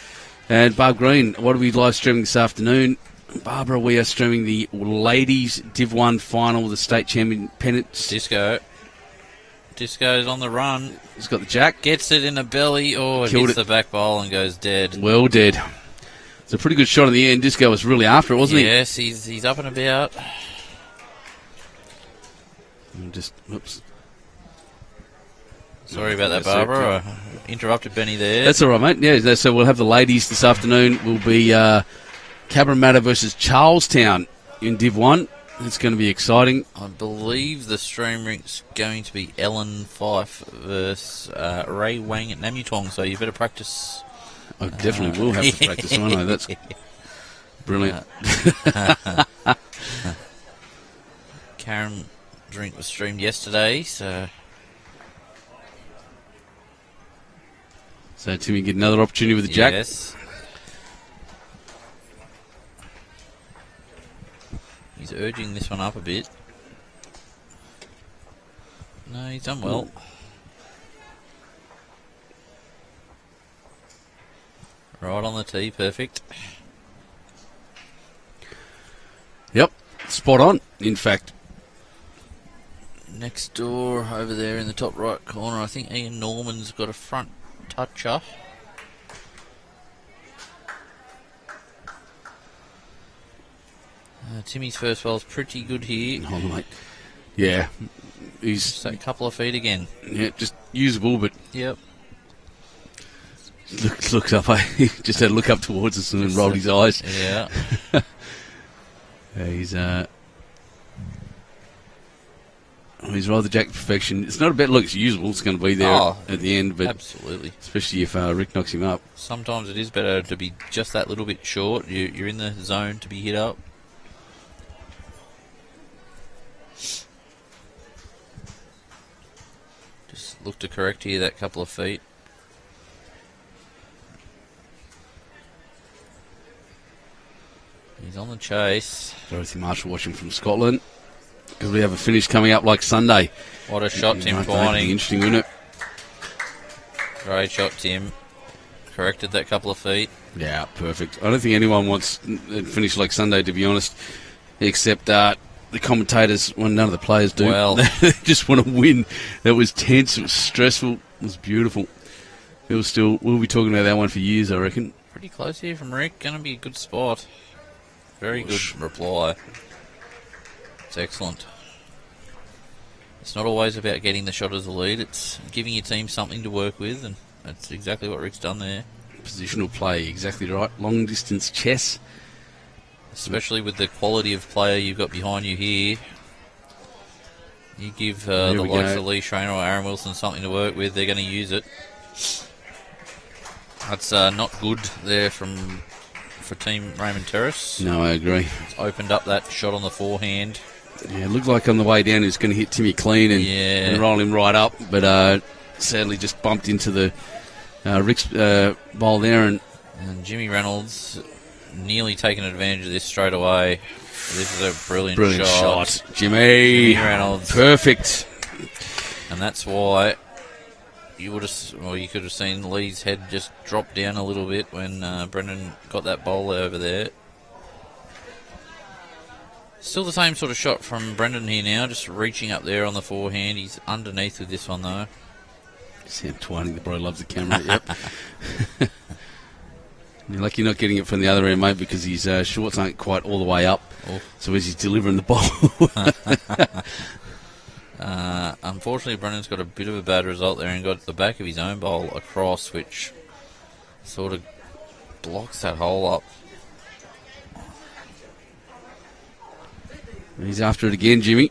And Barb Green, what are we live streaming this afternoon? Barbara, we are streaming the ladies Div 1 final, the state champion Pennant. Disco's on the run. He's got the jack. Gets it in the belly. Oh, it hits the back bowl and goes dead. Well dead. It's a pretty good shot in the end. Disco was really after it, wasn't he? Yes, he's up and about. Oops. Sorry about that, Barbara. I interrupted Benny there. That's all right, mate. Yeah, so we'll have the ladies this afternoon. Will be Cabramatta versus Charlestown in Div 1. It's going to be exciting. I believe the stream rink's going to be Ellen Fife versus Ray Wang at Namutong, so you better practice. I definitely will have to practice, won't I? That's brilliant. Karen drink was streamed yesterday, so Timmy get another opportunity with the jack. Yes. He's urging this one up a bit. No, he's done well. Right on the tee, perfect. Yep, spot on, in fact. Next door, over there in the top right corner, I think Ian Norman's got a front toucher. Timmy's first ball's pretty good here. Oh, mate. Yeah. He's just a couple of feet again. Yeah, just usable, but... Yep. Looks up. He just had a look up towards us and then rolled his eyes. Yeah. He's rolled the jack to perfection. It's not a bad look. It's usable. It's going to be there at the end, but absolutely. Especially if Rick knocks him up. Sometimes it is better to be just that little bit short. You're in the zone to be hit up. Just look to correct here that couple of feet. He's on the chase. Dorothy Marshall watching from Scotland. Because we have a finish coming up like Sunday. What a shot, Tim Twining. Interesting, isn't it? Great shot, Tim. Corrected that couple of feet. Yeah, perfect. I don't think anyone wants a finish like Sunday, to be honest, except the commentators. Well, none of the players do. Well, they just want to win. That was tense. It was stressful. It was beautiful. It was still. We'll be talking about that one for years, I reckon. Pretty close here from Rick. Going to be a good spot. Very good reply. It's excellent. It's not always about getting the shot as a lead. It's giving your team something to work with, and that's exactly what Rick's done there. Positional play, exactly right. Long distance chess. Especially with the quality of player you've got behind you here. You give the likes of Lee Schreiner or Aaron Wilson something to work with, they're going to use it. That's not good there for Team Raymond Terrace. No, I agree. It's opened up that shot on the forehand. Yeah, it looked like on the way down he was going to hit Timmy clean and roll him right up, but sadly just bumped into the Rick's bowl there. And Jimmy Reynolds nearly taken advantage of this straight away. This is a brilliant shot. Jimmy Reynolds. Perfect. And that's why you could have seen Lee's head just drop down a little bit when Brendan got that bowl over there. Still the same sort of shot from Brendan here now, just reaching up there on the forehand. He's underneath with this one though. Sam Twining, the bro loves the camera, yep. You're lucky you're not getting it from the other end, mate, because his shorts aren't quite all the way up. Oh. So as he's delivering the ball. Unfortunately, Brennan's got a bit of a bad result there and got the back of his own bowl across, which sort of blocks that hole up. He's after it again, Jimmy.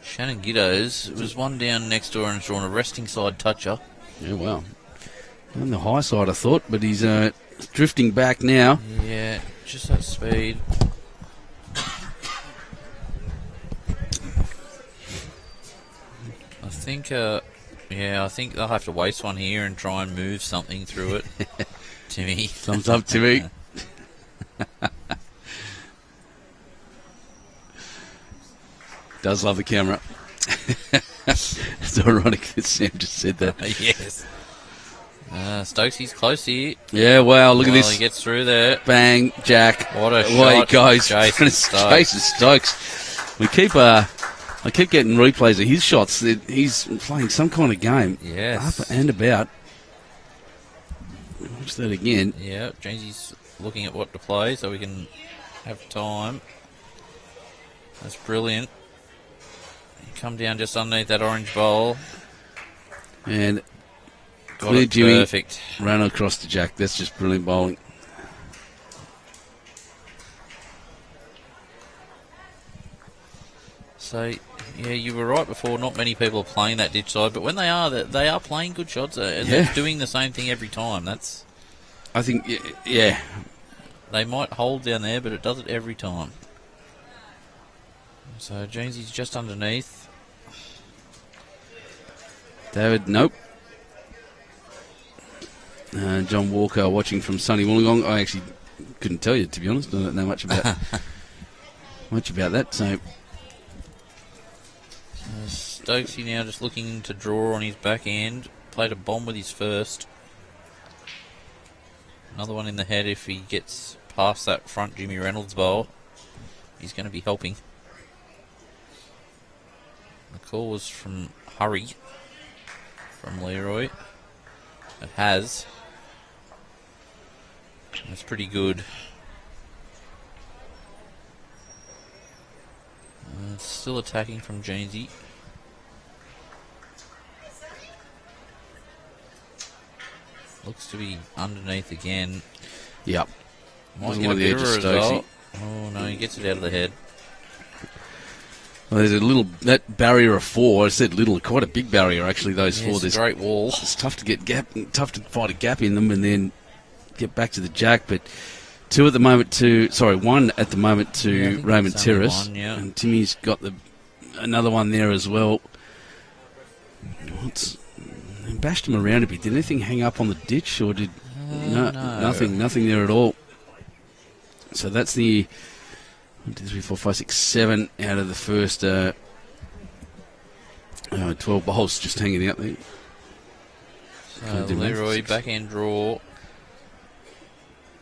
Shannon Giddos was one down next door and has drawn a resting side toucher. Yeah, well. On the high side, I thought, but he's drifting back now. Yeah, just that speed. I think they'll have to waste one here and try and move something through it. Timmy. Thumbs up, Timmy. Does love the camera. It's ironic that Sam just said that. Yes. Stokesy's close here. Yeah, wow, look at this. He gets through there. Bang, Jack. What a Away shot. he goes. Jason Stokes. Jason Stokes. I keep getting replays of his shots. He's playing some kind of game. Yes. Up and about. Watch that again. Yeah, Jamesie's looking at what to play so we can have time. That's brilliant. Come down just underneath that orange bowl. And Got clear it Jimmy. perfect. Ran across to Jack. That's just brilliant bowling. So, yeah, you were right before. Not many people are playing that ditch side, but when they are playing good shots, and they're doing the same thing every time. I think, yeah. They might hold down there, but it does it every time. So Jamesie's just underneath. David, nope. John Walker watching from sunny Wollongong. I actually couldn't tell you, to be honest. I don't know much about that. So Stokesy now just looking to draw on his back end. Played a bomb with his first. Another one in the head if he gets past that front Jimmy Reynolds bowl. He's going to be helping. The call was from Hurry. From Leroy. It has. That's pretty good. Still attacking from Jamesy. Looks to be underneath again. Yep. Might Wasn't get a one of the bit of a edges, result. Stokesy. Oh no, he gets it out of the head. Well, there's a little, that barrier of four, I said little, quite a big barrier actually, those four. It's a There's great wall. It's tough to get tough to find a gap in them and then get back to the jack, but one at the moment to Raymond it's only Terrace. one, yeah. And Timmy's got another one there as well. They bashed him around a bit. Did anything hang up on the ditch or did no. nothing there at all. So that's the 1, 2, 3, 4, 5, 6, 7 out of the first 12 bowls just hanging out there. Leroy, backhand draw.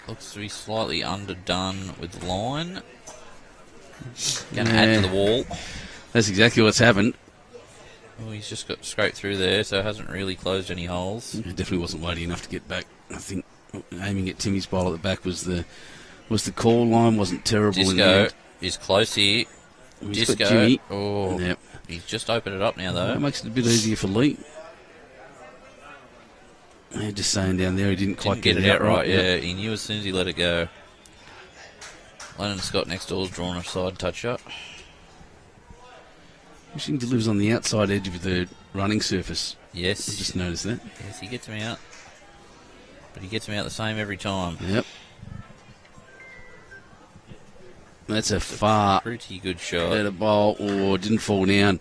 Looks to be slightly underdone with line. Going to add to the wall. That's exactly what's happened. Oh, he's just got straight through there, so hasn't really closed any holes. It definitely wasn't weighty enough to get back. I think aiming at Timmy's bowl at the back was the call. Line wasn't terrible. in the Disco end. is close here. He's got Disco. Jimmy. Oh, Yep. he's just opened it up now, though. That makes it a bit easier for Lee. Yeah, just saying down there, he didn't quite Didn't get it out right. Yep. Yeah, he knew as soon as he let it go. Lennon Scott next door's drawn a side touch-up. Wishing delivers on the outside edge of the running surface. Yes. I just noticed that. Yes, he gets him out. But he gets him out the same every time. Yep. That's a far Pretty good shot. better bowl, or didn't fall down.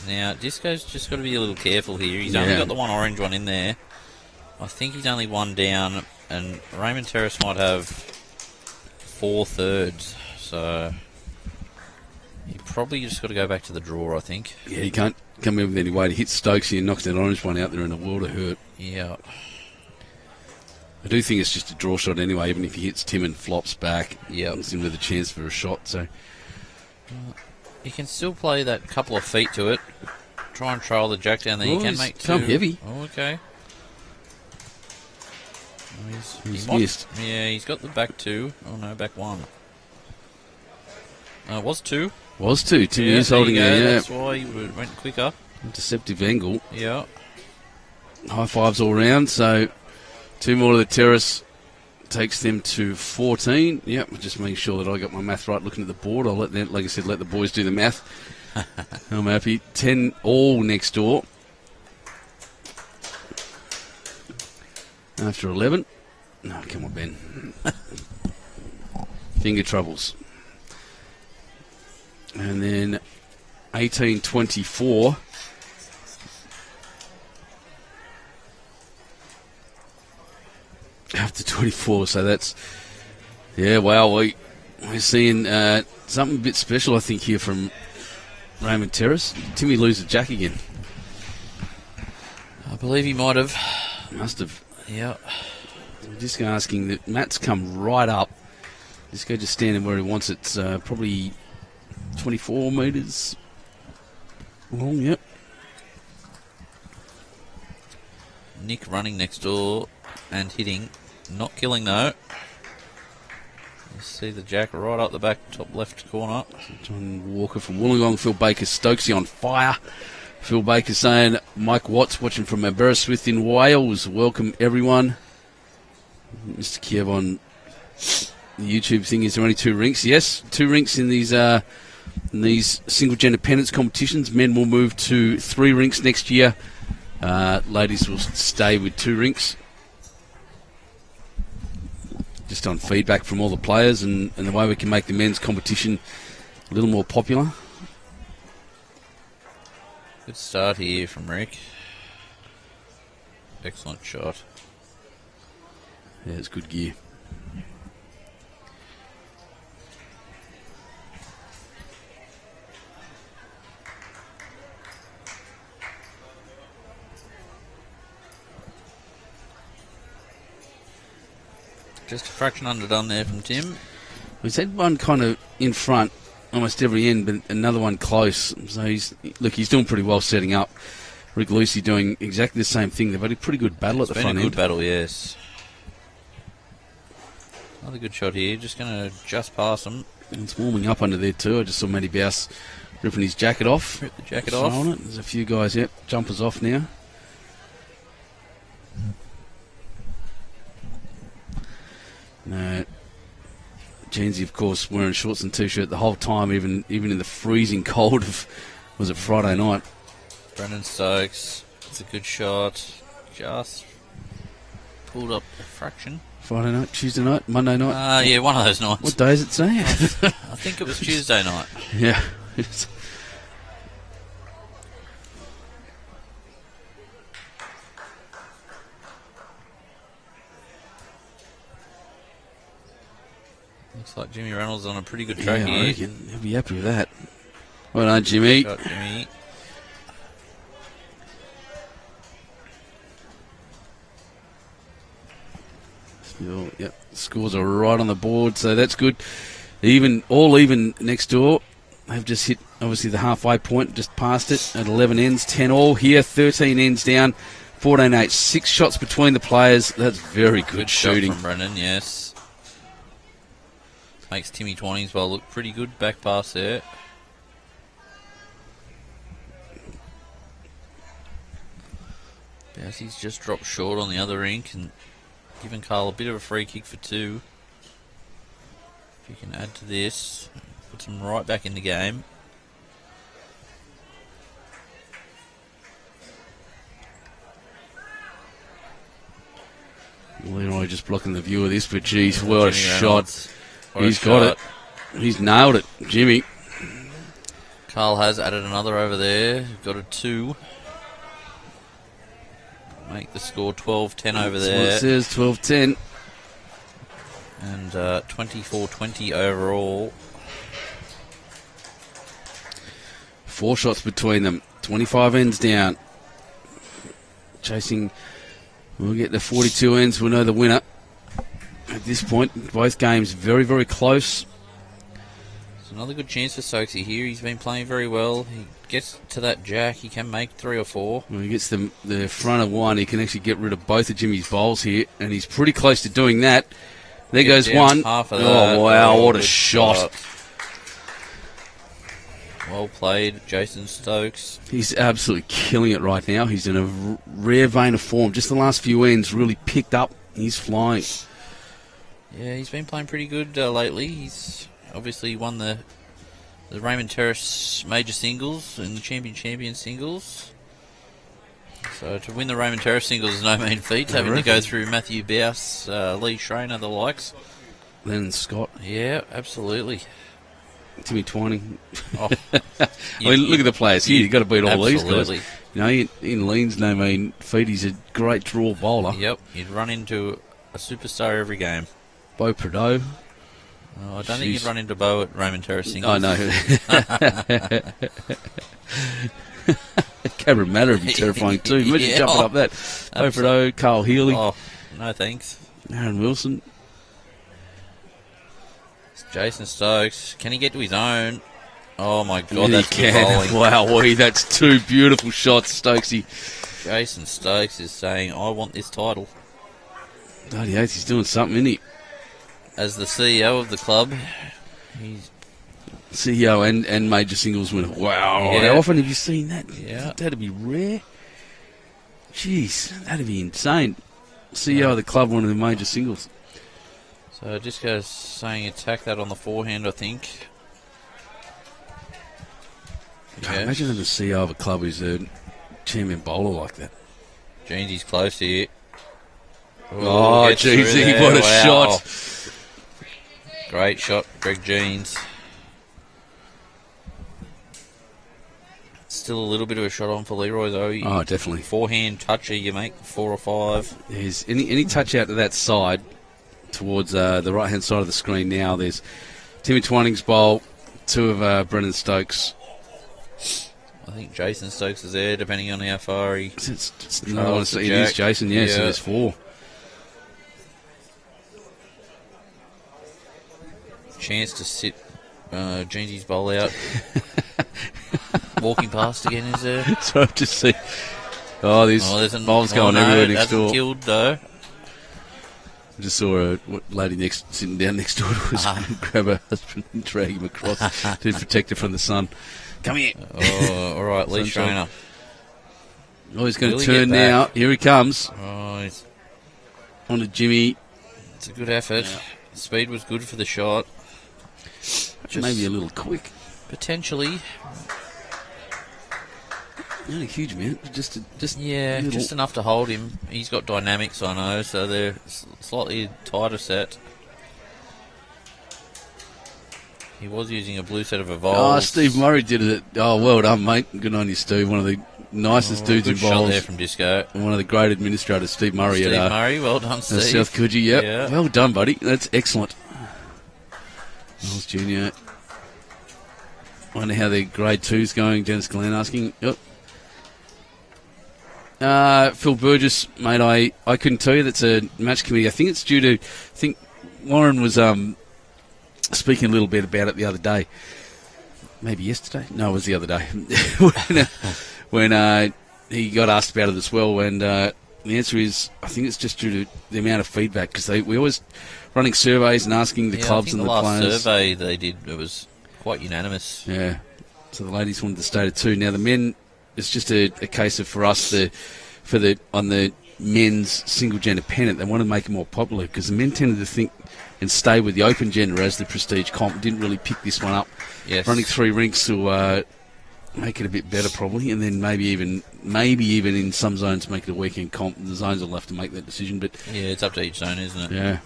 Now, Disco's just got to be a little careful here. He's only got the one orange one in there. I think he's only one down, and Raymond Terrace might have 4/3. So he probably just got to go back to the draw, I think. Yeah, he can't come in with any weight. He hits Stokesy and knocks that orange one out there in a world of hurt. Yeah. I do think it's just a draw shot anyway, even if he hits Tim and flops back. Yep. It's him with a chance for a shot. So You can still play that couple of feet to it. Try and trail the jack down there. You Oh, can he's make two. come heavy. Oh, okay. He's he might- missed. Yeah, he's got the back 2. Oh no, back 1. It was 2. Was 2. Tim is there holding you go. there, yeah. That's why he went quicker. Deceptive angle. Yeah. High fives all round, so 2 more to the Terrace takes them to 14. Yep, just making sure that I got my math right looking at the board. I'll let them, like I said, let the boys do the math. I'm happy. 10 all next door. After 11. No, come on, Ben. Finger troubles. And then 18-24. After 24, so that's... Yeah, wow, we're seeing something a bit special, I think, here from Raymond Terrace. Timmy lose the jack again. I believe he might have. Must have. Yeah. Just asking that Matt's come right up. Disco just standing where he wants it. Probably 24 metres long, yep. Nick running next door and hitting. Not killing, though. You see the jack right up the back, top left corner. John Walker from Wollongong. Phil Baker, Stokesy on fire. Phil Baker saying, Mike Watts watching from Aberystwyth in Wales. Welcome, everyone. Mr. Kiev on the YouTube thing. Is there only 2 rinks? Yes, 2 rinks in these single-gender pennants competitions. Men will move to 3 rinks next year. Ladies will stay with 2 rinks. Just on feedback from all the players and the way we can make the men's competition a little more popular. Good start here from Rick. Excellent shot. Yeah, it's good gear. Just a fraction underdone there from Tim. He's had one kind of in front almost every end, but another one close. So he's doing pretty well setting up. Rick Lucy doing exactly the same thing. They've had a pretty good battle at the Been front a good end. battle, yes. Another good shot here. Just going to just pass him. And it's warming up under there too. I just saw Matty Bouse ripping his jacket off. Rip the jacket Throwing off. it. There's a few guys, yep, jumpers off now. No, Janzi, of course, wearing shorts and t-shirt the whole time, even in the freezing cold of, was it Friday night? Brendan Stokes. It's a good shot. Just pulled up a fraction. Friday night, Tuesday night, Monday night? Yeah, one of those nights. What day is it say? I think it was Tuesday night. Yeah. Looks like Jimmy Reynolds on a pretty good track I here. reckon he'll be happy with that. Well done, Jimmy. Shot, Jimmy. Still, yep, scores are right on the board, so that's good. All even next door. They've just hit, obviously, the halfway point, just past it at 11 ends. 10 all here, 13 ends down, 14-8. 6 shots between the players. That's very good shooting. Shot from Brendan, yes. Makes Timmy 20s well look pretty good. Back pass there. Bowsie's just dropped short on the other rink and giving Carl a bit of a free kick for 2. If you can add to this, puts him right back in the game. Leroy just blocking the view of this, but geez, what a Jimmy shot. Reynolds. What a He's got shot. it. He's nailed it, Jimmy. Carl has added another over there. Got a 2. Make the score 12-10 over That's there. what it says, 12-10. And 24-20 overall. 4 shots between them. 25 ends down. Chasing. We'll get the 42 ends. We'll know the winner. At this point, both games very, very close. So Another good chance for Stokesy here. He's been playing very well. He gets to that jack. He can make 3 or 4. When he gets the front of one, he can actually get rid of both of Jimmy's bowls here, and he's pretty close to doing that. There goes one. Half of that. Oh, wow, what a good shot. Well played, Jason Stokes. He's absolutely killing it right now. He's in a rare vein of form. Just the last few ends really picked up. He's flying. Yeah, he's been playing pretty good lately. He's obviously won the Raymond Terrace major singles and the champion singles. So to win the Raymond Terrace singles is no mean feat, having to go through Matthew Bouse, Lee Schreiner, the likes. Lennon Scott. Yeah, absolutely. Timmy Twining. Oh, I mean, look at the players here. You've got to beat all these guys. Absolutely. You know, in Lean's no mean feat, he's a great draw bowler. Yep, you'd run into a superstar every game. Bo Prado. Oh, I don't think you'd run into Bo at Raymond Terrace singles. I know. Cabramatta would be terrifying too. Imagine Yeah. jumping up that. Bo Prado, Carl Healy, Oh, no thanks. Aaron Wilson. It's Jason Stokes. Can he get to his own? Oh my God, Yeah, that's he good can. bowling. Wow, that's 2 beautiful shots, Stokesy. Jason Stokes is saying, I want this title. Bloody oath, he's doing something, isn't he? As the CEO of the club, he's CEO and major singles winner. Wow. Yeah. How often have you seen that? Yeah. That'd be rare. Jeez, that'd be insane. CEO of the club, one of the major singles. so just goes saying attack that on the forehand, I think. God, imagine having the CEO of a club who's a champion bowler like that. Jeansy's close here. Oh, gets through Jeezy, there. what a Wow. shot. Great shot, Greg Jeans. Still a little bit of a shot on for Leroy, though. Oh, definitely. Forehand toucher, you make 4 or 5. There's any touch out to that side towards the right-hand side of the screen now. There's Timmy Twining's bowl, 2 of Brendan Stokes. I think Jason Stokes is there, depending on how far he... It's another one. It is Jack. Jason, yeah, so there's 4. Chance to sit Jeansy's bowl out. Walking past again, is there? So I've just seen... Oh, there's bowls going everywhere next door. Killed, though. I just saw a lady sitting down next door to us grab her husband and drag him across to protect her from the sun. Come here. Oh, all right, Lee Sunshine. Schreiner. Oh, he's going Will to he turn get back? now. Here he comes. Oh, On to Jimmy. it's a good effort. Speed was good for the shot. Just Maybe a little quick. potentially. Not a huge amount. Just Yeah, little. just enough to hold him. He's got dynamics, I know, so they're slightly tighter set. He was using a blue set of Evolve. Oh, Steve Murray did it. Oh, well done, mate. Good on you, Steve. One of the nicest dudes good in shot bowls. there from Disco. And one of the great administrators, Steve Murray. Steve at Murray, well done, Steve. South Coogee, yep. Yeah. Well done, buddy. That's excellent. Miles Jr. Wonder how their grade 2's going. Dennis Glenn asking. Yep. Phil Burgess, mate, I couldn't tell you. That's a match committee. I think it's due to... I think Warren was speaking a little bit about it the other day. Maybe yesterday? No, it was the other day. when he got asked about it as well. And the answer is, I think it's just due to the amount of feedback. Because we always running surveys and asking the clubs and the last players. survey they did, it was quite unanimous. Yeah. So the ladies wanted to stay at 2. Now the men, it's just a case of for us on the men's single gender pennant, they want to make it more popular because the men tended to think and stay with the open gender as the prestige comp. Didn't really pick this one up. Yes. Running 3 rinks to make it a bit better probably, and then maybe even in some zones make it a weekend comp. The zones will have to make that decision, but Yeah, it's up to each zone, isn't it? yeah.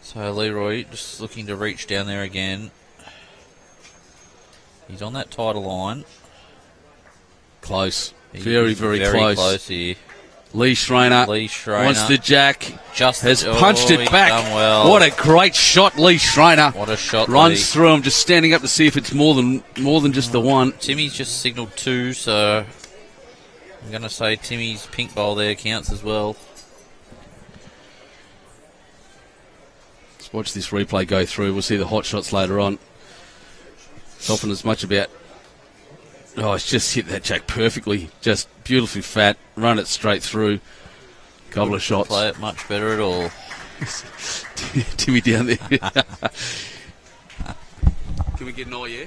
So Leroy just looking to reach down there again. He's on that title line. Close. He's Very, very close. here. Lee Schreiner wants the jack. Just Has punched he's it back. done well. What a great shot, Lee Schreiner. What a shot, Runs Lee. through him, just standing up to see if it's more than just the one. Timmy's just signalled 2, so I'm going to say Timmy's pink bowl there counts as well. Let's watch this replay go through. We'll see the hot shots later on. It's often as much about... Oh, it's just hit that jack perfectly. Just beautifully fat. Run it straight through. Couple of shots. Play it much better at all. Timmy down there. Can we get an yeah?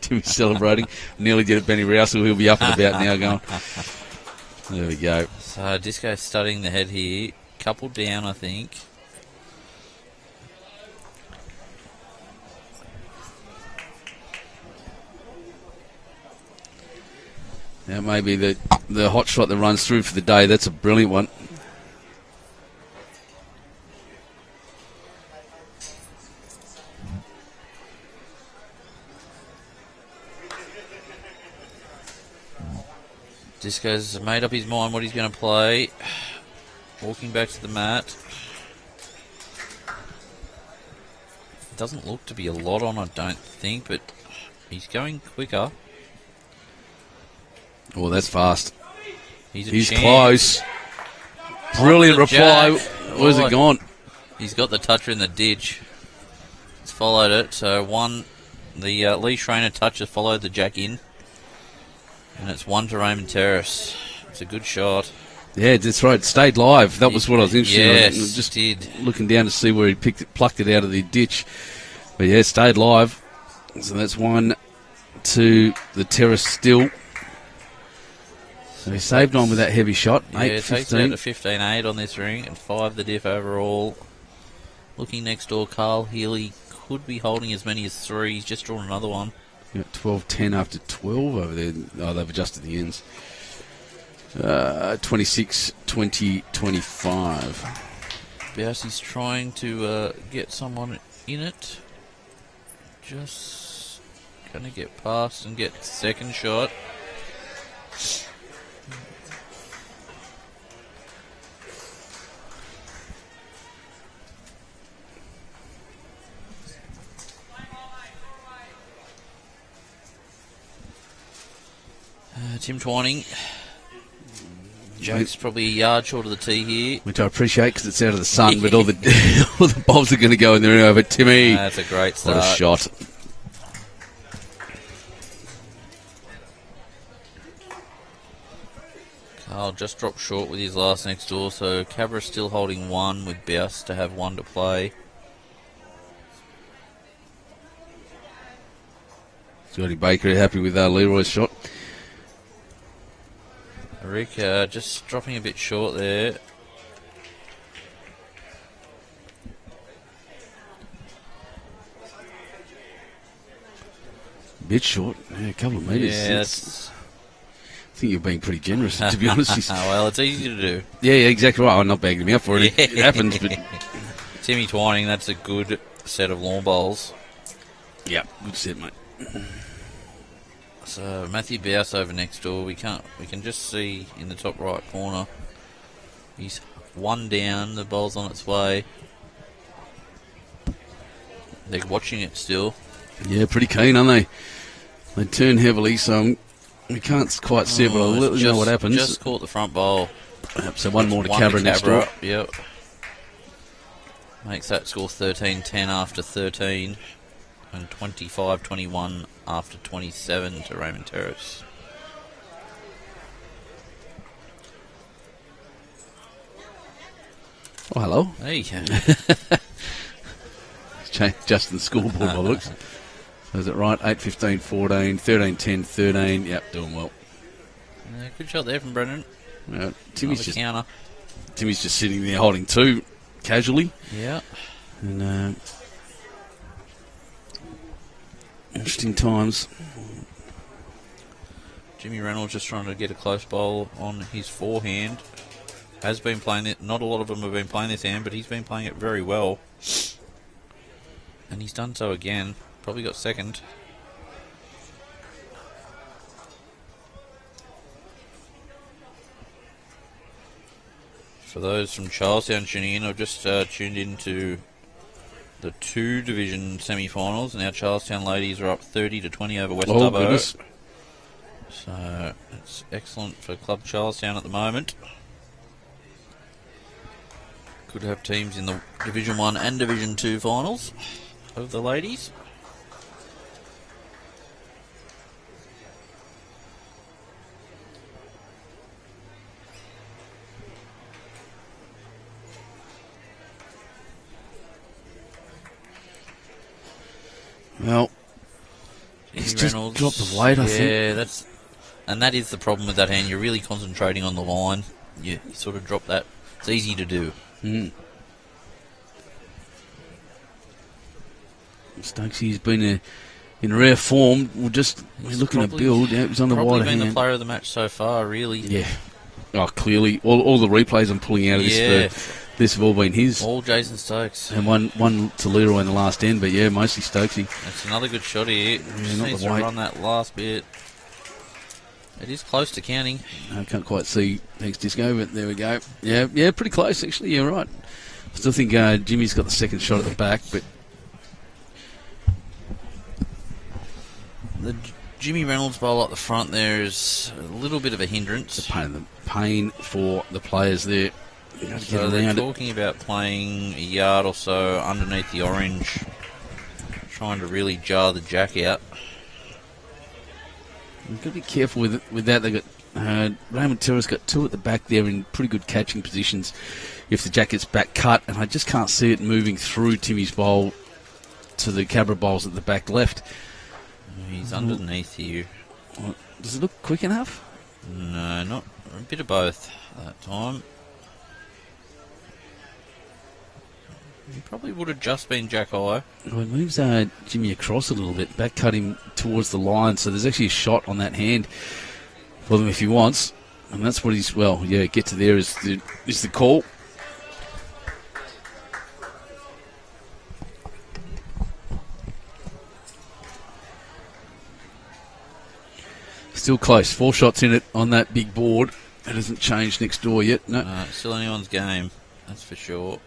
Timmy's celebrating. Nearly did it, Benny Rouse, so he'll be up and about now going. There we go. So Disco studying the head here. Couple down, I think. That may be the hot shot that runs through for the day. That's a brilliant one. Disco's made up his mind what he's going to play. Walking back to the mat. Doesn't look to be a lot on, I don't think, but he's going quicker. Oh, that's fast. He's close. Brilliant reply. Where's it gone? He's got the toucher in the ditch. He's followed it. So the Lee Schreiner toucher followed the jack in. And it's 1 to Raymond Terrace. It's a good shot. Yeah, that's right. It stayed live. That was what I was interested in. Yes, I was just did. Looking down to see where he plucked it out of the ditch. But yeah, it stayed live. So that's 1 to the Terrace still. So he saved on with that heavy shot. Yeah, 8, it takes 15. it out to 15-8 on this ring and 5 the diff overall. Looking next door, Carl Healy could be holding as many as 3. He's just drawn another one. 12-10 after 12 over there. Oh, they've adjusted the ends. 26-20, 25. Bowsie's trying to get someone in it. Just going to get past and get second shot. Tim Twining. Jake's probably a yard short of the tee here. Which I appreciate because it's out of the sun, but all the all the balls are going to go in there anyway. But Timmy, That's a great start. what a shot. Carl just dropped short with his last next door, so Cabra still holding 1 with Bouse to have 1 to play. Scotty Baker happy with Leroy's shot. Rick just dropping a bit short there. Bit short, yeah, a couple of metres. Yeah, I think you're being pretty generous, to be honest. Well, it's easy to do. Yeah, exactly right. I'm not bagging him out for it. It happens, but Timmy Twining, that's a good set of lawn bowls. yeah, good set, mate. So Matthew Bouse over next door. We can just see in the top right corner. He's 1 down. The ball's on its way. They're watching it still. Yeah, pretty keen, aren't they? They turn heavily, so we can't quite see it, but I'll let you know what happens. Just caught the front bowl. Yep, so 1 more to Cabra next door. Yep. Makes that score 13-10 after 13. And 25-21 after 27 to Raymond Terrace. Oh, hello. Hey. Just the scoreboard by looks. So is it right? 8-15, 14, 13-10, 13. Yep, doing well. Good shot there from Brendan. Timmy's Another counter. Timmy's just sitting there holding 2 casually. Yeah. And interesting times. Jimmy Reynolds just trying to get a close bowl on his forehand. Has been playing it. Not a lot of them have been playing this hand, but he's been playing it very well. And he's done so again. Probably got second. For those from Charlestown tuning in, I've just tuned into the 2 division semi-finals, and our Charlestown ladies are up 30-20 over West Dubbo. Goodness. So it's excellent for Club Charlestown at the moment. Could have teams in the Division 1 and Division 2 finals. of the ladies. Well, he's just Reynolds, dropped the weight, I think. Yeah, that is the problem with that hand. You're really concentrating on the line. You sort of drop that. It's easy to do. Stokesy's been in rare form. We're looking to build. Yeah, he's on the Probably wider been hand. the player of the match so far, really. Yeah. Oh, clearly. All the replays I'm pulling out of this have all been his. All Jason Stokes. And one to Leroy in the last end, but yeah, mostly Stokesy. That's another good shot here. Just not needs the to weight. run that last bit. It is close to counting. I can't quite see. Thanks, Disco, but there we go. Yeah, pretty close, actually. You're right. I still think Jimmy's got the second shot at the back, but The Jimmy Reynolds bowl up the front there is a little bit of a hindrance. pain for the players there. So they're talking about playing a yard or so underneath the orange, trying to really jar the jack out. You've got to be careful with that. They got Raymond Terrace got two at the back there in pretty good catching positions. If the jack gets back cut, and I just can't see it moving through Timmy's bowl to the Cabra bowls at the back left. He's underneath here. Does it look quick enough? No, not a bit of both that time. He probably would have just been jack high. Well, it moves Jimmy across a little bit, back cut him towards the line, so there's actually a shot on that hand for them if he wants, and that's what he's, get to there is the call. Still close, 4 shots in it on that big board. It hasn't changed next door yet, no. Still anyone's game, that's for sure.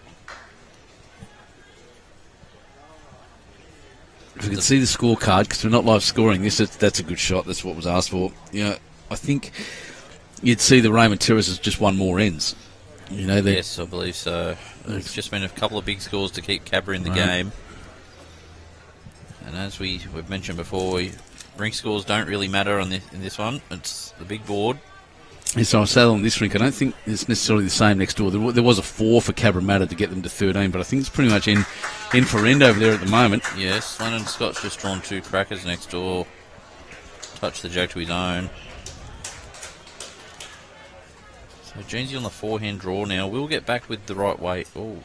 If we can see the scorecard, because we're not live scoring this, that's a good shot. That's what was asked for. I think you'd see the Raymond Terrace as just one more ends. Yes, I believe so. There's just been a couple of big scores to keep Cabra in the game. And as we've mentioned before, rink scores don't really matter in this one. It's the big board. And so I say on this rink, I don't think it's necessarily the same next door. There was a 4 for Cabramatta to get them to 13, but I think it's pretty much in for end over there at the moment. Yes, Lennon Scott's just drawn 2 crackers next door. Touched the jack to his own. So Jeansy on the forehand draw now. We'll get back with the right weight. Oh.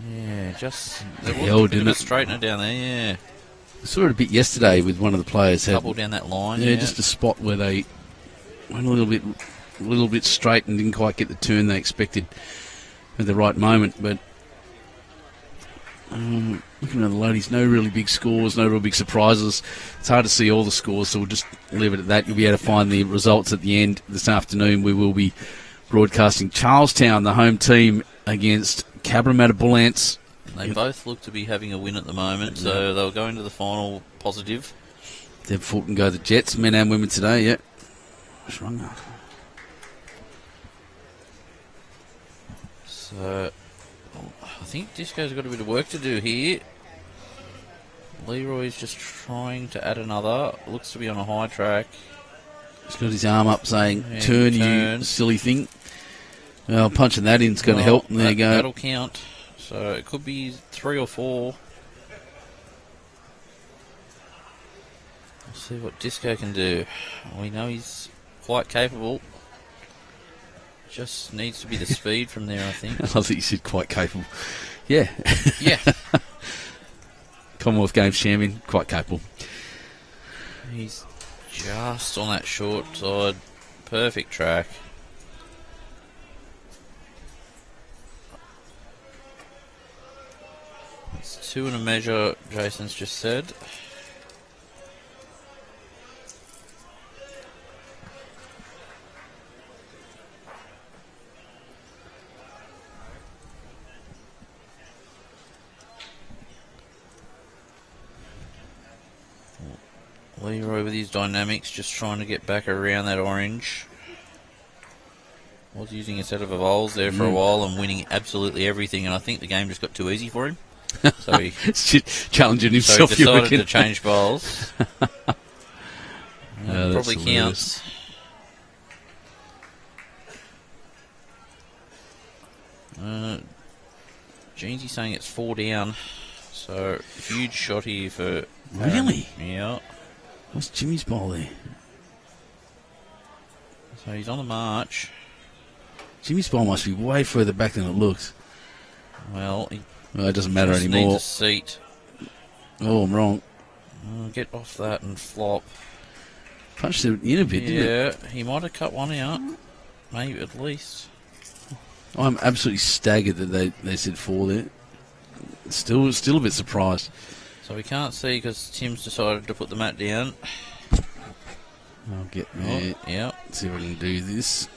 Yeah, just... There was a bit of a straightener down there, yeah. I saw it a bit yesterday with one of the players. Double down that line. Yeah, just a spot where they went a little bit straight and didn't quite get the turn they expected at the right moment. But looking at the ladies, no really big scores, no real big surprises. It's hard to see all the scores, so we'll just leave it at that. You'll be able to find the results at the end this afternoon. We will be broadcasting Charlestown, the home team, against Cabramatta Bull Ants. They both look to be having a win at the moment, so they'll go into the final positive. Deb Fulton go the Jets, men and women today, yeah. So, I think Disco's got a bit of work to do here. Leroy's just trying to add another. Looks to be on a high track. He's got his arm up saying, turn, you silly thing. Well, punching that in's going to help. There you go. That'll count. So it could be 3 or 4. Let's see what Disco can do. We know he's quite capable. Just needs to be the speed from there, I think. I love that you said quite capable. Yeah. Yeah. Commonwealth Games champion, quite capable. He's just on that short side. Perfect track. It's 2 and a measure, Jason's just said. Leroy with his dynamics, just trying to get back around that orange. Was using a set of bowls there for a while and winning absolutely everything, and I think the game just got too easy for him. So he challenging himself. So he decided to change bowls. Probably hilarious. counts. Jeansy's saying it's 4 down, so huge shot here for... Really? Yeah. What's Jimmy's bowl there? So he's on the march. Jimmy's bowl must be way further back than it looks. Well, It doesn't matter just anymore. needs a seat. Oh, I'm wrong. Get off that and flop. Punched it in a bit, didn't it? Yeah, he might have cut one out. Maybe at least. I'm absolutely staggered that they said 4 there. Still a bit surprised. So we can't see because Tim's decided to put the mat down. I'll get there. Oh, yeah. See if I can do this.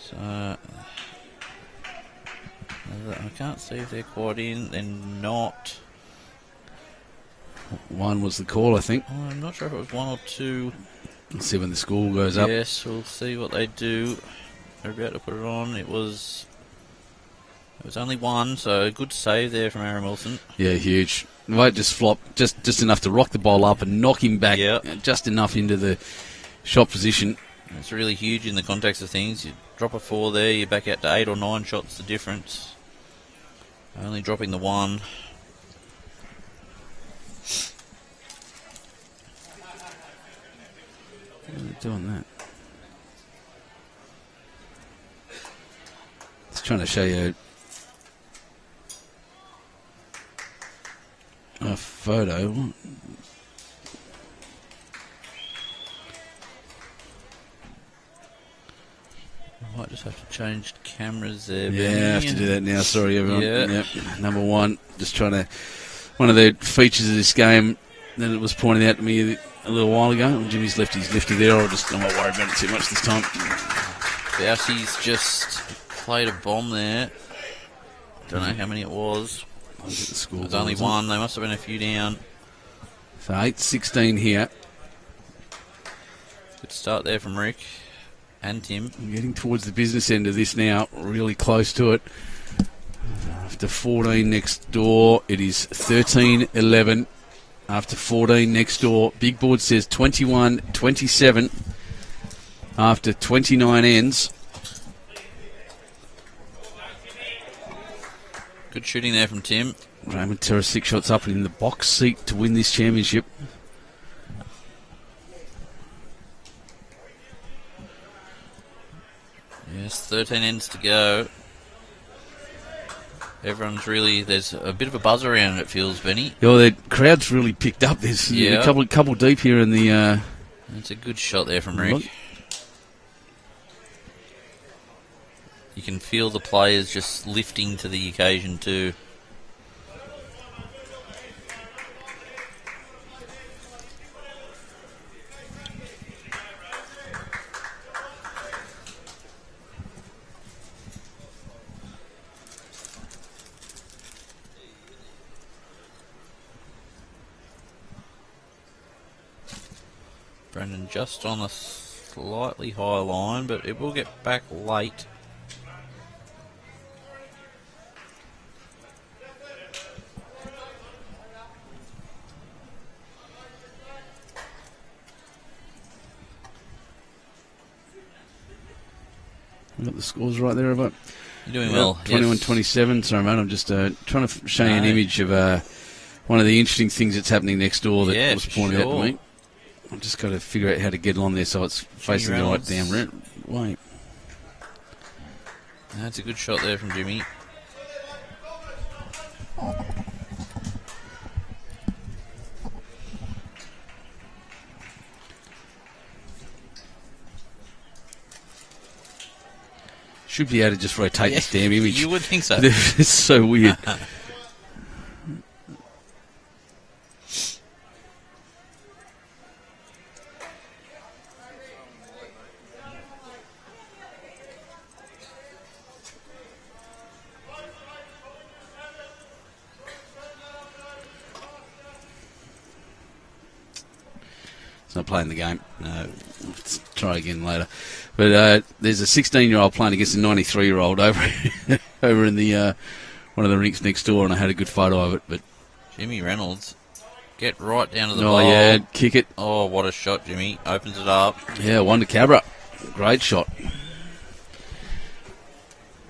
So I can't see if they're quite in. They're not. 1 was the call, I think. Oh, I'm not sure if it was 1 or 2. Let's see when the score goes up. Yes, we'll see what they do. They're about to put it on. It was only 1, so a good save there from Aaron Wilson. Yeah, huge. Weight just flopped, just enough to rock the ball up and knock him back, Yeah. just enough into the shot position. It's really huge in the context of things. You drop a 4 there, you're back out to 8 or 9 shots, the difference. Only dropping the 1. How are they doing that? Just trying to show you a photo. I might just have to change cameras there. Yeah, Benny. I have to do that now. Sorry, everyone. Yeah. Yep. Number 1, just trying to... One of the features of this game that it was pointed out to me a little while ago. Jimmy's left his lifty there. I'm not worried about it too much this time. Bowsie's just played a bomb there. Don't know how many it was. I'll get the score. It was only 1. They must have been a few down. So 8-16 here. Good start there from Rick and Tim. I'm getting towards the business end of this now. Really close to it. After 14 next door, it is 13-11. After 14 next door, big board says 21-27. After 29 ends. Good shooting there from Tim. Raymond Terrace 6 shots up and in the box seat to win this championship. Yes, 13 ends to go. Everyone's really, there's a bit of a buzz around it, it feels, Benny. Oh, the crowd's really picked up. There's Yeah. a couple deep here in the... It's a good shot there from Rick. You can feel the players just lifting to the occasion too. Brendan just on a slightly high line, but it will get back late. We've got the scores right there, about You're doing well. 21-27. Sorry, mate. I'm just trying to show you an image of one of the interesting things that's happening next door that was pointed out to me. I've just got to figure out how to get on there so it's facing the right damn way. That's a good shot there from Jimmy. Should be able to just rotate this damn image. You would think so. It's so weird. It's not playing the game. No. Let's try again later. But there's a 16-year-old playing against a 93-year-old over over in the one of the rinks next door, and I had a good photo of it. But Jimmy Reynolds, get right down to the oh bowl. yeah, kick it. Oh, what a shot, Jimmy. Opens it up. Yeah, one to Cabra. Great shot.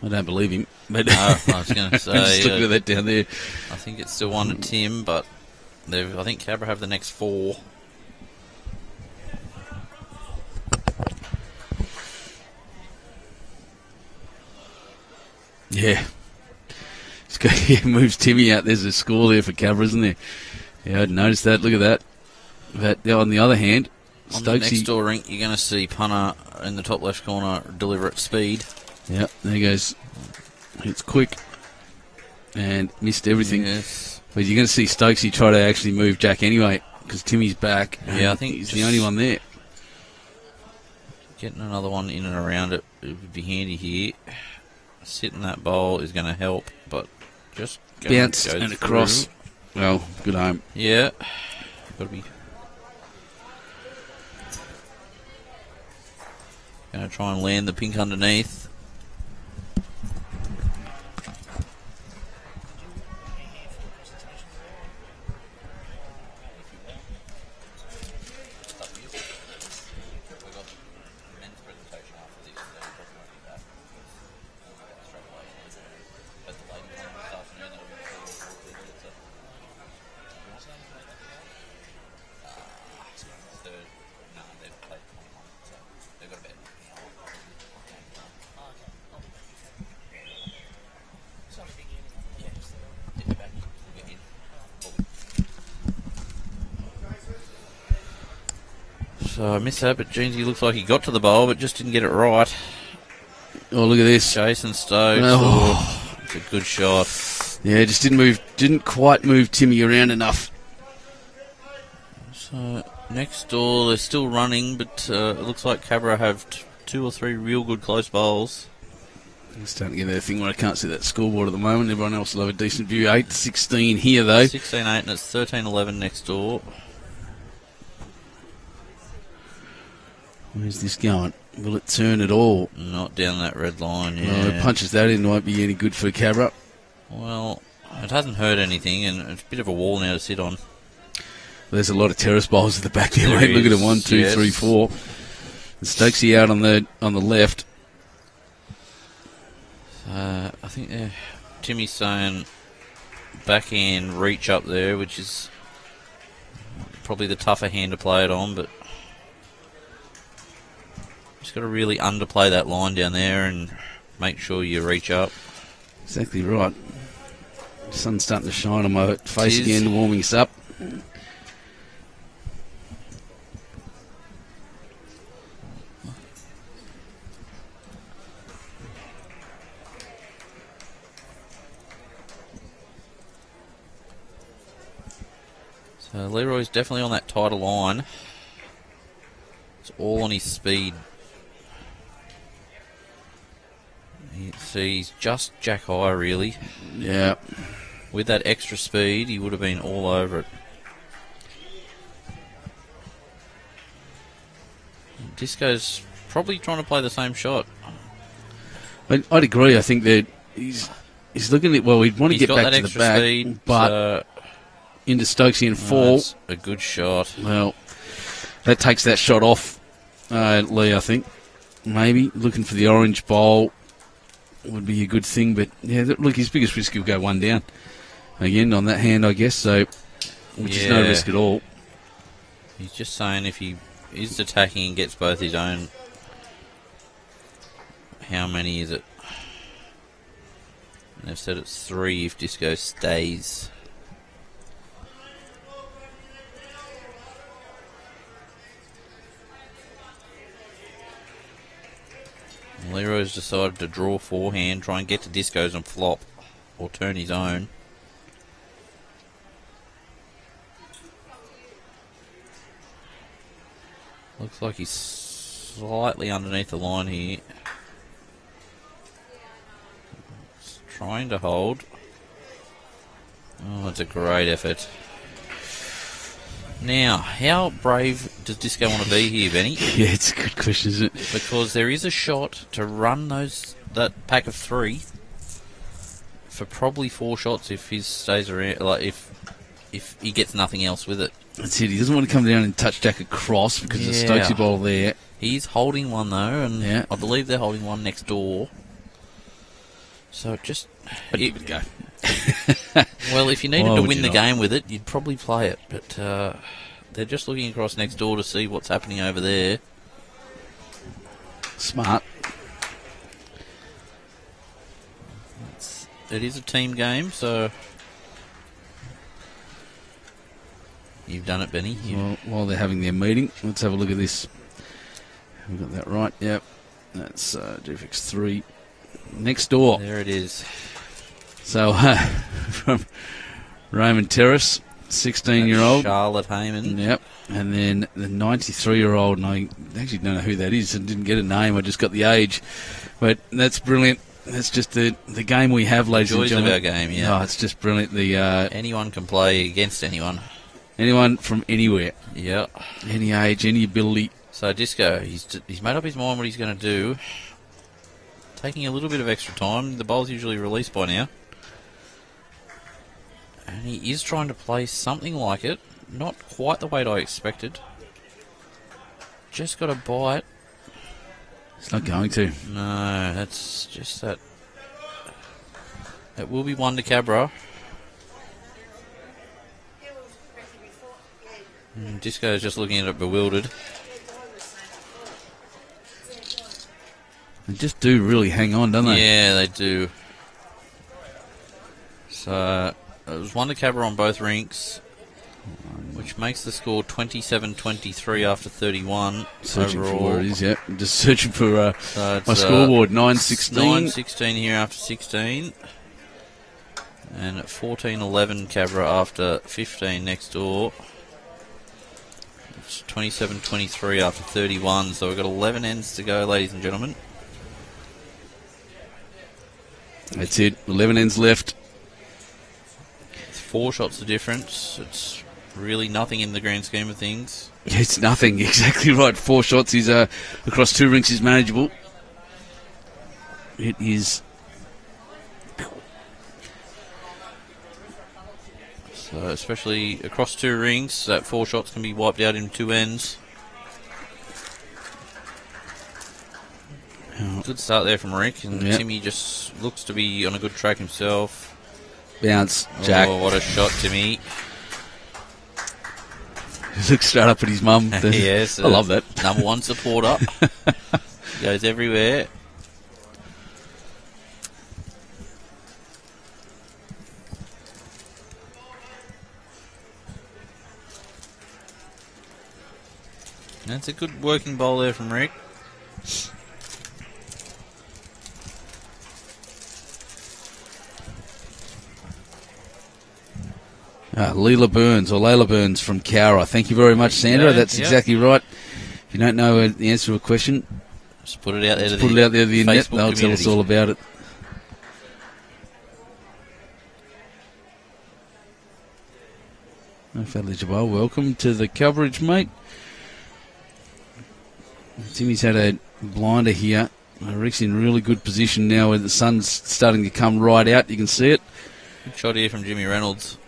I don't believe him. But No, I was going to just look say, at that down there. I think it's still one to Tim, but I think Cabra have the next 4. Yeah. He moves Timmy out. There's a score there for Cabra, isn't there? Yeah, I'd noticed that. Look at that. But on the other hand, On the next Stokesy. door rink, you're going to see punter in the top left corner deliver at speed. Yeah, there he goes. It's quick. And missed everything. Yes. But you're going to see Stokesy try to actually move Jack anyway, because Timmy's back. Yeah, I think he's just the only one there. Getting another one in and around it would be handy here. Sitting that bowl is going to help, but just Bounce go and through. across. Well, good home. Yeah. Got to be. Going to try and land the pink underneath. So I missed that, but Jeansy looks like he got to the bowl, but just didn't get it right. Oh, look at this. Jason Stokes. Oh. It's a good shot. Yeah, just didn't quite move Timmy around enough. So next door, they're still running, but it looks like Cabra have 2 or 3 real good close bowls. I'm starting to get that thing where I can't see that scoreboard at the moment. Everyone else will have a decent view. 8-16 here, though. 16-8, and it's 13-11 next door. Where's this going? Will it turn at all? Not down that red line, yeah. Well, it punches that in, won't be any good for Cabra. Well, it hasn't hurt anything, and it's a bit of a wall now to sit on. There's a lot of terrace bowls at the back there, There mate. Look at is, them. 1, 2, yes. 3, 4. And Stokesy out on the left. I think Timmy's saying backhand reach up there, which is probably the tougher hand to play it on, but just got to really underplay that line down there and make sure you reach up. Exactly right. Sun's starting to shine on my face It is. again, warming us up. So Leroy's definitely on that tighter line. It's all on his speed. He's just jack high, really. Yeah. With that extra speed, he would have been all over it. Disco's probably trying to play the same shot. I'd agree. I think that he's looking at, well, he'd want to He's get got back that to the extra back, speed, but so into Stokesy and fall. that's a good shot. Well, that takes that shot off Lee, I think. Maybe looking for the orange bowl would be a good thing, but yeah, look, his biggest risk will go one down again on that hand, I guess. So, which is no Yeah. risk at all. He's just saying if he is attacking and gets both his own, how many is it? And they've said it's 3 if Disco stays. Leroy's decided to draw forehand, try and get to Disco's and flop, or turn his own. Looks like he's slightly underneath the line here. He's trying to hold. Oh, it's a great effort. Now, how brave does Disco want to be here, Benny? Yeah, it's a good question, isn't it? Because there is a shot to run that pack of 3 for probably 4 shots if he stays around. Like if he gets nothing else with it. That's it. He doesn't want to come down and touch Jack across because of the Stokesy ball there. He's holding one though, and I believe they're holding one next door. So just give it a go. Well, if you needed Why to would win you the not? game with it, you'd probably play it. But they're just looking across next door to see what's happening over there. Smart. It is a team game, so you've done it, Benny. Well, while they're having their meeting, let's have a look at this. We've got that right. Yep. That's GFX 3. Next door. There it is. So, from Raymond Terrace, 16-year-old. Charlotte Heyman. Yep. And then the 93-year-old, and I actually don't know who that is. I didn't get a name. I just got the age. But that's brilliant. That's just the game we have, ladies and Joys of gentlemen. our game, yeah. Oh, it's just brilliant. The Anyone can play against anyone. anyone from anywhere, Yeah. any age, any ability. So Disco, he's made up his mind what he's going to do. Taking a little bit of extra time. The bowl's usually released by now. And he is trying to play something like it. Not quite the weight I expected. Just got a bite. It's not going to. No, that's just that. It will be one to Cabra. Disco's just looking at it bewildered. They just do really hang on, don't they? Yeah, they do. So it was one to Cabra on both rinks, which makes the score 27-23 after 31 Searching overall. for where it is, yeah. I'm just searching for So it's, my scoreboard, 9-16. 9-16 here after 16. And 14-11 Cabra after 15 next door. It's 27-23 after 31. So we've got 11 ends to go, ladies and gentlemen. That's it. 11 ends left. It's 4 shots of difference. It's really nothing in the grand scheme of things. It's nothing. Exactly right. 4 shots is across 2 rinks is manageable. It is. So especially across 2 rings, that 4 shots can be wiped out in 2 ends. Good start there from Rick, and Yep. Timmy just looks to be on a good track himself. Bounce, Jack. Oh, what a shot, Timmy. He looks straight up at his mum. Yes, I love that. Number 1 supporter. Goes everywhere. That's a good working bowl there from Rick. Layla Burns from Cowra. Thank you very much, Sandra. Yeah, That's yep. exactly right. If you don't know the answer to a question, Just put it out there to put it out there to the internet. Facebook They'll tell us community. all about it. Fadley Jabal, welcome to the coverage, mate. Timmy's had a blinder here. Rick's in really good position now where the sun's starting to come right out. You can see it. Good shot here from Jimmy Reynolds.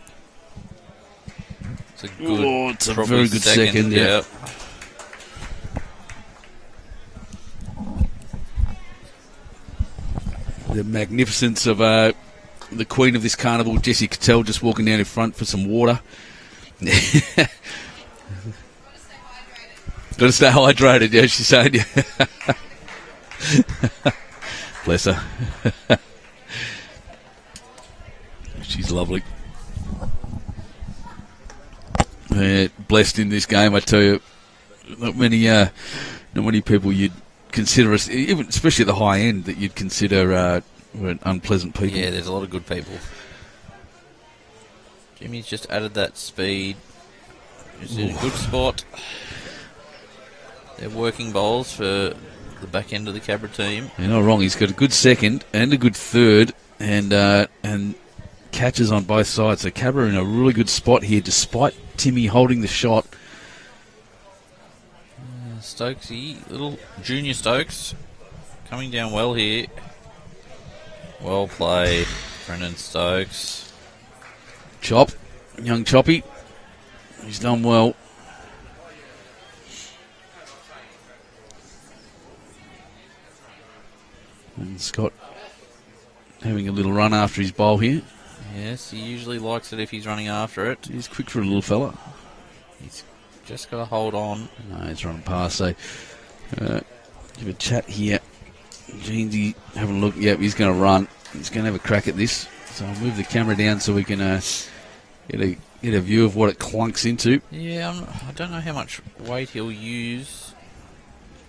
It's a good, It's a probably very good second. Yeah. The magnificence of the queen of this carnival, Jessie Cattell, just walking down in front for some water. Got to stay hydrated, yeah, she's saying. Bless her. She's lovely. Blessed in this game, I tell you. Not many people you'd consider us, even especially at the high end, that you'd consider were unpleasant people. Yeah, there's a lot of good people. Jimmy's just added that speed. He's in a good spot. They're working bowls for the back end of the Cabra team. You're not wrong. He's got a good second and a good third, and catches on both sides. So Cabra in a really good spot here, despite Timmy holding the shot. Stokesy, little junior Stokes, coming down well here. Well played, Brendan Stokes. Chop, young Choppy. He's done well. And Scott having a little run after his bowl here. Yes, he usually likes it if he's running after it. He's quick for a little fella. He's just got to hold on. No, he's running past. So, give a chat here. Jeansy, have a look. Yep, he's going to run. He's going to have a crack at this. So I'll move the camera down so we can get a view of what it clunks into. Yeah, I don't know how much weight he'll use.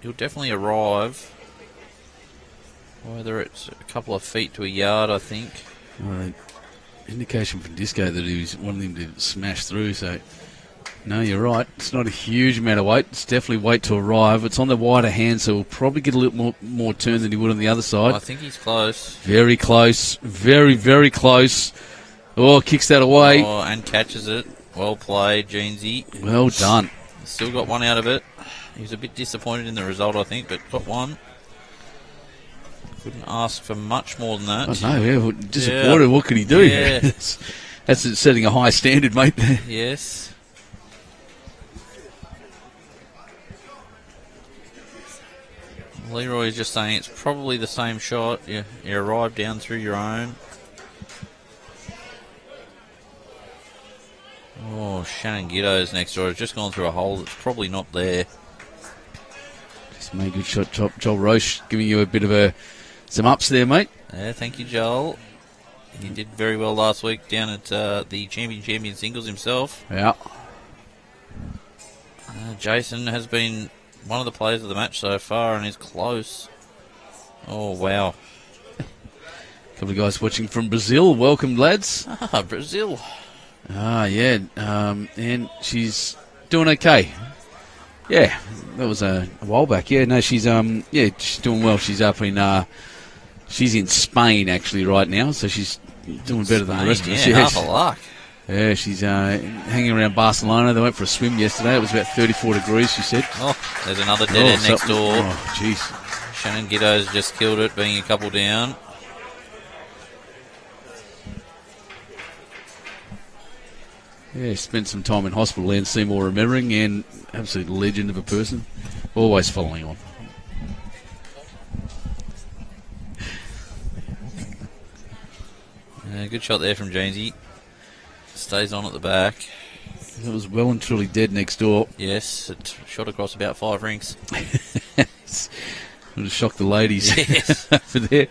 He'll definitely arrive. Whether it's a couple of feet to a yard, I think. All right. Indication from Disco that he was wanting him to smash through. So, no, you're right. It's not a huge amount of weight. It's definitely weight to arrive. It's on the wider hand, so we'll probably get a little more turn than he would on the other side. I think he's close. Very close. Very, very close. Oh, kicks that away. Oh, and catches it. Well played, Jeansy. Well done. Still got one out of it. He was a bit disappointed in the result, I think, but got one. Couldn't ask for much more than that. I know, yeah. Disappointed. Yeah. What could he do? Yeah. That's setting a high standard, mate. Yes. Leroy is just saying it's probably the same shot. You arrive down through your own. Oh, Shannon Giddo's next door has just gone through a hole that's probably not there. Just made a good shot. Joel Roche giving you a bit of some ups there, mate. Yeah, thank you, Joel. He did very well last week down at the champion singles himself. Yeah. Jason has been one of the players of the match so far and is close. Oh, wow. A couple of guys watching from Brazil. Welcome, lads. Ah, Brazil. Ah, yeah. And she's doing okay. Yeah, that was a while back. Yeah, no, she's doing well. She's up in she's in Spain actually right now, so she's doing better than the rest of us. Yeah, half a luck. Yeah, she's hanging around Barcelona. They went for a swim yesterday. It was about 34 degrees, she said. Oh, there's another dead end next door. Oh, jeez. Shannon Giddo's just killed it, being a couple down. Yeah, spent some time in hospital and Seymour remembering, and absolute legend of a person. Always following on. Good shot there from Jamesy. Stays on at the back. It was well and truly dead next door. Yes, it shot across about 5 rinks. Would have shocked the ladies yes. over there.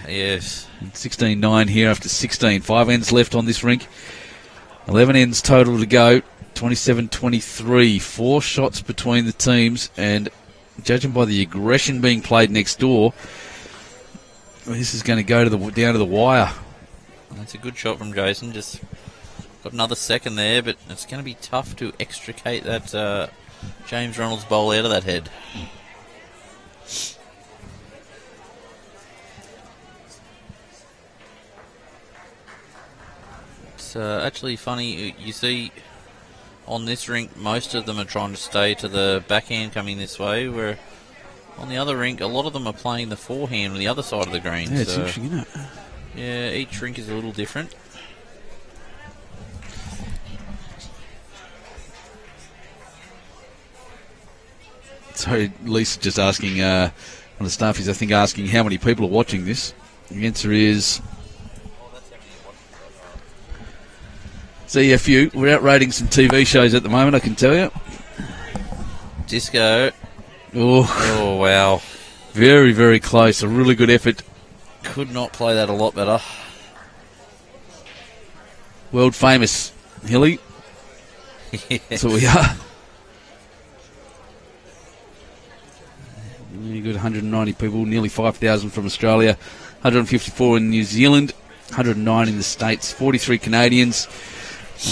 Yes. 16-9 here after 16. 5 ends left on this rink. 11 ends total to go. 27-23. 4 shots between the teams, and judging by the aggression being played next door, this is going to go down to the wire. That's a good shot from Jason. Just got another second there, but it's going to be tough to extricate that James Reynolds bowl out of that head. It's actually funny. You see on this rink, most of them are trying to stay to the backhand coming this way, where on the other rink, a lot of them are playing the forehand on the other side of the green. Yeah, it's interesting, isn't it? Yeah, each rink is a little different. So Lisa just asking, one of the staff is, I think, asking how many people are watching this. The answer is... So yeah, a few. We're out rating some TV shows at the moment, I can tell you. Disco. Oh, wow. Very, very close. A really good effort. Could not play that a lot better. World famous Hilly. Yes. That's what we are. Really good, 190 people, nearly 5,000 from Australia, 154 in New Zealand, 109 in the States, 43 Canadians.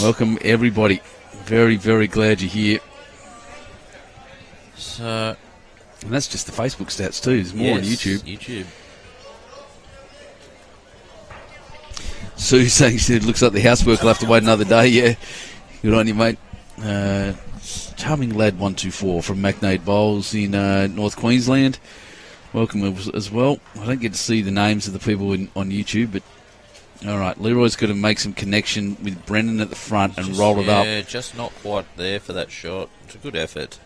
Welcome everybody. Very, very glad you're here. So, and that's just the Facebook stats too. There's more on YouTube. Sue saying she said, looks like the housework will have to wait another day. Yeah, good on you, mate. Charming Lad 124 from Magnate Bowls in North Queensland. Welcome as well. I don't get to see the names of the people on YouTube, but all right, Leroy's got to make some connection with Brennan at the front and roll it up. Yeah, just not quite there for that shot. It's a good effort.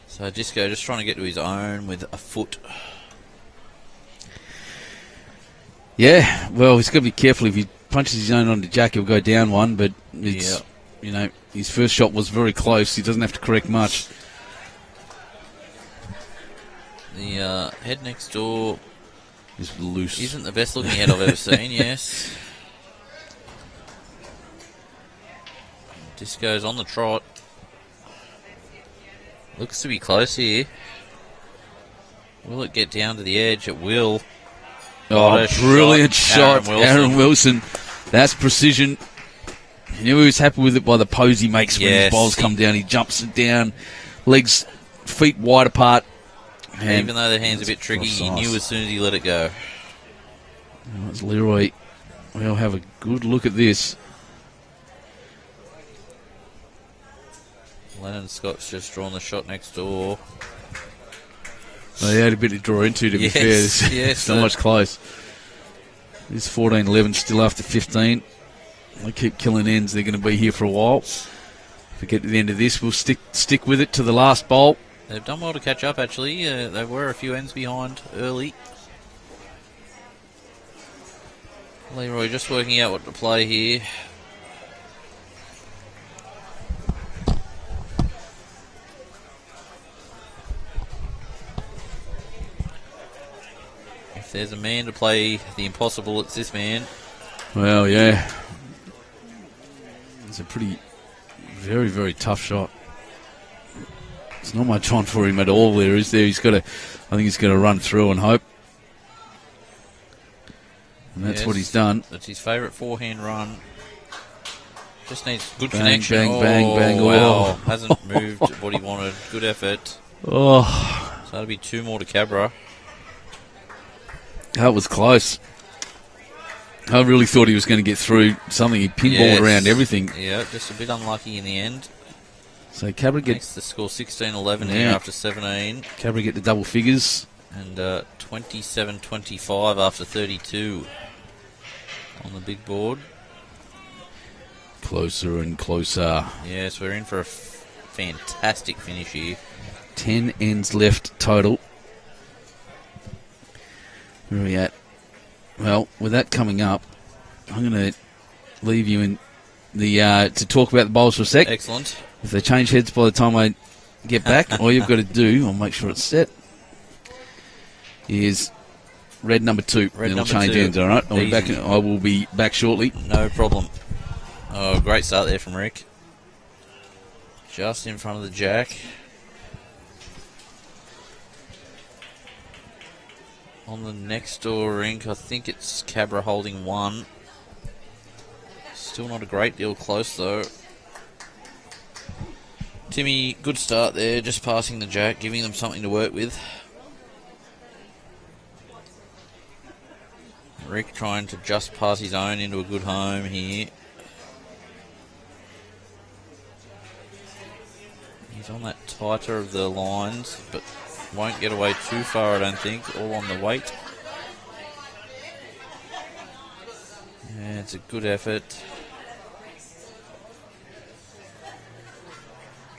So Disco just trying to get to his own with a foot. Yeah, well, he's got to be careful. If he punches his own onto Jack, he'll go down one, but it's, you know, his first shot was very close. He doesn't have to correct much. The head next door is loose. Isn't the best looking head I've ever seen, yes. Disco's on the trot. Looks to be close here. Will it get down to the edge? It will. Oh, brilliant shot. Aaron Wilson. That's precision. He knew he was happy with it by the pose he makes when his bowls come down. He jumps it down, legs, feet wide apart. And even though the hand's a bit tricky, he knew as soon as he let it go. That's Leroy. We'll have a good look at this. Lennon Scott's just drawn the shot next door. They had a bit to draw into, to be fair. Yes, not much close. This 14-11 still after 15. They keep killing ends. They're going to be here for a while. If we get to the end of this, we'll stick with it to the last bowl. They've done well to catch up, actually. They were a few ends behind early. Leroy just working out what to play here. If there's a man to play the impossible, it's this man. Well, yeah. It's a very, very tough shot. There's not much on for him at all there, is there? I think he's got to run through and hope. And that's what he's done. That's his favourite forehand run. Just needs good bang, connection. Bang, bang, bang. Wow. Hasn't moved what he wanted. Good effort. Oh. So that'll be two more to Cabra. That was close. I really thought he was going to get through something. He pinballed around everything. Yeah, just a bit unlucky in the end. So Cabra makes the score 16-11 here after 17. Cabra get the double figures. And 27-25 after 32 on the big board. Closer and closer. Yes, we're in for a fantastic finish here. 10 ends left total. Where are we at? Well, with that coming up, I'm going to leave you in the to talk about the bowls for a sec. Excellent. If they change heads by the time I get back, all you've got to do, I'll make sure it's set, is red number 2. Red It'll number change 2. ends, all right? I will be back shortly. No problem. Oh, great start there from Rick. Just in front of the jack. On the next door rink, I think it's Cabra holding 1. Still not a great deal close, though. Timmy, good start there, just passing the jack, giving them something to work with. Rick trying to just pass his own into a good home here. He's on that tighter of the lines, but won't get away too far, I don't think. All on the weight. Yeah, it's a good effort.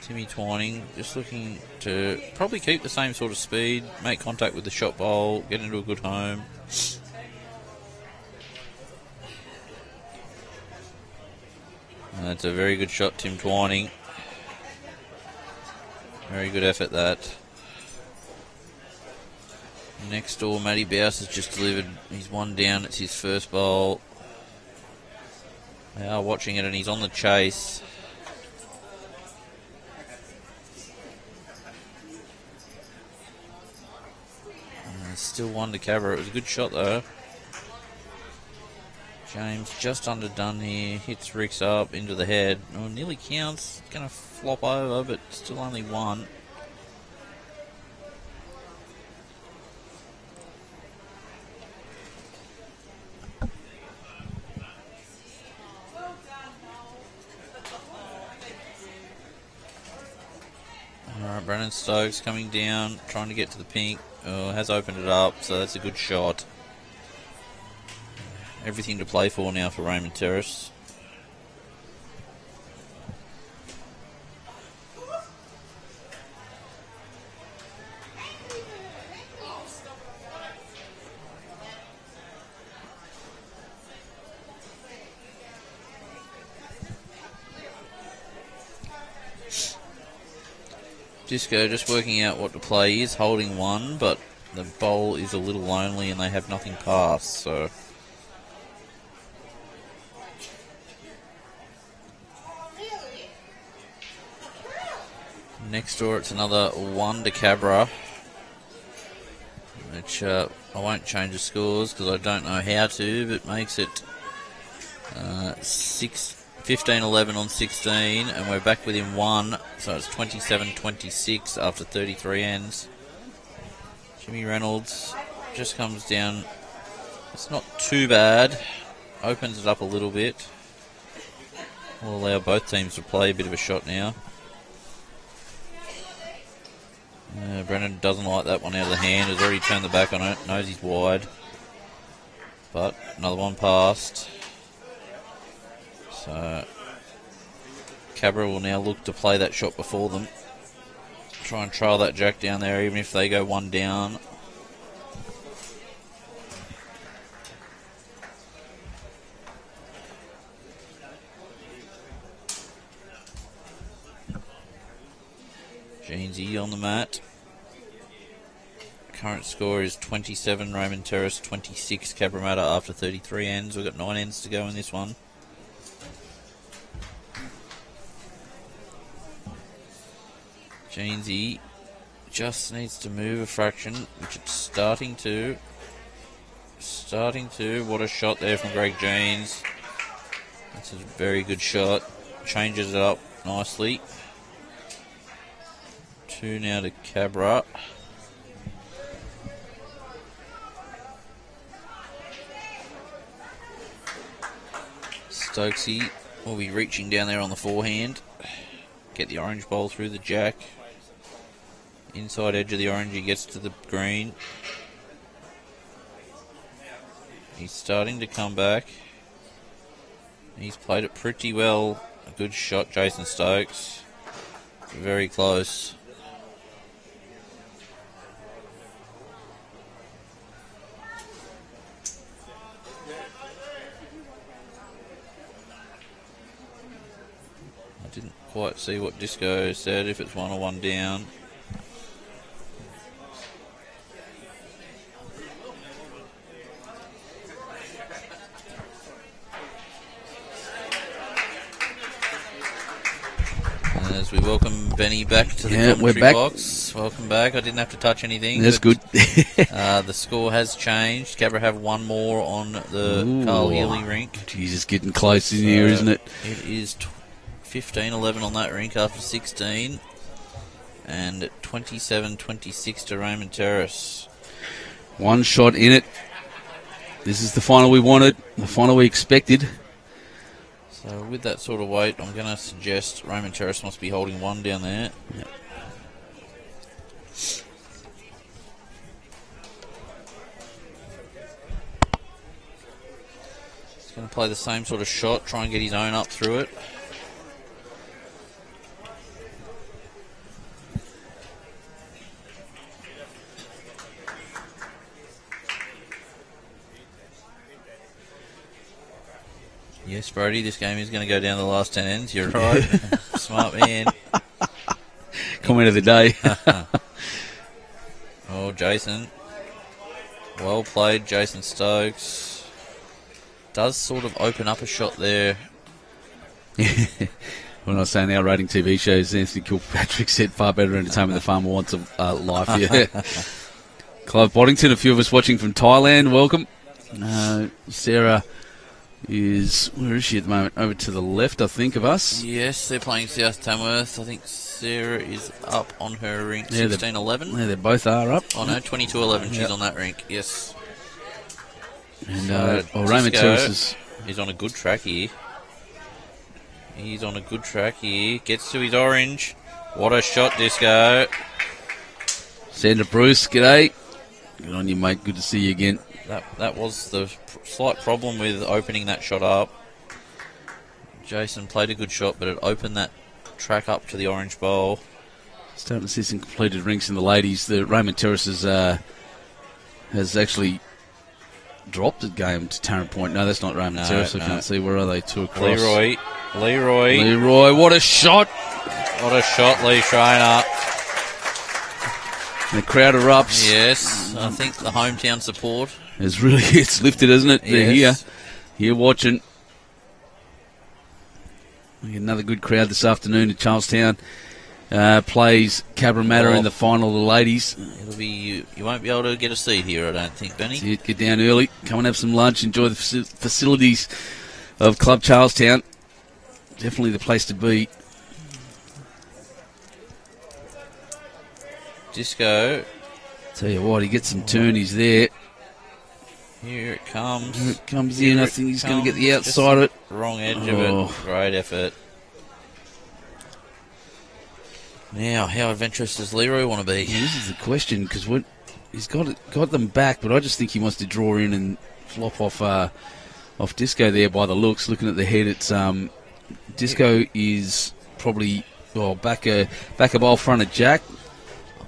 Timmy Twining just looking to probably keep the same sort of speed, make contact with the shot bowl, get into a good home. And that's a very good shot, Tim Twining. Very good effort, that. Next door, Matty Bouse has just delivered. He's one down. It's his first bowl. They are watching it, and he's on the chase. And still one to Cabra. It was a good shot, though. James just underdone here. Hits Ricks up into the head. Oh, nearly counts. Going to flop over, but still only one. Brennan Stokes coming down, trying to get to the pink. Has opened it up, so that's a good shot. Everything to play for now for Raymond Terrace. Disco just working out what to play. He is holding one, but the bowl is a little lonely and they have nothing past, so... Next door it's another 1 to Cabra, which I won't change the scores because I don't know how to, but makes it 15-11 on 16, and we're back within 1, so it's 27-26 after 33 ends. Jimmy Reynolds just comes down. It's not too bad. Opens it up a little bit. Will allow both teams to play a bit of a shot now. Brennan doesn't like that one out of the hand. Has already turned the back on it. Knows he's wide. But another one passed. So Cabra will now look to play that shot before them. Try and trail that jack down there, even if they go one down. Jeansy on the mat. Current score is 27 Raymond Terrace, 26 Cabramatta after 33 ends. We've got 9 ends to go in this one. Jeansy just needs to move a fraction, which it's starting to. What a shot there from Greg Jeans. That's a very good shot. Changes it up nicely. 2 now to Cabra. Stokesy will be reaching down there on the forehand. Get the orange bowl through the jack. Inside edge of the orange, he gets to the green. He's starting to come back. He's played it pretty well. A good shot, Jason Stokes. Very close. I didn't quite see what Disco said, if it's 1 or 1 down. As we welcome Benny back to the commentary we're back. box. Welcome back. I didn't have to touch anything. That's good. The score has changed. Cabra have 1 more on the Carl Healy rink. Jesus, getting close in here, isn't it? It is 15-11 on that rink after 16. And 27-26 to Raymond Terrace. 1 shot in it. This is the final we wanted, the final we expected. So with that sort of weight, I'm going to suggest Raymond Terrace must be holding 1 down there. Yep. He's going to play the same sort of shot, try and get his own up through it. Yes, Brody, this game is going to go down the last 10 ends. You're right. Smart man. Comment of the day. Oh, Jason. Well played, Jason Stokes. Does sort of open up a shot there. When I was saying our rating TV shows, Anthony Kilpatrick said far better entertainment the farmer wants a life. Yeah. Clive Boddington, a few of us watching from Thailand, welcome. Sarah is, where is she at the moment? Over to the left, I think, of us. Yes, they're playing South Tamworth. I think Sarah is up on her rink, 16-11. Yeah, they both are up. Oh no, 22-11. She's on that rink. Yes. And Disco Raymond Terrace is on a good track here. He's on a good track here. Gets to his orange. What a shot, Disco. Sandra Bruce, g'day. Good on you, mate. Good to see you again. That was the slight problem with opening that shot up. Jason played a good shot, but it opened that track up to the orange bowl. Starting to see some completed rinks in the ladies. The Raymond Terrace has actually dropped the game to Tarrant Point. No, that's not Raymond Terrace. I can't see. Where are they? Two across. Leroy, what a shot! What a shot, Lee Schreiner. The crowd erupts. Yes, I think the hometown support. It's lifted, isn't it? They're Yes. here watching. We get another good crowd this afternoon at Charlestown. Plays Cabramatta in the final of the ladies. It'll be you won't be able to get a seat here, I don't think, Benny. See it, get down early, come and have some lunch, enjoy the facilities of Club Charlestown. Definitely the place to be. Disco. Tell you what, he gets some turnies there. Here it comes. Here it comes in. I think he's going to get the outside of it. Wrong edge of it. Great effort. Now, how adventurous does Leroy want to be? Yeah, this is the question, because he's got them back, but I just think he wants to draw in and flop off Disco there by the looks. Looking at the head, it's Disco is probably back a bowl front of Jack.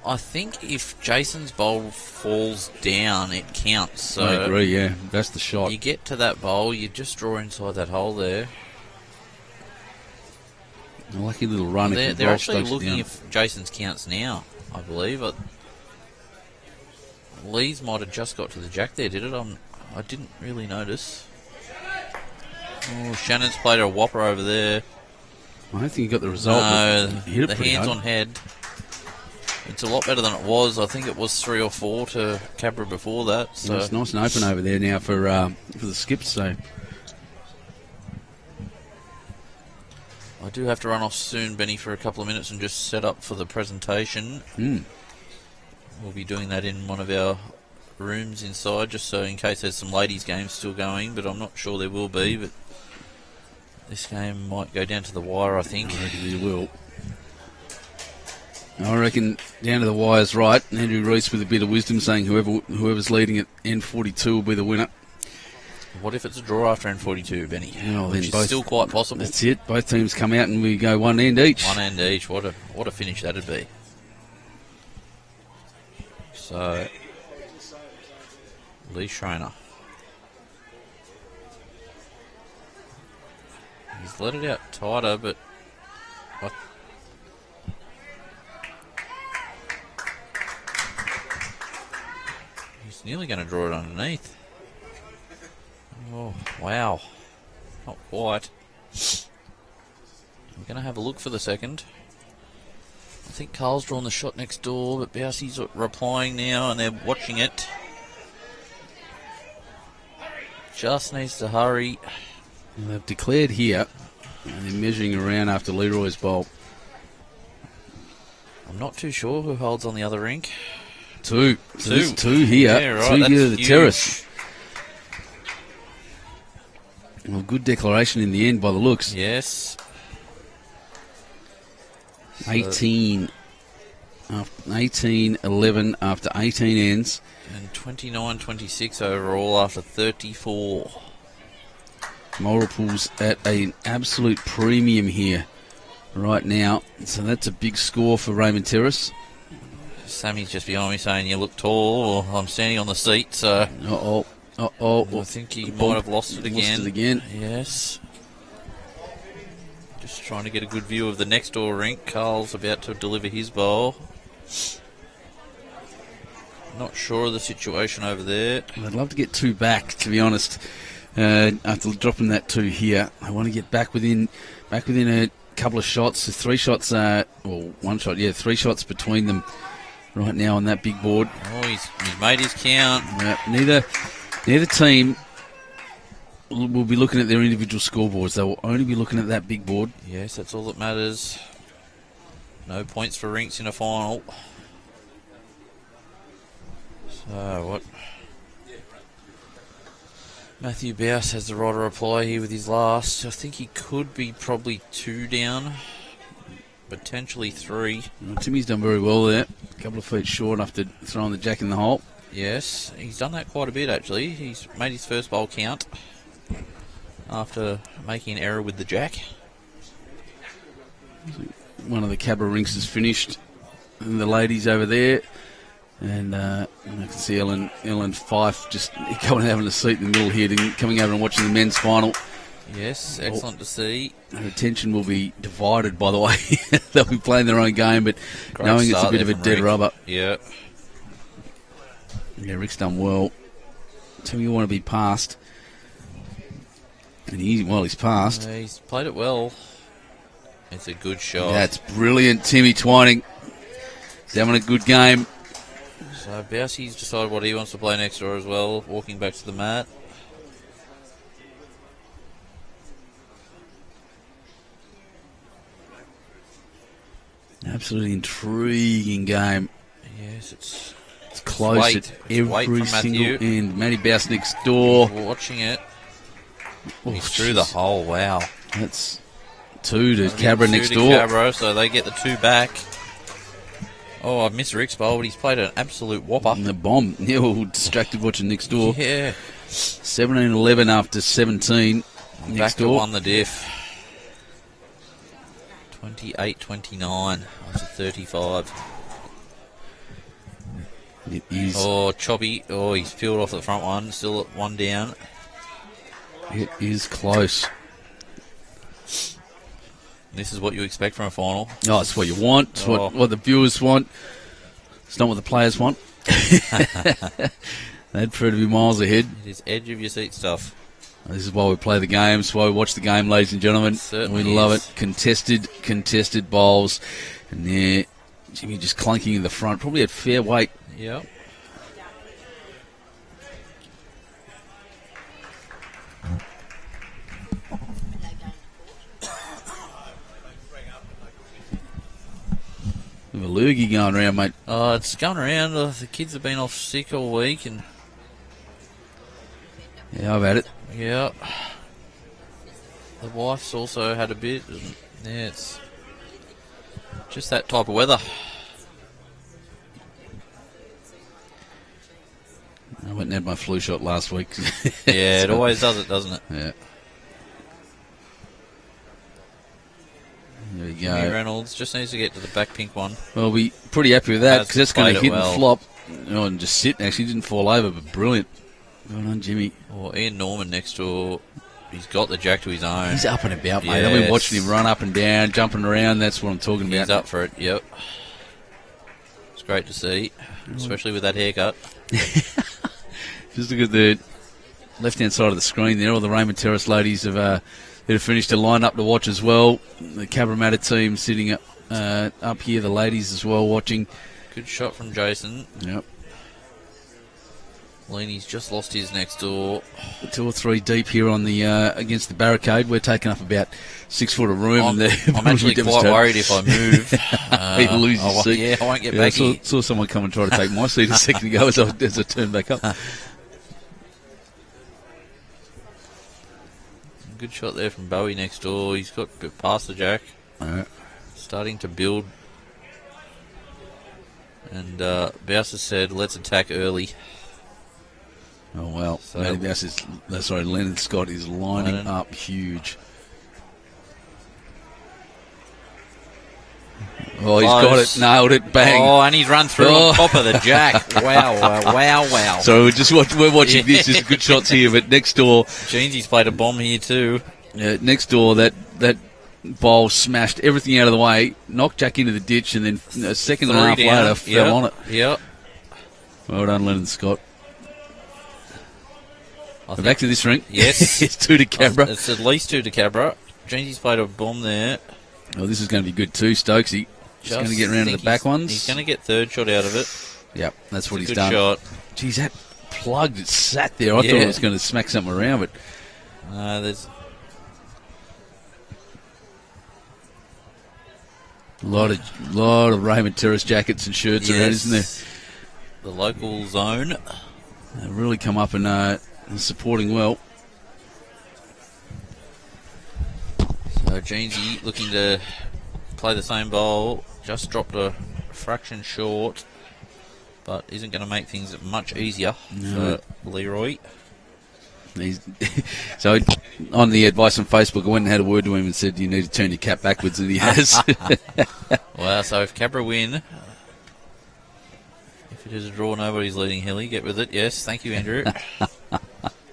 I think if Jason's bowl falls down, it counts. So I agree, yeah. That's the shot. you get to that bowl, you just draw inside that hole there. A lucky little run. They're actually looking if Jason's counts now, I believe. Lee's might have just got to the jack there, did it? I didn't really notice. Oh, Shannon's played a whopper over there. I don't think he got the result. No, he hit it the pretty hands hard. on head. It's a lot better than it was. I think it was 3 or 4 to Cabra before that. So It's nice and open over there now for the skips. So I do have to run off soon, Benny, for a couple of minutes and just set up for the presentation. We'll be doing that in one of our rooms inside, just so in case there's some ladies' games still going, but I'm not sure there will be. But this game might go down to the wire, I think. I reckon he will. I reckon down to the wire's right. Andrew Reese with a bit of wisdom saying whoever's leading at N42 will be the winner. What if it's a draw after N42, Benny? Oh, Which is still quite possible. That's it. Both teams come out and we go one end each. One end each. What a finish that'd be. So, Lee Schreiner. He's let it out tighter, but he's nearly going to draw it underneath. Oh, wow. Not quite. We're going to have a look for the second. I think Carl's drawn the shot next door, but Bowsie's replying now, and they're watching it. Just needs to hurry. Well, they've declared here, and they're measuring around after Leroy's bowl. I'm not too sure who holds on the other rink. Two. So there's two here. Yeah, right. Two That's here at the huge. Terrace. Well, good declaration in the end by the looks. Yes. 18, 11 after 18 ends. And 29-26 overall after 34. Multiples at an absolute premium here right now. So that's a big score for Raymond Terrace. Sammy's just behind me saying you look tall, or I'm standing on the seat, so I think he might have lost it again. Lost it again. Yes. Just trying to get a good view of the next door rink. Carl's about to deliver his bowl. Not sure of the situation over there. I'd love to get two back, to be honest. After dropping that two here, I want to get back within a couple of shots. So 3 shots, one shot, 3 shots between them right now on that big board. Oh, he's made his count. Neither team will be looking at their individual scoreboards. They will only be looking at that big board. Yes, that's all that matters. No points for rinks in a final. So, what? Matthew Bowes has the right to reply here with his last. I think he could be probably 2 down. Potentially 3. Well, Timmy's done very well there. A couple of feet short after throwing the jack in the hole. Yes, he's done that quite a bit actually. He's made his first bowl count after making an error with the jack. One of the Cabra rinks is finished, and the ladies over there, and I can see Ellen Fife just going and having a seat in the middle here, coming over and watching the men's final. Yes, excellent to see. Her attention will be divided, by the way. They'll be playing their own game, but Great knowing it's a start bit of there a from dead Rick. rubber. Yeah. Yeah, Rick's done well. Timmy want to be passed, and he's passed. He's played it well. It's a good shot. That's brilliant, Timmy Twining. He's having a good game. So Bowsey's decided what he wants to play next door as well, walking back to the mat. Absolutely intriguing game. Yes, it's Close weight. at It's weight every from single Matthew. end. Matty Bouse next door. Watching it. Oh, He's through the jeez. hole. Wow. That's 2 to Cabra next door. Cabra, so they get the 2 back. Oh, I've missed Rick's bowl, but he's played an absolute whopper. And the bomb. Yeah, well, distracted watching next door. Yeah. 17-11 after 17. Back Next to door. 1 the diff. 28-29 after 35. It is. Oh, choppy. Oh, he's peeled off the front one. Still at 1 down. It is close. This is what you expect from a final. Oh, it's what you want. It's Oh. what the viewers want. It's not what the players want. They'd prefer to be miles ahead. It is edge of your seat stuff. This is why we play the game. It's why we watch the game, ladies and gentlemen. Certainly we love is. it. Contested bowls. And there, Jimmy just clunking in the front. Probably at fair weight. Yep. We have a loogie going around, mate. Oh, it's going around. The kids have been off sick all week, and Yeah, I've had it. yeah, the wife's also had a bit. And yeah, it's just that type of weather. I went and had my flu shot last week. Yeah, it So, always does it, doesn't it? Yeah. There we Jimmy go. Reynolds just needs to get to the back pink one. Well, we'll be pretty happy with that Has because that's going to played hit it well. and flop. Oh, and just sit. Actually, didn't fall over, but brilliant. Well done, Jimmy. Or Ian Norman next door. He's got the jack to his own. He's up and about, mate. I've been Yes. watching him run up and down, jumping around. That's what I'm talking He's about. up for it. Yep. It's great to see, especially with that haircut. Just look at the left-hand side of the screen there. All the Raymond Terrace ladies have finished a line-up to watch as well. The Cabramatta team sitting up here, the ladies as well watching. Good shot from Jason. Yep. Leany's just lost his next door. 2 or 3 deep here on the against the barricade. We're taking up about 6 foot of room. I'm actually quite worried if I move. He'll lose his seat. Yeah, I won't get Yeah, I back here. saw someone come and try to take my seat a second ago as I turned back up. Good shot there from Bowie next door. He's got a bit past the jack. Alright. Starting to build. And Bowser said, let's attack early. Oh, well. So- Leonard Scott is lining Lennon. up huge. Oh, he's got Close. it. Nailed it. Bang. Oh, and he's run through Oh. on top of the jack. Wow. So we're watching Yeah. this. There's good shots here, but next door, Jeansy's played a bomb here too. next door, that bowl smashed everything out of the way, knocked Jack into the ditch, and then a second and a half later fell on it. Yep. Well done, Leonard Scott. I We're think- back to this ring. Yes. It's 2 to Cabra. It's at least 2 to Cabra. Jeansy's played a bomb there. Oh, this is going to be good too, Stokesy. Just going to get around to think the back he's- ones. He's going to get third shot out of it. Yep, that's what It's he's a good done. shot. Geez, that plugged. It sat there. I thought Yeah. it was going to smack something around, but There's a lot of Raymond Terrace jackets and shirts around, isn't there? the local zone. They've really come up and supporting well. So Jeansy looking to play the same bowl. Just dropped a fraction short, but isn't going to make things much easier for Leroy. So on the advice on Facebook, I went and had a word to him and said, you need to turn your cap backwards, and he has. Well, so if Cabra win, if it is a draw, nobody's leading Hilly. Get with it. Yes, thank you, Andrew.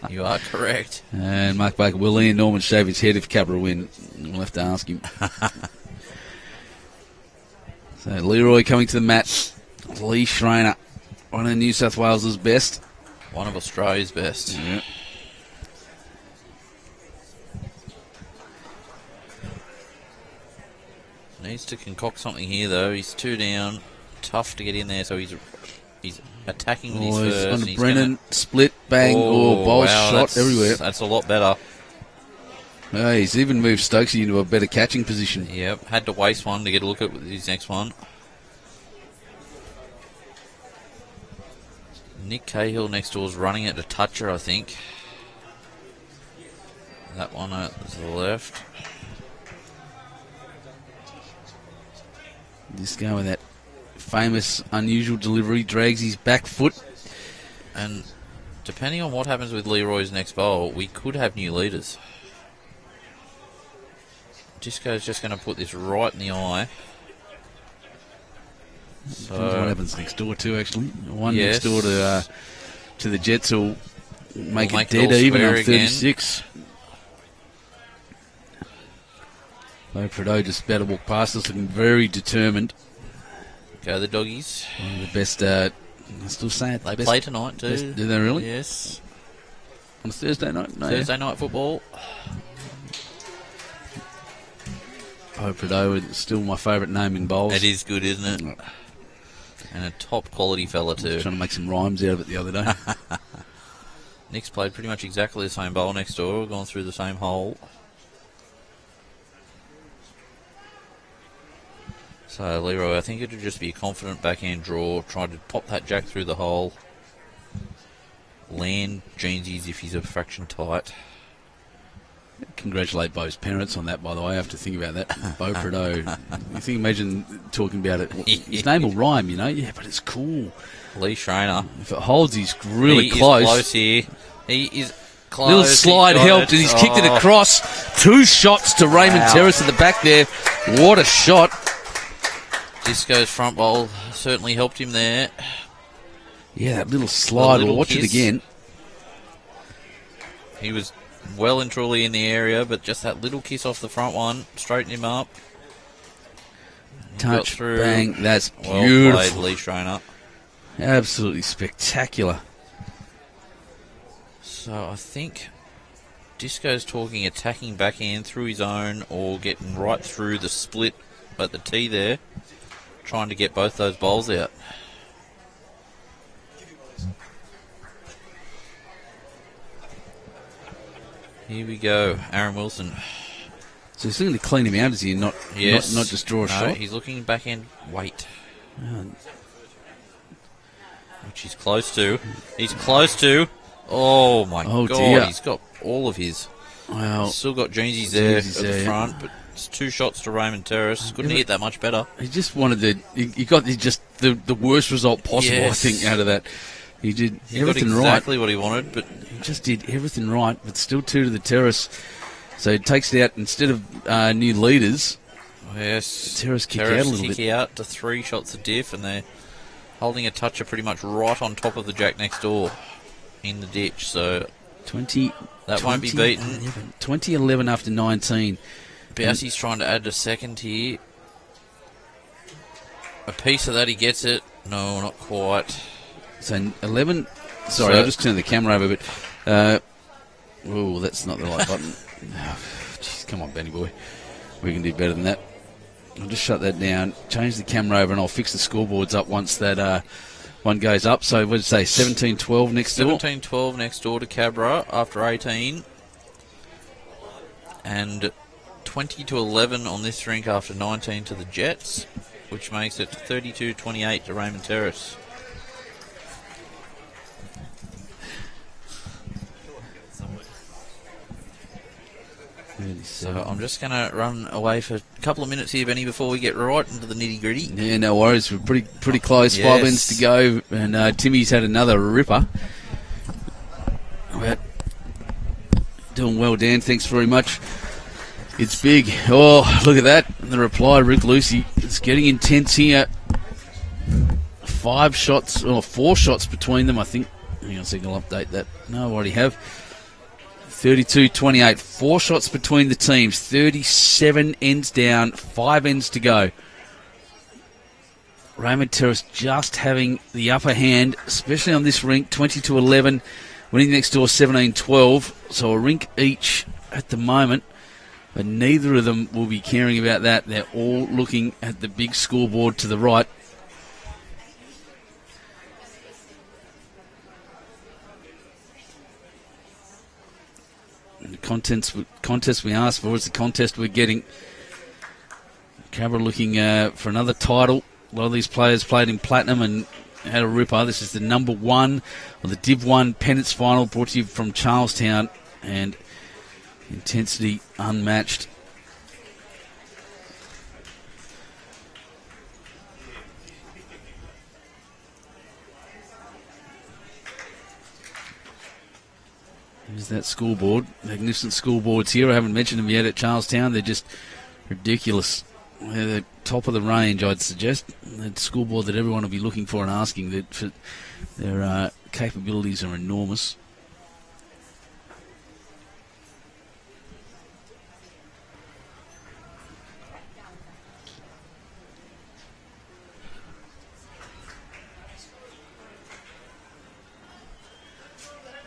You are correct. And Mark Baker, will Ian Norman shave his head if Cabra win? We'll have to ask him. So Leroy coming to the mat. Lee Schreiner, one of New South Wales' best. One of Australia's best. Yeah. Needs to concoct something here, though. He's 2 down. Tough to get in there, so he's attacking with his first. On and the he's Brennan, split, bang, Bowls shot everywhere. That's a lot better. Oh, he's even moved Stokesy into a better catching position. Yep, had to waste one to get a look at his next one. Nick Cahill next door is running it to toucher, I think. That one to the left. Just going with that famous, unusual delivery, drags his back foot. And depending on what happens with Leroy's next bowl, we could have new leaders. Disco's just going to put this right in the eye. So What happens next door too, actually. One Yes. next door to the Jets will make We'll it make it dead all even on square again. 36. Bo Prideaux just about to walk past us, looking very determined. go the doggies. One of the best, I still say it. They best, play tonight too. best, do they really? Yes. On a Thursday night? No. Thursday night football. Bo Prideaux is still my favourite name in bowls. It is good, isn't it? And a top quality fella too. Trying to make some rhymes out of it the other day. Nick's played pretty much exactly the same bowl next door, gone through the same hole. So Leroy, I think it would just be a confident backhand draw, try to pop that jack through the hole, land Jeansies if he's a fraction tight. Congratulate Bo's parents on that, by the way. I have to think about that. Bo Prideaux. You think, imagine talking about it. His name will rhyme, you know? Yeah, but it's cool. Lee Schreiner. If it holds, he's really He close. is close here. He is close. Little slide He's got helped, it. and he's kicked it across. 2 shots to Raymond Terrace at the back there. What a shot. Disco's front bowl certainly helped him there. Yeah, that little slide. little We'll watch it kiss. again. He was well and truly in the area, but just that little kiss off the front one straightened him up. Got Touch, through. bang. That's Well beautiful. played, Lee Schreiner. Absolutely spectacular. So I think Disco's talking attacking backhand through his own or getting right through the split at the tee there, trying to get both those bowls out. Here we go, Aaron Wilson. So he's looking to clean him out, is he? Not just draw a No, shot. he's looking backhand weight. Which he's close to. He's close to. Oh my Oh, god, dear. he's got all of his. Well, Still got Jeansies there Jeansies at there, the yeah. front, but it's 2 shots to Raymond Terrace. Couldn't Yeah, hit that much better. he just wanted to. He got just the worst result possible, Yes. I think, out of that. He did He got everything exactly what he wanted, but right. He just did everything right, but still 2 to the Terrace. So he takes it out instead of new leaders. yes, Terrace kick out a little kick bit. out to 3 shots of diff, and they're holding a toucher pretty much right on top of the jack next door in the ditch. So 20. that won't be beaten. 20-11 after 19. Bowsie's trying to add a second here. A piece of that, he gets it. No, not quite. So 11. Sorry, So- I'll just turn the camera over a bit. Oh, that's not the right button. Oh, jeez, come on, Benny boy. We can do better than that. I'll just shut that down, change the camera over, and I'll fix the scoreboards up once that one goes up. So what did you say, 17-12 next door? 17-12 next door to Cabra after 18. And 20-11 on this rink after 19 to the Jets, which makes it 32-28 to Raymond Terrace. So I'm just going to run away for a couple of minutes here, Benny, before we get right into the nitty-gritty. Yeah, no worries. We're pretty close. Yes. 5 ends to go, and Timmy's had another ripper. But doing well, Dan. Thanks very much. It's big. Oh, look at that. The reply, Rick Lucy. It's getting intense here. 4 shots between them, I think. Hang on a second, I'll update that. No, I already have. 32-28. 4 shots between the teams. 37 ends down. 5 ends to go. Raymond Terrace just having the upper hand, especially on this rink. 20-11. Winning next door 17-12. So a rink each at the moment. But neither of them will be caring about that. They're all looking at the big scoreboard to the right. And the contest we asked for is the contest we're getting. Cabra looking for another title. A lot of these players played in Platinum and had a ripper. This is the number 1 of the Div 1 Pennant's final, brought to you from Charlestown, and intensity unmatched. Here's that scoreboard. Magnificent scoreboards here. I haven't mentioned them yet at Charlestown. They're just ridiculous. They're the top of the range, I'd suggest. The scoreboard that everyone will be looking for and asking. Their capabilities are enormous.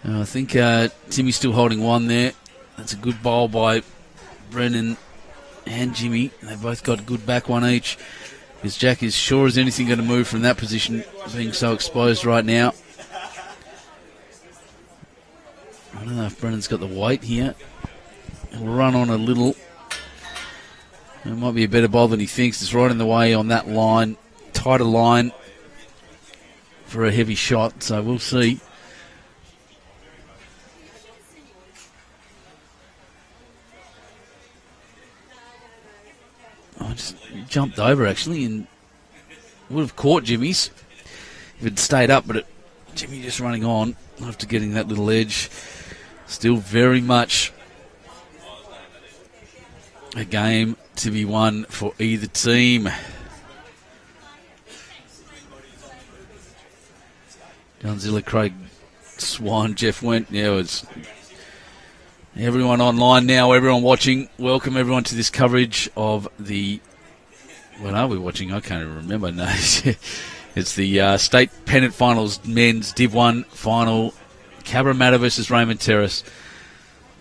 I think Timmy's still holding one there. That's a good bowl by Brennan and Jimmy. They've both got a good back one each. Because Jack is sure as anything going to move from that position, being so exposed right now. I don't know if Brennan's got the weight here. He'll run on a little. It might be a better bowl than he thinks. It's right in the way on that line. Tighter line for a heavy shot, so we'll see. I just jumped over actually and would have caught Jimmy's if it stayed up, but Jimmy just running on after getting that little edge. Still very much a game to be won for either team. Godzilla, Craig, Swan, Jeff Went. Yeah, it's everyone online now, everyone watching. Welcome everyone to this coverage of the... What are we watching? I can't even remember. No, it's the State Pennant Finals Men's Div 1 Final. Cabramatta versus Raymond Terrace.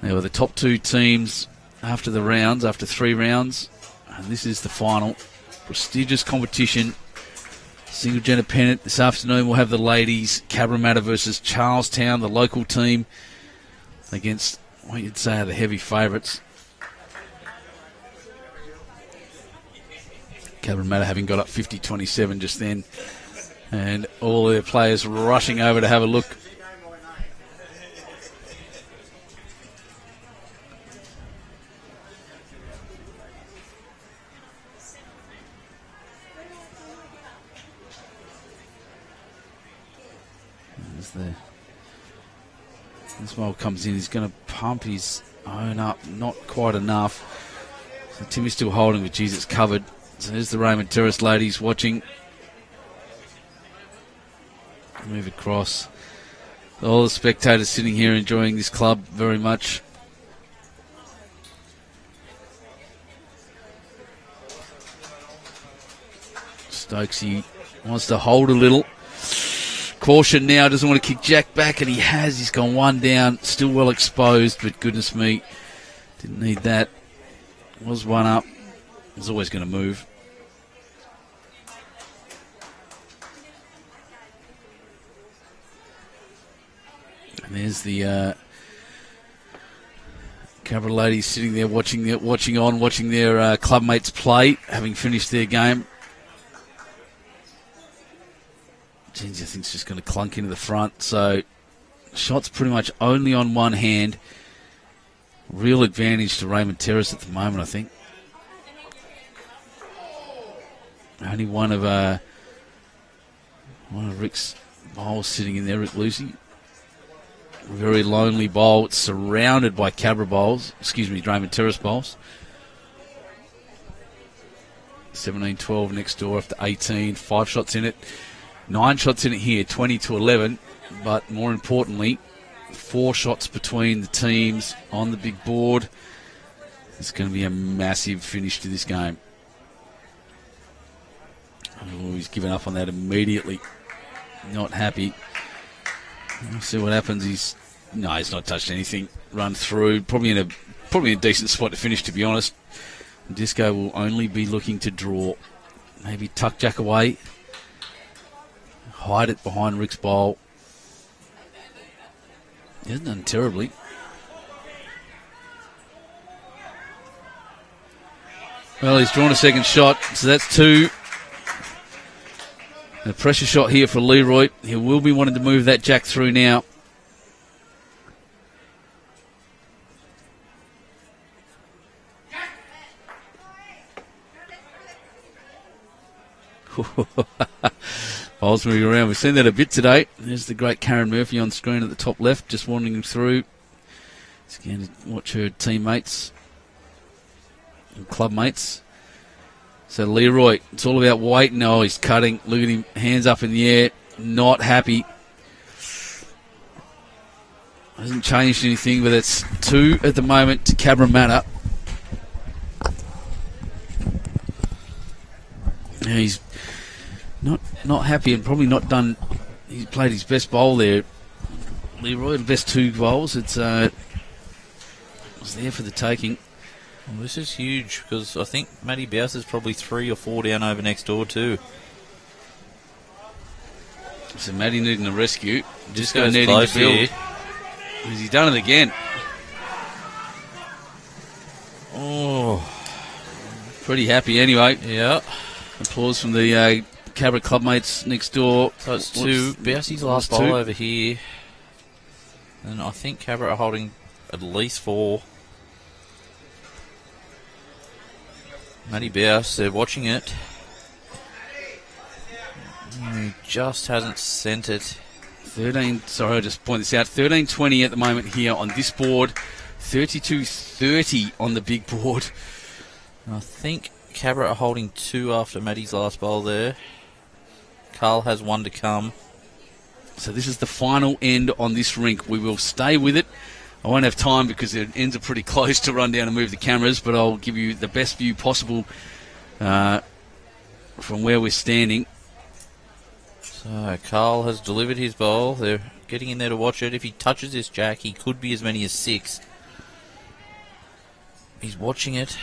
They were the top 2 teams after the rounds, after 3 rounds. And this is the final. Prestigious competition. Single gender pennant. This afternoon we'll have the ladies. Cabramatta versus Charlestown, the local team, against what you'd say are the heavy favourites. Cabramatta having got up 50-27 just then. And all their players rushing over to have a look. This ball comes in, he's going to pump his own up, not quite enough. So Timmy's still holding, but geez, it's covered. So there's the Raymond Terrace ladies watching. Move across. All the spectators sitting here enjoying this club very much. Stokesy wants to hold a little. Caution now, doesn't want to kick Jack back, and he has. He's gone one down, still well exposed, but goodness me, didn't need that. Was one up. Was always going to move. And there's the Cabra ladies sitting there watching their club mates play, having finished their game. Jeez, I think it's just going to clunk into the front. So, shots pretty much only on one hand. real advantage to Raymond Terrace at the moment, I think. Only one of Rick's bowls sitting in there, Rick Lucy. Very lonely bowl. It's surrounded by Raymond Terrace bowls. 17-12 next door after 18. 5 shots in it. 9 shots in it here, 20-11. But more importantly, 4 shots between the teams on the big board. It's going to be a massive finish to this game. Oh, he's given up on that immediately. Not happy. We'll see what happens. He's not touched anything. Run through. Probably in a decent spot to finish, to be honest. Disco will only be looking to draw. Maybe tuck Jack away. Hide it behind Rick's bowl. He hasn't done terribly. Well, he's drawn a second shot, so that's 2. A pressure shot here for Leroy. He will be wanting to move that Jack through now. Bowls moving around. We've seen that a bit today. There's the great Karen Murphy on screen at the top left, just wandering him through. He's going to watch her teammates and club mates. So Leroy, it's all about waiting. Oh, he's cutting. Look at him, hands up in the air. Not happy. Hasn't changed anything, but it's 2 at the moment to Cabramatta. Yeah, he's not happy and probably not done. He's played his best bowl there. Leroy, the best 2 bowls. It was there for the taking. Well, this is huge because I think Matty Bowes is probably 3 or 4 down over next door too. So Matty needing a rescue. Just goes needing close to build. here. Has he done it again? Oh, pretty happy anyway. yeah. Applause from the Cabra club mates next door. So it's 2. Bowsey's last bowl 2? over here. And I think Cabra are holding at least 4. Matty Bowes, they're watching it. He just hasn't sent it. 13, sorry, I'll just point this out. 13-20 at the moment here on this board. 32-30 on the big board. I think Cabra are holding 2 after Matty's last bowl there. Carl has 1 to come. So this is the final end on this rink. We will stay with it. I won't have time because the ends are pretty close to run down and move the cameras, but I'll give you the best view possible from where we're standing. So Carl has delivered his bowl. They're getting in there to watch it. If he touches this Jack, he could be as many as 6. He's watching it.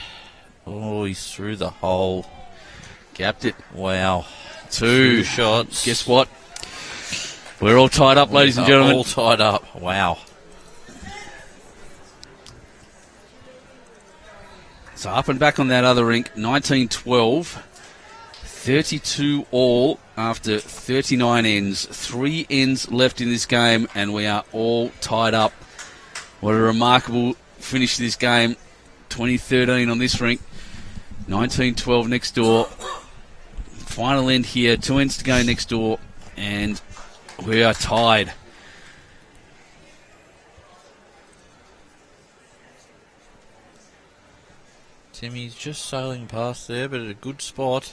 Oh, he's through the hole. Gapped it. Wow. 2 shots. Guess what? We're all tied up, ladies and gentlemen. All tied up. Wow. So up and back on that other rink, 19-12, 32 all after 39 ends. 3 ends left in this game, and we are all tied up. What a remarkable finish to this game. 2013 on this rink, 19-12 next door. Final end here, 2 ends to go next door, and we are tied. Timmy's just sailing past there, but at a good spot.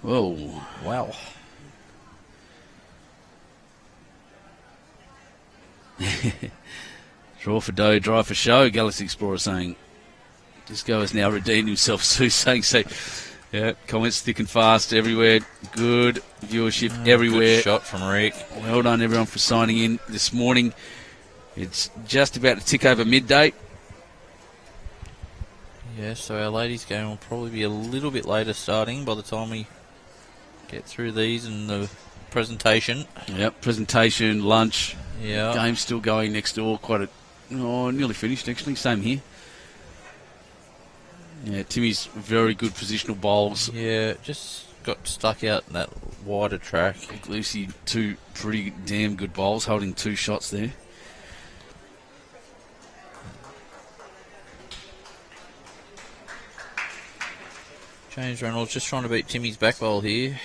Whoa. Wow. Draw for dough, drive for show, Galaxy Explorer saying. Disco has now redeemed himself, Sue saying so. Yeah, comments thick and fast everywhere. Good viewership everywhere. Good shot from Rick. Well done, everyone, for signing in this morning. It's just about to tick over midday. Yeah, so our ladies' game will probably be a little bit later starting by the time we get through these and the presentation. Yep, presentation, lunch. Yeah. Game still going next door. Nearly finished, actually. Same here. Yeah, Timmy's very good positional bowls. Yeah, just got stuck out in that wider track. Lucy, two pretty damn good bowls, holding 2 shots there. James Reynolds just trying to beat Timmy's back bowl here.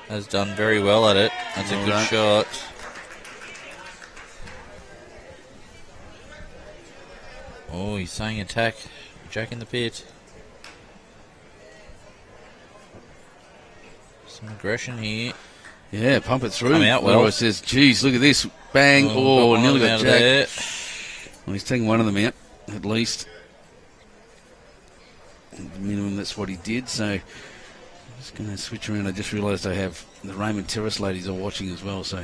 Has done very well at it. That's a Well good done. shot. Oh, he's saying attack. Jack in the pit. Some aggression here. Yeah, pump it through. Coming out well. Leroy says, geez, look at this. Bang. Oh, one nearly of them got out of Jack. there. Well, he's taking one of them out, at least. At the minimum, that's what he did. So, I'm just going to switch around. I just realised I have the Raymond Terrace ladies are watching as well. So,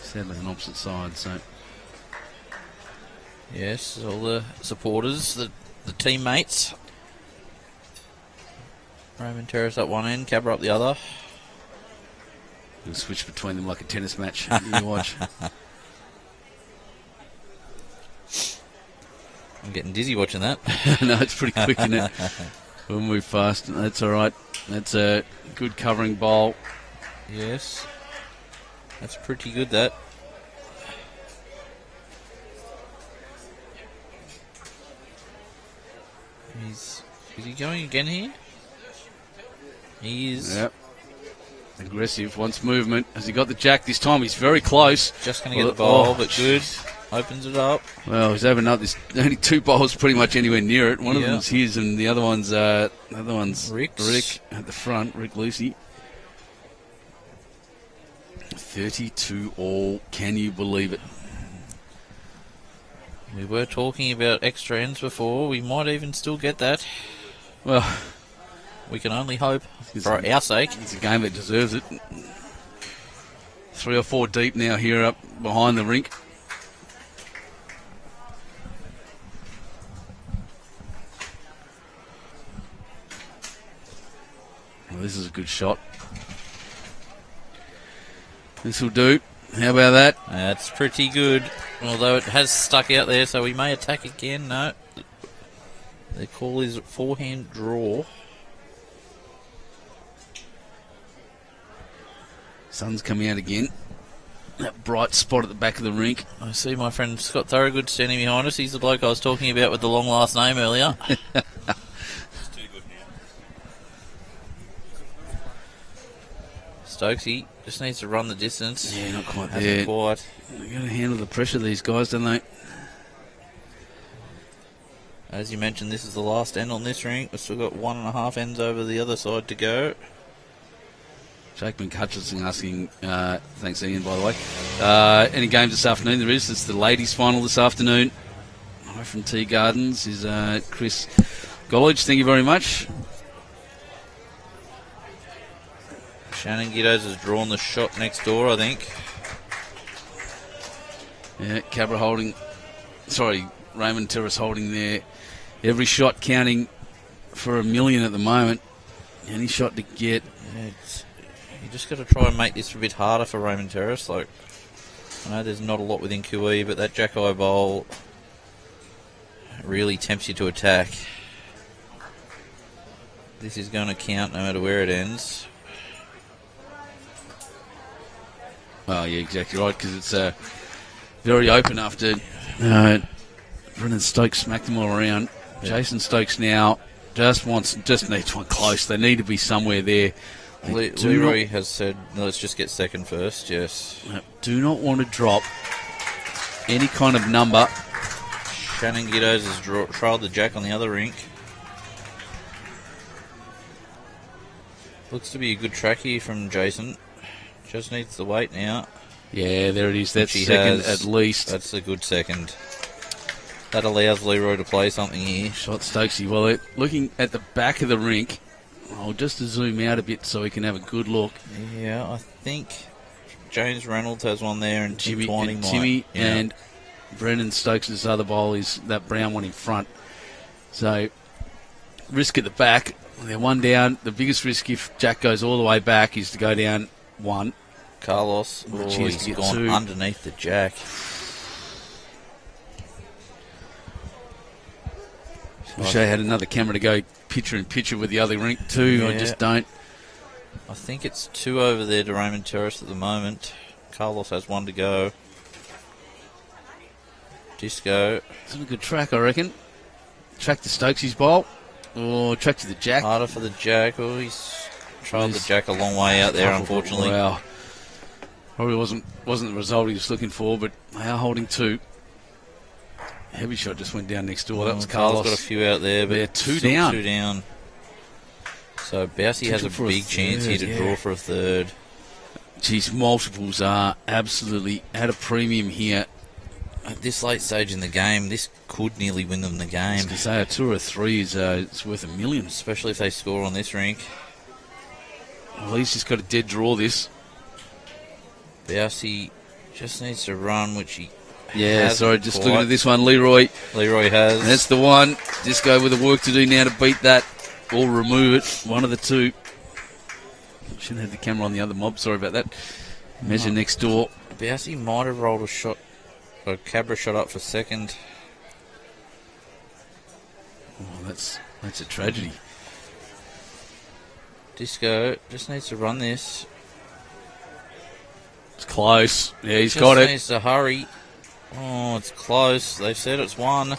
sadly, on opposite sides. So, Yes, all the supporters, the teammates. Raymond Terrace up one end, Cabra up the other. we'll switch between them like a tennis match. You watch. I'm getting dizzy watching that. No, it's pretty quick, isn't it? We'll move fast. That's all right. That's a good covering bowl. Yes. That's pretty good, that. Is he going again here? He is. Yep. Aggressive, wants movement. Has he got the jack this time? He's very close. Just going to get the ball, Oh, but good. Opens it up. Well, he's opened up. There's only 2 bowls pretty much anywhere near it. One of Yeah. them's his, and the other one's Rick's. Rick at the front. Rick Lucy. 32 all. Can you believe it? We were talking about extra ends before. We might even still get that. Well, We can only hope It's for a- our sake. it's a game that deserves it. 3 or 4 deep now here up behind the rink. Well, this is a good shot. This will do. How about that? That's pretty good. Although it has stuck out there, so we may attack again. No. The call is forehand draw. Sun's coming out again. That bright spot at the back of the rink. I see my friend Scott Thorogood standing behind us. He's the bloke I was talking about with the long last name earlier. Stokesy just needs to run the distance. Yeah, not quite Hasn't there. quite. They've got to handle the pressure, these guys, don't they? As you mentioned, this is the last end on this rink. We've still got 1.5 ends over the other side to go. Jake McCutcheon asking, thanks Ian, by the way, any games this afternoon? There is. It's the ladies' final this afternoon. Hi from Tea Gardens is Chris Gollage. Thank you very much. Shannon Giddos has drawn the shot next door, I think. Yeah, Cabra holding, Raymond Terrace holding there. Every shot counting for $1 million at the moment. Any shot to get. You just got to try and make this a bit harder for Raymond Terrace. Like, I know there's not a lot within QE, but that Jack-Eye bowl really tempts you to attack. This is going to count no matter where it ends. Oh, yeah, exactly right, because it's very open after Brendan Stokes smacked them all around. Yeah. Jason Stokes now just needs one close. They need to be somewhere there. They do Leroy has said, let's just get second first, yes. do not want to drop any kind of number. Shannon Giddos has trialled the Jack on the other rink. Looks to be a good track here from Jason. Just needs the weight now. Yeah, there it is. That's Which he second has. at least. That's a good second. That allows Leroy to play something here. Shot Stokesy. Well, looking at the back of the rink, I'll just zoom out a bit so we can have a good look. Yeah, I think James Reynolds has one there, and Tim Twining might. Timmy Yeah. and Brendan Stokes' other bowl is that brown one in front. So, risk at the back. They're one down. The biggest risk if Jack goes all the way back is to go down one. Carlos, Chance to he's get gone two. underneath the Jack. Wish I had another camera to go picture in picture with the other rink too. I Yeah. just don't. I think it's 2 over there to Raymond Terrace at the moment. Carlos has 1 to go. Disco. It's not a good track, I reckon. Track to Stokes's bowl. Or track to the jack. Harder for the jack. Oh, he's tried the jack a long way out there, unfortunately. Wow. Probably wasn't the result he was looking for, but they are holding 2. Heavy shot just went down next door. That was Carlos. Got a few out there, but they're 2 still down. 2 down. So Bousey has a For a big chance here third, to draw for a third. Geez, multiples are absolutely at a premium here. At this late stage in the game, this could nearly win them the I game, was going to say a 2 or a 3 is it's worth $1 million. especially if they score on this rink. Well, he's just got a dead draw this. Bousey just needs to run, which he Yeah, hasn't sorry, just quite. looking at this one, Leroy. Leroy has. That's the one. Just go with the work to do now to beat that or remove it. One of the 2. Shouldn't have the camera on the other mob. Sorry about that. Measure next door. Bousey might have rolled a shot, a Cabra shot up for second. Oh, that's a tragedy. Disco just needs to run this. It's close. Yeah, he's Just got it. needs to hurry. Oh, it's close. They've said it's 1.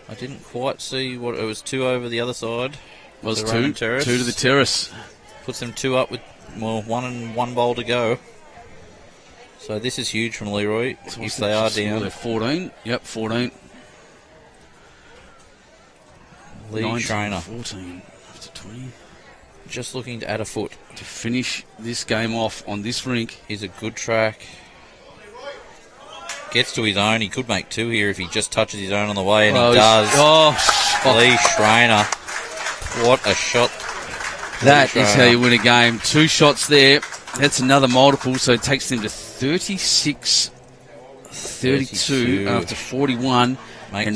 I didn't quite see what it was. 2 over the other side. Was to 2. Raymond Terrace. 2 to the terrace. Puts them 2 up with 1 and 1 bowl to go. So this is huge from Leroy. So If they are down, They're 14. Yep, 14. lead 19, trainer 14 after 20. just looking to add a foot. To finish this game off on this rink. He's a good track. Gets to his own. He could make 2 here if he just touches his own on the way, and he does. Lee Schreiner. What a shot. That is how you win a game. 2 shots there. That's another multiple, so it takes them to 36, 32 after 41. And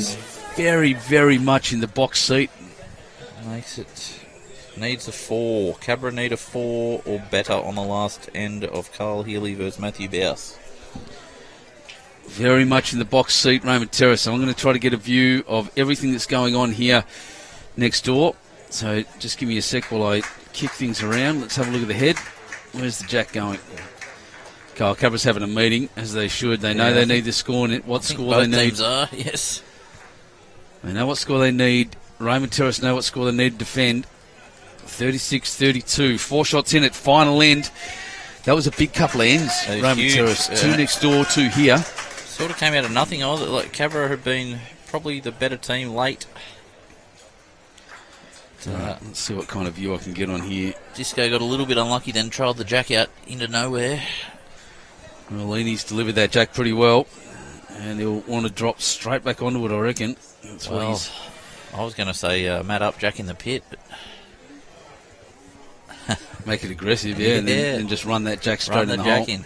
very, very much in the box seat. Makes it. Needs a 4. Cabra need a 4 or better on the last end of Carl Healy versus Matthew Bouse. Very much in the box seat, Raymond Terrace. So I'm going to try to get a view of everything that's going on here next door. So just give me a sec while I kick things around. Let's have a look at the head. Where's the jack going? Carl Cabra's having a meeting, as they should. They know they need the score. What score they Both need. teams are, yes. They know what score they need. Raymond Terrace know what score they need to defend. 36-32. 4 shots in at final end. That was a big couple of ends, That is Raymond huge, Terrace. yeah. 2 next door, 2 here. Sort of came out of nothing. Like Cabra had been probably the better team late. Let's see what kind of view I can get on here. Disco got a little bit unlucky, then trialled the jack out into nowhere. Well, Leany's delivered that jack pretty well. And he'll want to drop straight back onto it, I reckon. That's what Well, he's... I was going to say Matt up, jack in the pit, but Make it aggressive, yeah, and then just run that jack straight run in the the jack hole. in.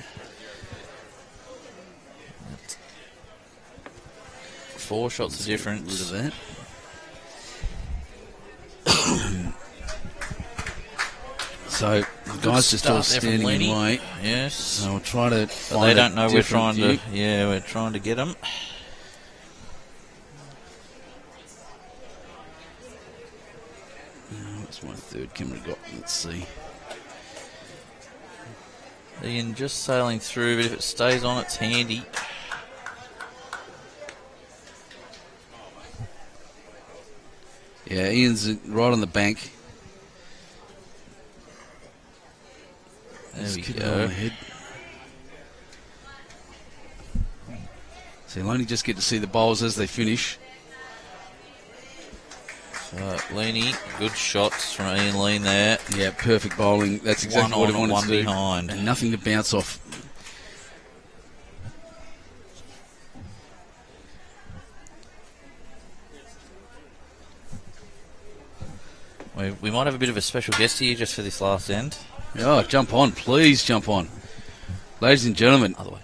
4 shots of difference. Rid of that. So the guys just all start there from standing in Lenny. way. Yes. So we'll try to But find they a don't know we're different trying view. to. Yeah, we're trying to get them. What's my third camera got? Let's see. Ian just sailing through, but if it stays on, it's handy. Yeah, Ian's right on the bank. There we Keep it go. on ahead. So you'll only just get to see the bowls as they finish. So Leany, good shots from Ian Lean there. Yeah, perfect bowling. That's exactly One what on he and wanted one to do. behind. And nothing to bounce off. We might have a bit of a special guest here just for this last end. Oh, jump on. Please jump on. Ladies and gentlemen. Other way.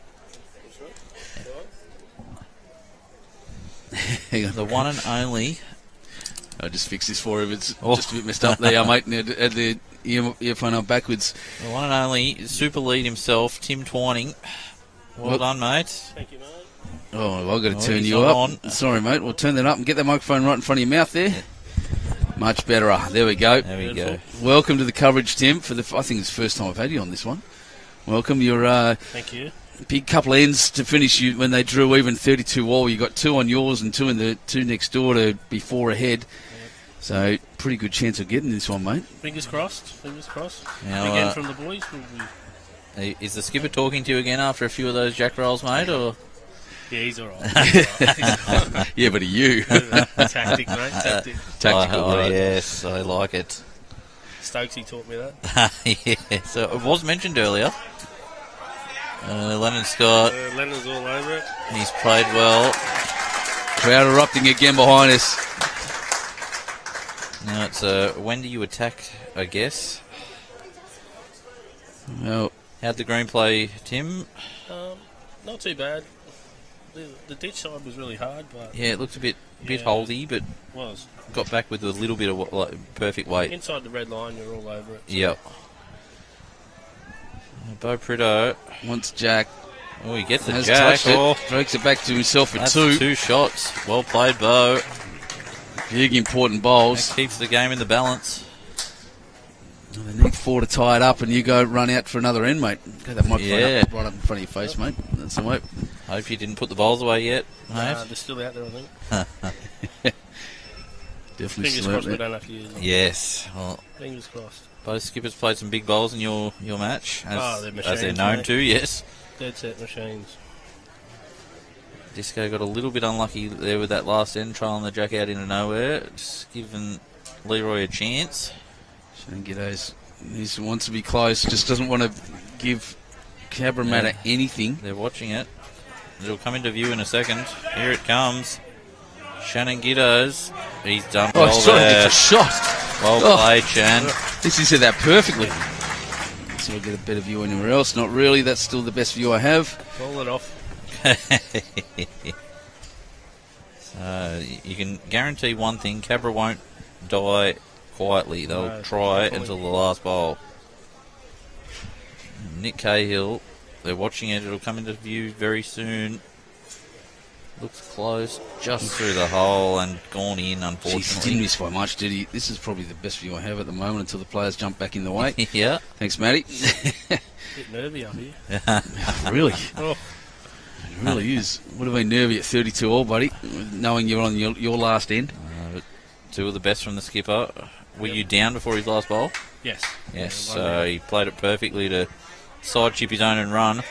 Hang on. The one and only. I'll just fix this for him. It's Oh. just a bit messed up there, mate. Had the earphone on backwards. The one and only super lead himself, Tim Twining. Well done, mate. Thank you, mate. Oh, well, I've got to turn he's you not up. on. Sorry, mate. We'll turn that up and get that microphone right in front of your mouth there. Much better. There we go. There we go. Welcome to the coverage, Tim. I think it's the first time I've had you on this one. Welcome. You're Thank you. big couple of ends to finish you when they drew even 32 all. You got 2 on yours and 2 in the 2 next door to be 4 ahead. So pretty good chance of getting this one, mate. Fingers crossed. Fingers crossed. Now, Again from the boys. Is the skipper talking to you again after a few of those jack rolls, mate? Or Yeah, he's all right. Yeah, but are you? Tactic, mate. Tactic. Tactical, oh, right? yes, I like it. Stokesy taught me that. Yeah, so it was mentioned earlier. Lennon Scott, Leonard's all over it. he's played well. Crowd erupting again behind us. Now it's when do you attack, I guess. Well, How'd the green play, Tim? Not too bad. The ditch side was really hard, but Yeah, it looked a bit Yeah. holdy, but was. got back with a little bit of perfect weight. Inside the red line, you're all over it. Yep. Bo Prideaux. once Jack Oh, he gets the has jack. touched it, Oh, breaks it back to himself for that's 2. 2 shots. Well played, Bo. Big important That bowls. keeps the game in the balance. They need 4 to tie it up, and you go run out for another end, mate. Get that microphone Yeah. up, right up in front of your face, mate. That's the way. Hope you didn't put the bowls away yet, mate. They're still out there, I think. Definitely Fingers still out crossed we there. don't have to use them. Yes. Well, Fingers crossed. both skippers played some big bowls in your match, Oh, they're as they're machines, known mate. to, yes. Dead set machines. Disco got a little bit unlucky there with that last end, trailing the jack out into nowhere. Just giving Leroy a chance. Shane Giddo's, he wants to be close, just doesn't want to give Cabramatta anything. They're watching it. It'll come into view in a second. Here it comes. Shannon Giddo's. He's done Oh, well he's trying to there. get the shot. Well Oh. played, Shan. This he said that perfectly. So I'll get a better view anywhere else. Not really. That's still the best view I have. Roll it off. So you can guarantee one thing: Cabra won't die quietly. They'll No, try definitely. until the last bowl. Nick Cahill, they're watching it. It'll come into view very soon. Looks close, just through the hole and gone in, Jeez, he unfortunately. didn't miss by much, did he? This is probably the best view I have at the moment until the players jump back in the way. Yeah. Thanks, Matty. Bit nervy up here. Really? Oh, It really is. Would have been nervy at 32 all, buddy, knowing you're on your last end. But 2 of the best from the skipper. Were you down before his last bowl? yes. Yes, Yeah, so he played it perfectly to side chip his own and run.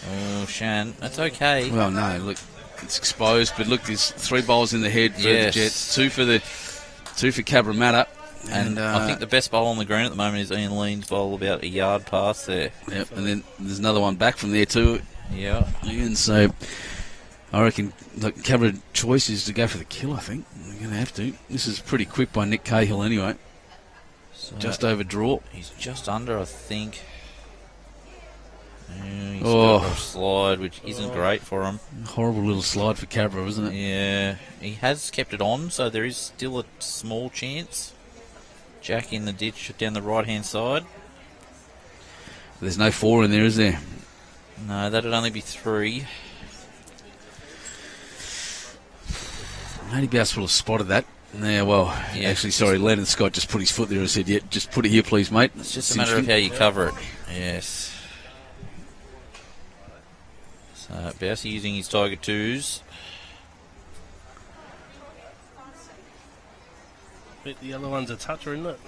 Oh, Shan, that's okay. Well, no, look, it's exposed, but look, there's 3 bowls in the head for Yes. the Jets, 2 for Cabramatta, And I think the best bowl on the green at the moment is Ian Lean's bowl, about a yard past there. yep, and then there's another one back from there too. Yeah. And so I reckon the Cabra choice is to go for the kill. I think they're going to have to. This is pretty quick by Nick Cahill anyway. So Just over draw. he's just under, I think. Yeah, he's Oh. got a slide, which isn't great for him. Horrible little slide for Cabra, isn't it? Yeah, he has kept it on, so there is still a small chance. Jack in the ditch down the right-hand side. There's no 4 in there, is there? No, that'd only be 3. Matty Bouse would have spotted that. Yeah, well, Yeah. actually, sorry, Lennon Scott just put his foot there and said, yeah, just put it here, please, mate. It's just a matter of how you cover it. Yes. So, Bousey using his Tiger 2s. But the other one's a toucher, isn't it?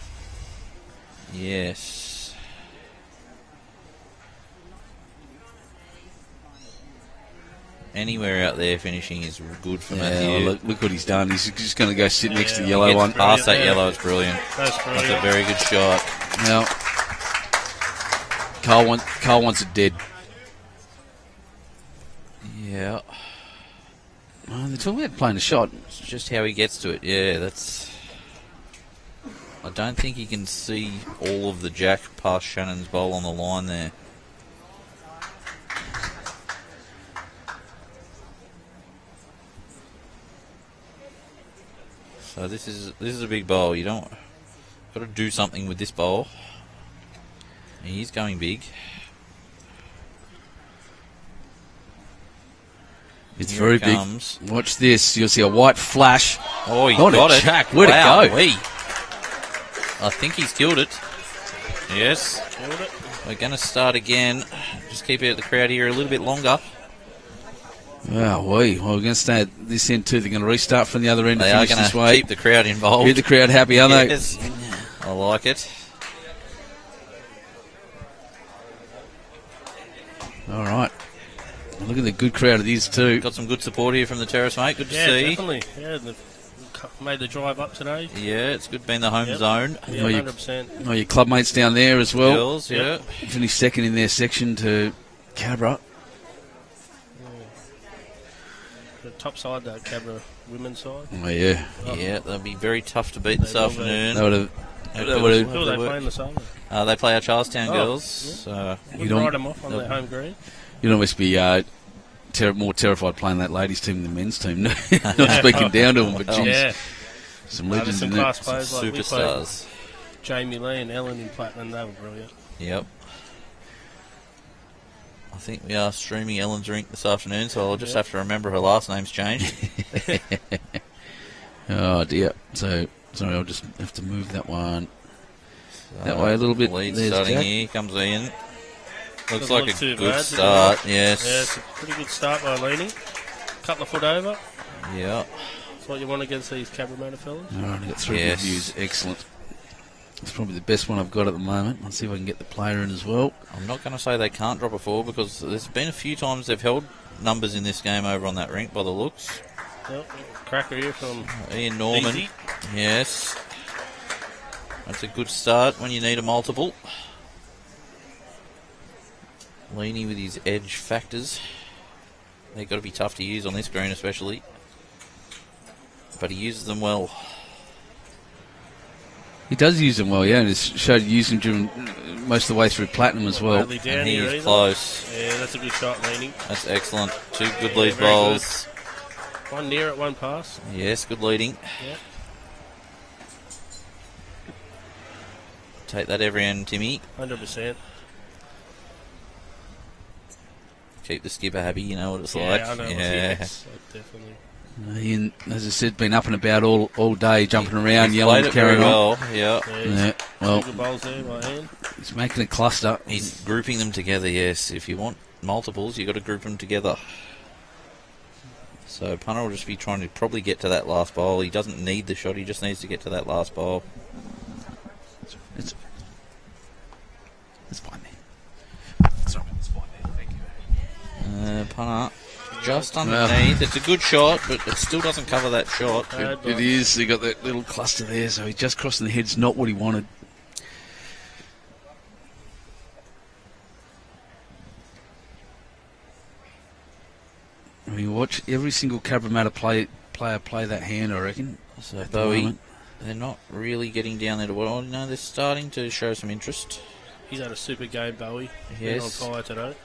Yes. Anywhere out there finishing is good for Yeah, Matthew. well, look what he's done. He's just going to go sit next to the Yeah. yellow Gets one. past that Yeah. yellow, it's brilliant. That's That's brilliant. a very good shot. Now, Carl wants it dead. Yeah. Oh, they're talking about playing a shot. It's just how he gets to it. Yeah, that's... I don't think he can see all of the jack past Shannon's bowl on the line there. So this is a big bowl. You don't got to do something with this bowl. He's going big. It's Here very it comes. big. Watch this. You'll see a white flash. Oh, he What a got it. jack. Where'd it go? Wowee. I think he's killed it. Yes. Killed it. We're going to start again. Just keep the crowd here a little bit longer. Well, we're going to stay at this end too. They're going to restart from the other end. They to are finish going this to way. keep the crowd involved. Keep the crowd happy, aren't they? Yes. I like it. All right. Look at the good crowd it is too. Got some good support here from the Terrace, mate. Good to Yeah, see. definitely. Yeah, they've made the drive up today. Yeah, it's good being the home Yep. zone. Yeah, Oh, you- 100%. Oh, your club mates down there as well. Girls, yeah. Finished second in their section to Cabra. The top side, that Cabra women's side. Oh, yeah. Yeah, they'll be very tough to beat this They will be. afternoon. They would have. Hopefully Who they'll Who are have they their playing this over? work. They play our Charlestown Oh, girls. Wouldn't don't- write them off on they'll- their home green. You'd almost be more terrified playing that ladies' team than the men's team. Not speaking down to them, but geez, Yeah. some There's legends some in there. class players like we played Superstars. Jamie Lee and Ellen in Platinum. They were brilliant. Yep. I think we are streaming Ellen's rink this afternoon, so I'll just have to remember her last name's changed. Oh dear. So sorry, I'll just have to move that one that way a little bit. Lead There's starting Jack. here, comes in. Looks Doesn't like look a too good bad, start, does it? yes. Yeah, it's a pretty good start by Leaning. Couple of foot over. Yeah. That's what you want against these Cabramatta fellas. All right, I've got 3 Yes. good views. Excellent. It's probably the best one I've got at the moment. I'll see if I can get the player in as well. I'm not going to say they can't drop a 4 because there's been a few times they've held numbers in this game over on that rink by the looks. Yep. Cracker here from Ian Norman. Easy. Yes. That's a good start when you need a multiple. Leany with his edge factors. They've got to be tough to use on this green especially. But he uses them well. He does use them well, yeah, and it's showed using during most of the way through Platinum as well. Hardly down And he here is either. close. Yeah, that's a good shot, Leaning. That's excellent. 2 good Yeah, lead very bowls. One near it, one pass. Yes, good leading. Yep. Take that every end, Timmy. 100%. Keep the skipper happy, you know what it's Yeah, like. I know. Yeah. Definitely. Ian, as I said, been up and about all day, jumping around, He's yelling, played it very carrying on. well. Yeah. Yeah, Yeah, well, good bowls there by hand. he's making a cluster. He's grouping them together, yes. If you want multiples, you've got to group them together. So Punter will just be trying to probably get to that last bowl. He doesn't need the shot, he just needs to get to that last bowl. It's fine there. It's all right, it's fine there. Thank you. Punter just underneath. It's a good shot, but it still doesn't cover that shot. It is. He got that little cluster there, so he just crossing the head's not what he wanted. I mean, watch every single Cabramatta player play that hand, I reckon. So at the Bowie, moment. they're not really getting down there to well. No, they're starting to show some interest. He's had a super game, Bowie. Yes. Been on fire today.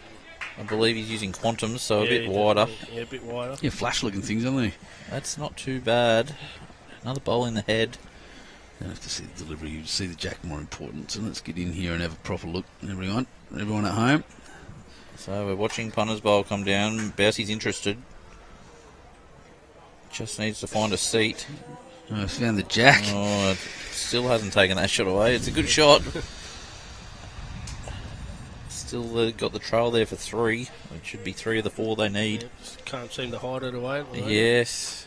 I believe he's using quantums, so a Yeah, bit he wider. definitely- Yeah, a bit wider. Yeah, flash-looking things, aren't they? That's not too bad. Another bowl in the head. You don't have to see the delivery. You see the jack more important. So let's get in here and have a proper look, everyone at home. So we're watching Punter's bowl come down. Bowsie's interested. Just needs to find a seat. I found the jack. Oh, it still hasn't taken that shot away. It's a good shot. Still got the trail there for 3. It should be 3 of the 4 they need. Yeah, just can't seem to hide it away. at the moment. Yes.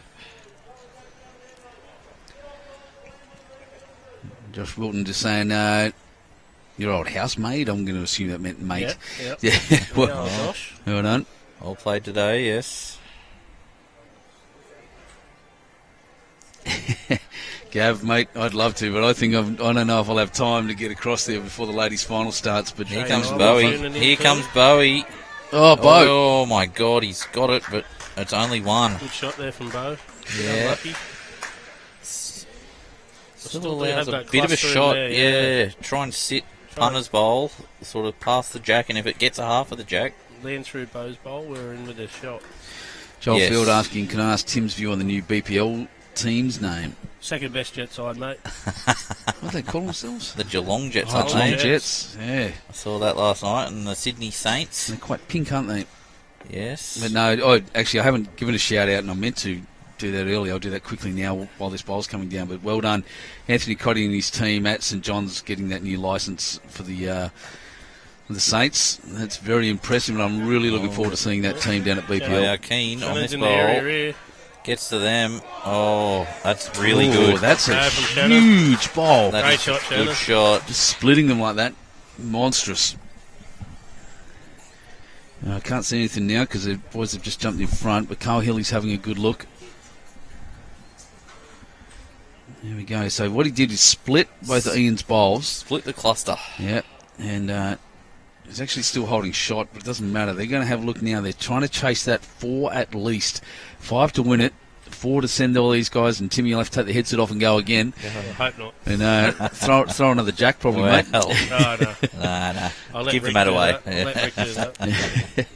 Josh Wilton just saying, your old housemate. I'm going to assume that meant mate. Yep. Yeah, Yeah, well, Josh. well done. All played today, yes. Gav, mate, I'd love to, but I think I don't know if I'll have time to get across there before the ladies' final starts. But Here Hey, comes I'm Bowie. tuning in Here too. comes Bowie. oh, Bo. Oh my God, he's got it, but it's only 1. Good shot there from Bo. Yeah. Unlucky. Still do allows have a that bit of a cluster in shot. there, Yeah. Try and sit Punter's bowl, sort of past the jack, and if it gets a half of the jack, Land through Bo's bowl. We're in with a shot. Joel Yes. Field asking, can I ask Tim's view on the new BPL team's name? Second best jet side, mate. What do they call themselves? the Geelong Jets, Oh, aren't Geelong they? Jets. Yeah, I saw that last night, and the Sydney Saints. they're quite pink, aren't they? Yes. But no, I haven't given a shout out, and I meant to do that earlier. I'll do that quickly now while this bowl's coming down. But well done, Anthony Cotty and his team at St John's getting that new licence for the Saints. That's very impressive, and I'm really looking forward to seeing that team down at They BPL. are keen on this in bowl. the area. Gets to them. Oh, that's really Ooh, good. That's a From Shannon. huge bowl. That Great is shot, a Shannon. good shot. Just splitting them like that. Monstrous. I can't see anything now because the boys have just jumped in front, but Carl Hilly's having a good look. There we go. So what he did is split both of Ian's bowls. Split the cluster. Yeah, and he's actually still holding shot, but it doesn't matter. They're going to have a look now. They're trying to chase that 4 at least. 5 to win it, 4 to send all these guys, and Timmy will have to take the headset off and go again. I hope not. And throw another jack probably, mate. Well, No, no. nah. I'll let Give the Rick mat do away. that. I'll let Rick do that.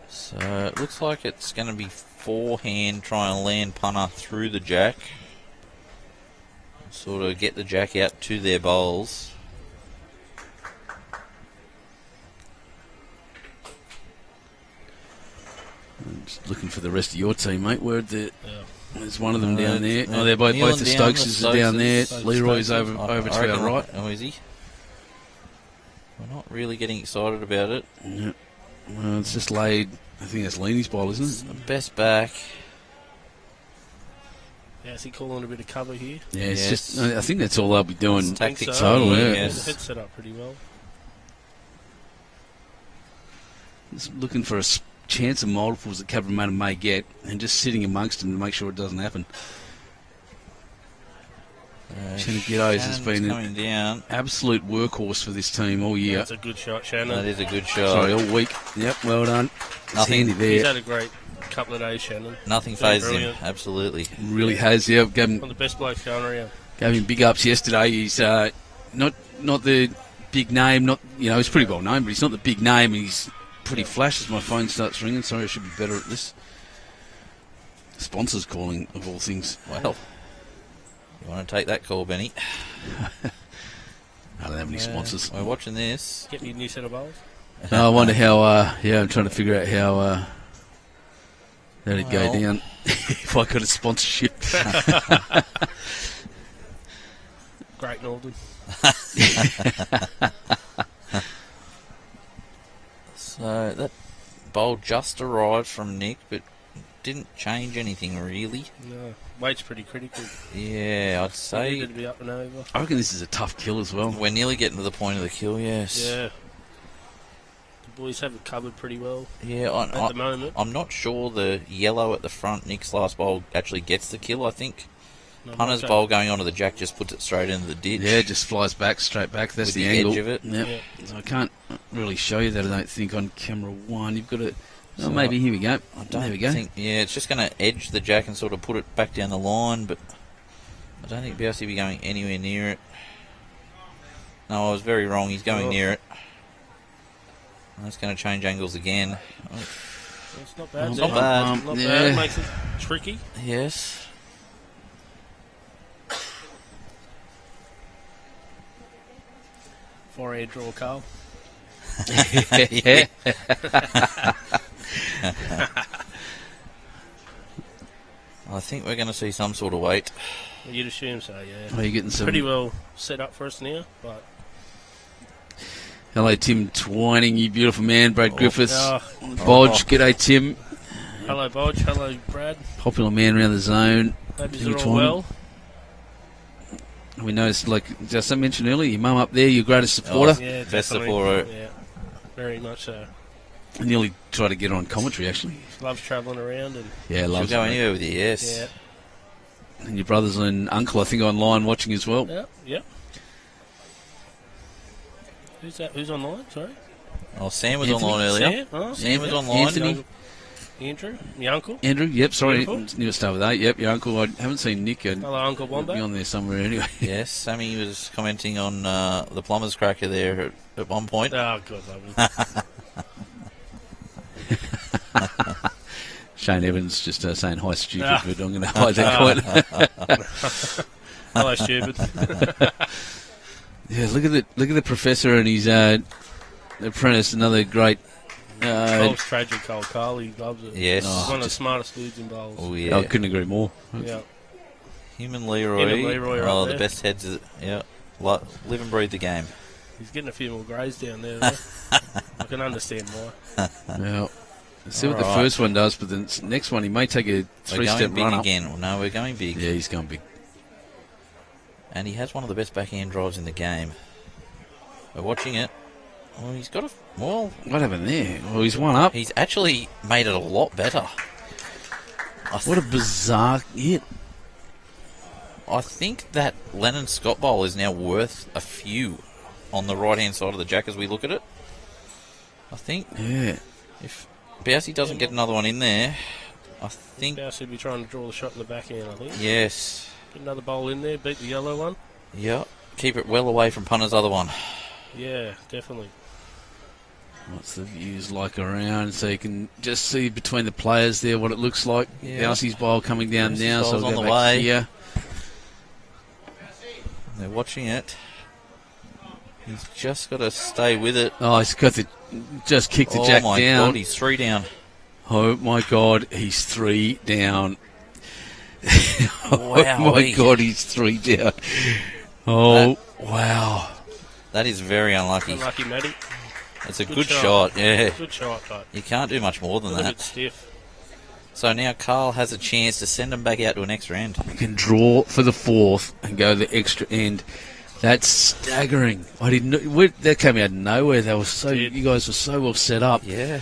So it looks like it's going to be forehand try and land punter through the jack. Sort of get the jack out to their bowls. I'm just looking for the rest of your team, mate. There's one of them No, down there. no, Oh, they're both kneeling the down, Stokes the are down there. Stokeses. Leroy's I over to reckon- our right. Oh, is he? We're not really getting excited about it. Yeah. Well, it's just laid. I think that's Leany's ball, isn't it? Best back. Yeah, is he calling a bit of cover here? Yeah, it's Yes. just. I think that's all they'll be doing. It's tactics. Total, yeah. Yes. The head's set up pretty well. Just looking for a chance of multiples that Cabramatta may get, and just sitting amongst them to make sure it doesn't happen. Shannon Giddos has Shannon's been coming an down. absolute workhorse for this team all year. That's a good shot, Shannon. That is a good shot. Sorry, all week. Yep, well done. It's Nothing- handy He's there. had a great couple of days, Shannon. Nothing Been phases him. brilliant. Absolutely. Really has. Yeah, gave One of the best blokes going around. him big ups yesterday. He's not the big name. He's pretty well known, but he's not the big name. And he's pretty flash as my phone starts ringing. Sorry, I should be better at this. Sponsors calling, of all things. Well, you want to take that call, Benny? I don't have any sponsors. We're watching this. Get me a new set of bowls. No, I wonder how. I'm trying to figure out how that'd go Well. down if I got a sponsorship. Great Northern. So that bowl just arrived from Nick, but didn't change anything really. No, weight's pretty critical. Yeah, I'd They say needed to be up and over. I reckon this is a tough kill as well. we're nearly getting to the point of the kill. Yes. Yeah. The boys have it covered pretty well Yeah. at the moment. I'm not sure the yellow at the front, Nick's last bowl, actually gets the kill. I think Not Punter's much bowl going onto the jack just puts it straight into the ditch. Yeah, it just flies back, straight back. That's With the the angle. edge of it. Yep. Yeah. So I can't really show you that, I don't think, on camera one. You've got to... So maybe, here we go. I There don't we go. think. Yeah, it's just going to edge the jack and sort of put it back down the line, but I don't think BLC will be going anywhere near it. No, I was very wrong. He's going near it. That's going to change angles again. Oh, It's not bad. It's there. not bad. Not Yeah. bad. Makes it tricky. yes. Four-air draw, Carl. Yeah. I think we're going to see some sort of weight. You'd assume so, yeah. Are you getting some... Pretty well set up for us now, but Hello, Tim Twining, you beautiful man. Brad Griffiths. oh, Bodge, g'day, Tim. hello, Bodge. Hello, Brad. Popular man around the zone. Hope Timmy you're all Twining. well. We noticed, like, just I mentioned earlier, your mum up there, your greatest supporter. Yeah, Best definitely. supporter. Yeah, very much so. I nearly tried to get her on commentary, actually. Loves travelling around and Yeah, She'll loves go it. anywhere with you, yes. yeah, And your brothers and uncle, I think, online watching as well. yeah. Who's that? Who's online? Sorry, Oh, Sam was Anthony? online earlier. Sam. Oh, Sam was Yeah. online. Anthony. Andrew, your uncle. Andrew, yep, sorry, Beautiful. knew it started with that. Yep, your uncle. I haven't seen Nick. I'd Hello, Uncle be Wombat. on there somewhere anyway. Yes, Sammy was commenting on the plumber's cracker there at one point. Oh, God, love him. Shane Evans just saying hi, stupid, Ah. but I'm going to hide that comment. Hello, stupid. Yeah, look at the professor and his apprentice. Another great. Bowls tragic, Carl. He loves it. Yes. He's one of the smartest dudes in bowls. Oh, yeah. I couldn't agree more. Yeah. Him and Leroy. Him and Leroy are up the there. best heads. Yeah. Live and breathe the game. He's getting a few more greys down there, though. I can understand why. Now, let's see what the Alright. first one does, but the next one he may take a We're three-step going big run up. again. Well, no, we're going big. Yeah, he's going big. And he has one of the best backhand drives in the game. We're watching it. Well, he's got a... Well, What happened there? Well, he's one up. he's actually made it a lot better. What a bizarre hit. I think that Lennon Scott bowl is now worth a few on the right-hand side of the jack as we look at it. I think Yeah. if Bousey doesn't get another one in there, I think... Now should be trying to draw the shot in the backhand, I think. Yes. Get another bowl in there, beat the yellow one. Yeah. Keep it well away from Punter's other one. Yeah, definitely. What's the views like around, so you can just see between the players there what it looks like. Yeah. Bousey's bowl coming down Bousey's now, so bowl's we'll on go the back way. here. They're watching it. He's just got to stay with it. Oh, he's got just kicked the Oh jack my down. God, he's 3 down. Oh my God, he's 3 down. Oh Wow. my God, he's 3 down. Oh, wow. That is very unlucky. Unlucky, Matty. It's a Good good shot. shot, yeah. Good shot, but You can't do much more a than little bit that. stiff. So now Carl has a chance to send him back out to an extra end. You can draw for the 4th and go the extra end. That's staggering. I didn't know that came out of nowhere. They were so Did. you guys were so well set up. Yeah.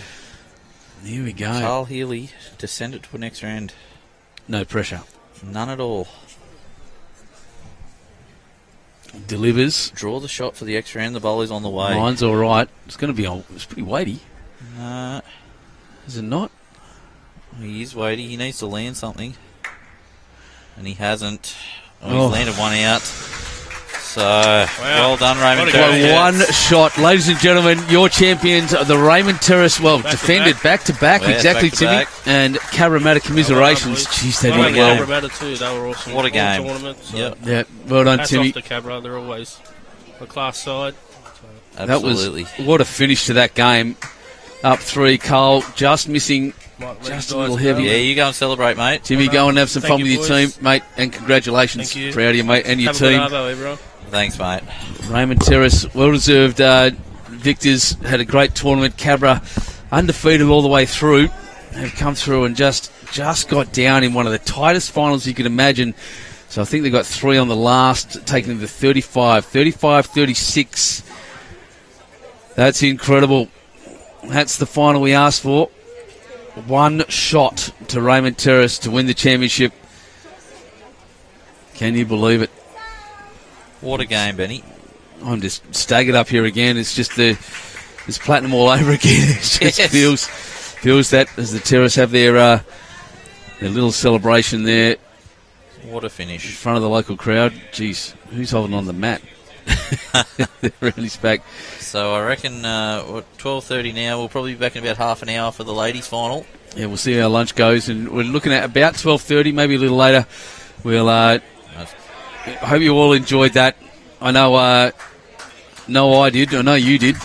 Here we go. Carl Healy to send it to an extra end. No pressure. None at all. Delivers. Draw the shot for the extra end. The bowler's on the way. Mine's all right. It's going to be. It's pretty weighty, No, is it not? he is weighty. He needs to land something. And he hasn't. Oh, Oh. he's landed one out. So, well done, Raymond. What a Terrace. go. Yeah. One shot, ladies and gentlemen. Your champions are the Raymond Terrace. Well, Back to defended back to back, Yeah, exactly, back to Timmy. back. And Cabramatta commiserations. Jeez, they What a did well. game. Cabramatta too. They were awesome. What a All game. tournament, so Yep. Yeah, well done, hats Timmy. off to Cabra. They're always a class side. Absolutely. That was what a finish to that game. Up 3, Carl just missing. Might let Just you a little guys heavy. go. Yeah, you go and celebrate, mate. Timmy, go and have some Thank fun with you, your boys. team, mate, and congratulations. Thank you. Proud of you, mate, and your Have a good team. arvo, everyone. Thanks, mate. Raymond Terrace, well-deserved victors, had a great tournament. Cabra, undefeated all the way through, have come through and just got down in one of the tightest finals you could imagine. So I think they got 3 on the last, taking them to 35-36. That's incredible. That's the final we asked for. One shot to Raymond Terrace to win the championship. Can you believe it? What a game, Benny. I'm just staggered up here again. It's just it's platinum all over again. It just Yes. feels that as the Terrace have their little celebration there What a in finish. front of the local crowd. Jeez, who's holding on the mat? They're really back. So I reckon 12:30 now. We'll probably be back in about half an hour for the ladies' final. Yeah, we'll see how lunch goes, and we're looking at about 12:30, maybe a little later. We'll I hope you all enjoyed that. I know I did. I know you did.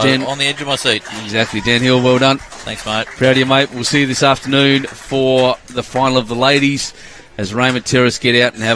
Dan, I'm on the edge of my seat. exactly, Dan Hill. Well done. Thanks, mate. Proud of you, mate. We'll see you this afternoon for the final of the ladies as Raymond Terrace get out and have